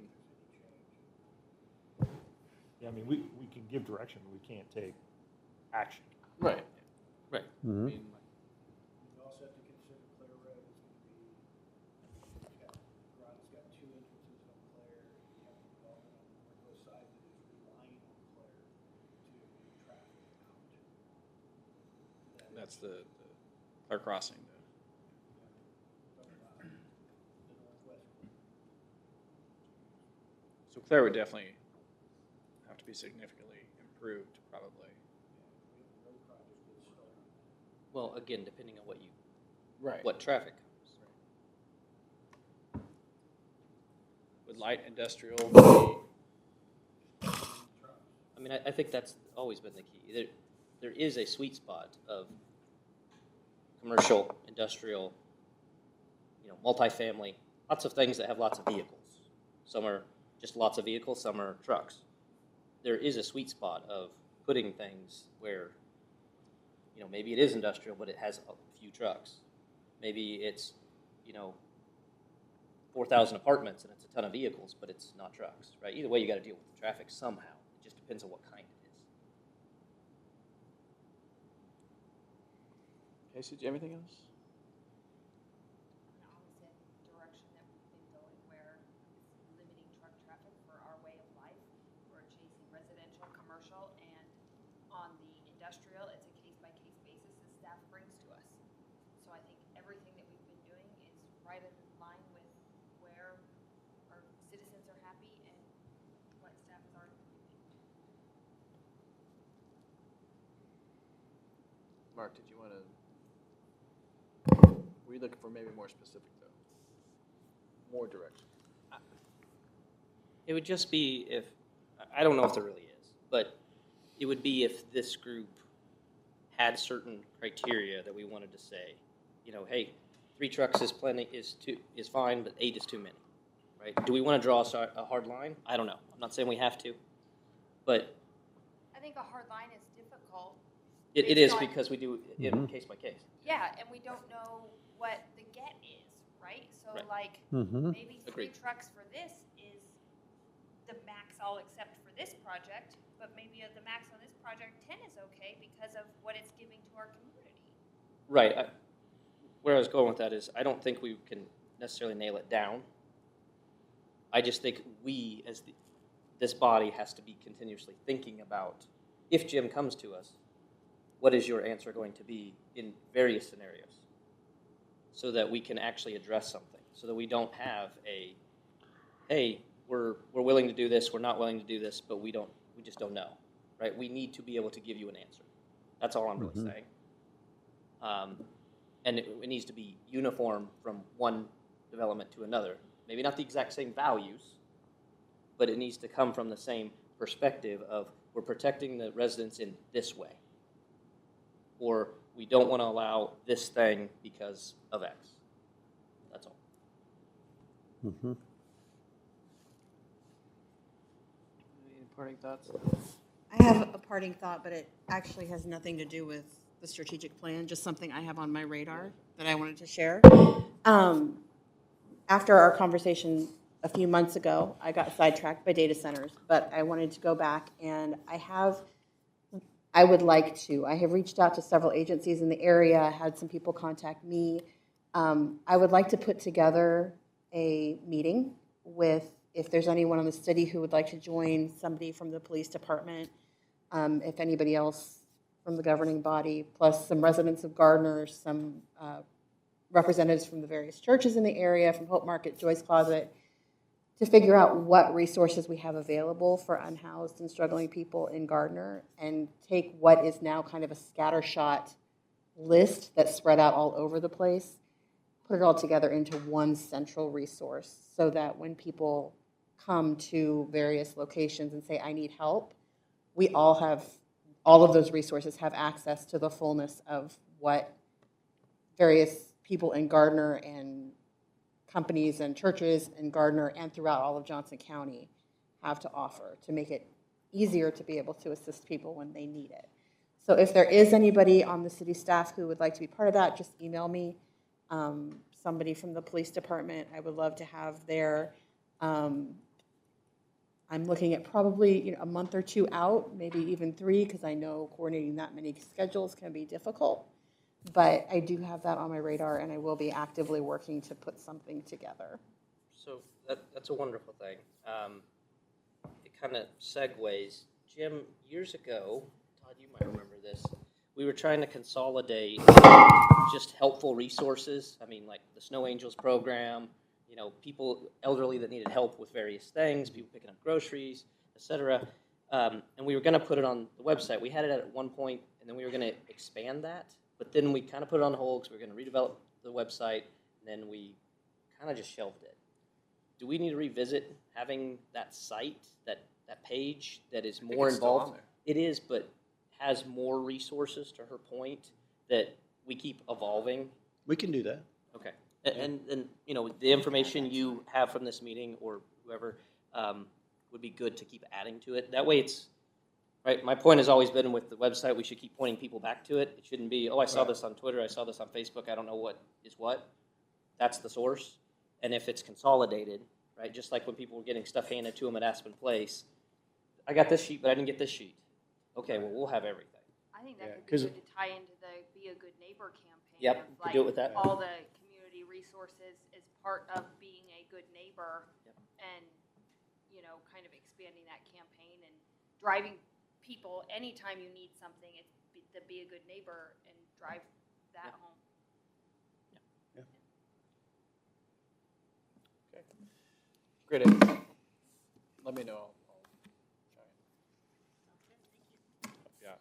Yeah, I mean, we can give direction, but we can't take action. right. Right. Mm-hmm. I mean, You also have to consider Clare Road is going to be, it's got two entrances on Clare. You have development on the northwest side that is relying on Clare to move traffic out. that's the Clare Crossing. The northwest. So Clare would definitely have to be significantly improved, probably. Road project is started. Well, again, depending on Right. what traffic comes. Would light industrial be, I mean, I think that's always been the key. There is a sweet spot of commercial, industrial, multifamily, lots of things that have lots of vehicles. Some are just lots of vehicles, some are trucks. There is a sweet spot of putting things where, maybe it is industrial, but it has a few trucks. Maybe it's, 4,000 apartments and it's a ton of vehicles, but it's not trucks, right? Either way, you got to deal with the traffic somehow. It just depends on what kind it is. Casey, do you have anything else? Opposite direction that we've been going, where it's limiting truck traffic for our way of life. We're chasing residential, commercial, and on the industrial, it's a case-by-case basis that staff brings to us. So I think everything that we've been doing is right in line with where our citizens are happy and what staff is already doing. Mark, did you want to? Were you looking for maybe more specific though? More direction. It would just be if, I don't know if there really is, but it would be if this group had certain criteria that we wanted to say, hey, 3 trucks is plenty, is fine, but 8 is too many, right? Do we want to draw a hard line? I don't know. I'm not saying we have to, but I think a hard line is difficult. it Based is on- because we do it Mhm. case by case. Yeah, and we don't know what the get is, right? So Right. like, Mm-hmm. maybe 3 Agreed. trucks for this is the max I'll accept for this project, but maybe the max on this project, 10 is okay because of what it's giving to our community. Right. Where I was going with that is I don't think we can necessarily nail it down. I just think we, as this body, has to be continuously thinking about, if Jim comes to us, what is your answer going to be in various scenarios, so that we can actually address something, so that we don't have a, hey, we're willing to do this, we're not willing to do this, but we just don't know, right? We need to be able to give you an answer. That's all I'm really saying. And it needs to be uniform from one development to another. Maybe not the exact same values, but it needs to come from the same perspective of, we're protecting the residents in this way, or we don't want to allow this thing because of X. That's all. Any parting thoughts? I have a parting thought, but it actually has nothing to do with the strategic plan, just something I have on my radar that I wanted to share. After our conversation a few months ago, I got sidetracked by data centers, but I wanted to go back, and I have reached out to several agencies in the area, had some people contact me. I would like to put together a meeting with, if there's anyone in the city who would like to join, somebody from the police department, if anybody else from the governing body, plus some residents of Gardner, some representatives from the various churches in the area, from Hope Market, Joyce Closet, to figure out what resources we have available for unhoused and struggling people in Gardner, and take what is now kind of a scattershot list that's spread out all over the place, put it all together into one central resource, so that when people come to various locations and say, I need help, we all of those resources have access to the fullness of what various people in Gardner and companies and churches in Gardner and throughout all of Johnson County have to offer, to make it easier to be able to assist people when they need it. So if there is anybody on the city staff who would like to be part of that, just email me. Somebody from the police department I would love to have there. I'm looking at probably a month or two out, maybe even 3, because I know coordinating that many schedules can be difficult. But I do have that on my radar, and I will be actively working to put something together. So that's a wonderful thing. It kind of segues. Jim, years ago, Todd, you might remember this, we were trying to consolidate just helpful resources. I mean, like the Snow Angels program, people, elderly that needed help with various things, people picking up groceries, etc. And we were going to put it on the website. We had it at one point, and then we were going to expand that. But then we kind of put it on hold because we were going to redevelop the website, and then we kind of just shelved it. Do we need to revisit having that site, that page that is more involved? It is, but has more resources, to her point, that we keep evolving. We can do that. Okay. And the information you have from this meeting, or whoever, would be good to keep adding to it. That way it's, right, my point has always been with the website, we should keep pointing people back to it. It shouldn't be, I saw this on Twitter, I saw this on Facebook, I don't know what is what. That's the source. And if it's consolidated, right, just like when people were getting stuff handed to them at Aspen Place, I got this sheet, but I didn't get this sheet. Okay, well, we'll have everything. I think that could be 'cause good to tie into the Be a Good Neighbor campaign. Yep, of, could do it with that. All the community resources as part of being a good neighbor. Yep. And, kind of expanding that campaign and driving people, anytime you need something, it's to be a good neighbor and drive that home. Okay. Great idea. Let me know. I'll try and help you out.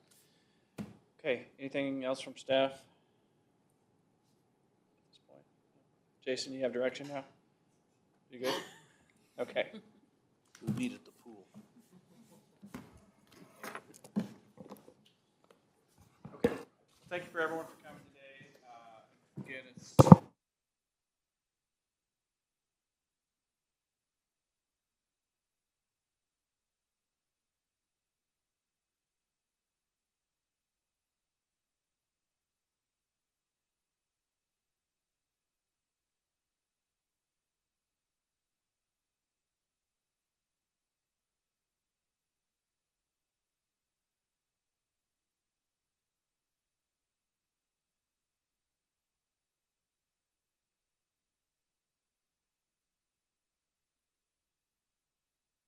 Okay, anything else from staff at this point? Jason, you have direction now? You good? Okay. We'll meet at the pool. Okay. Thank you for everyone for coming today. Again, it's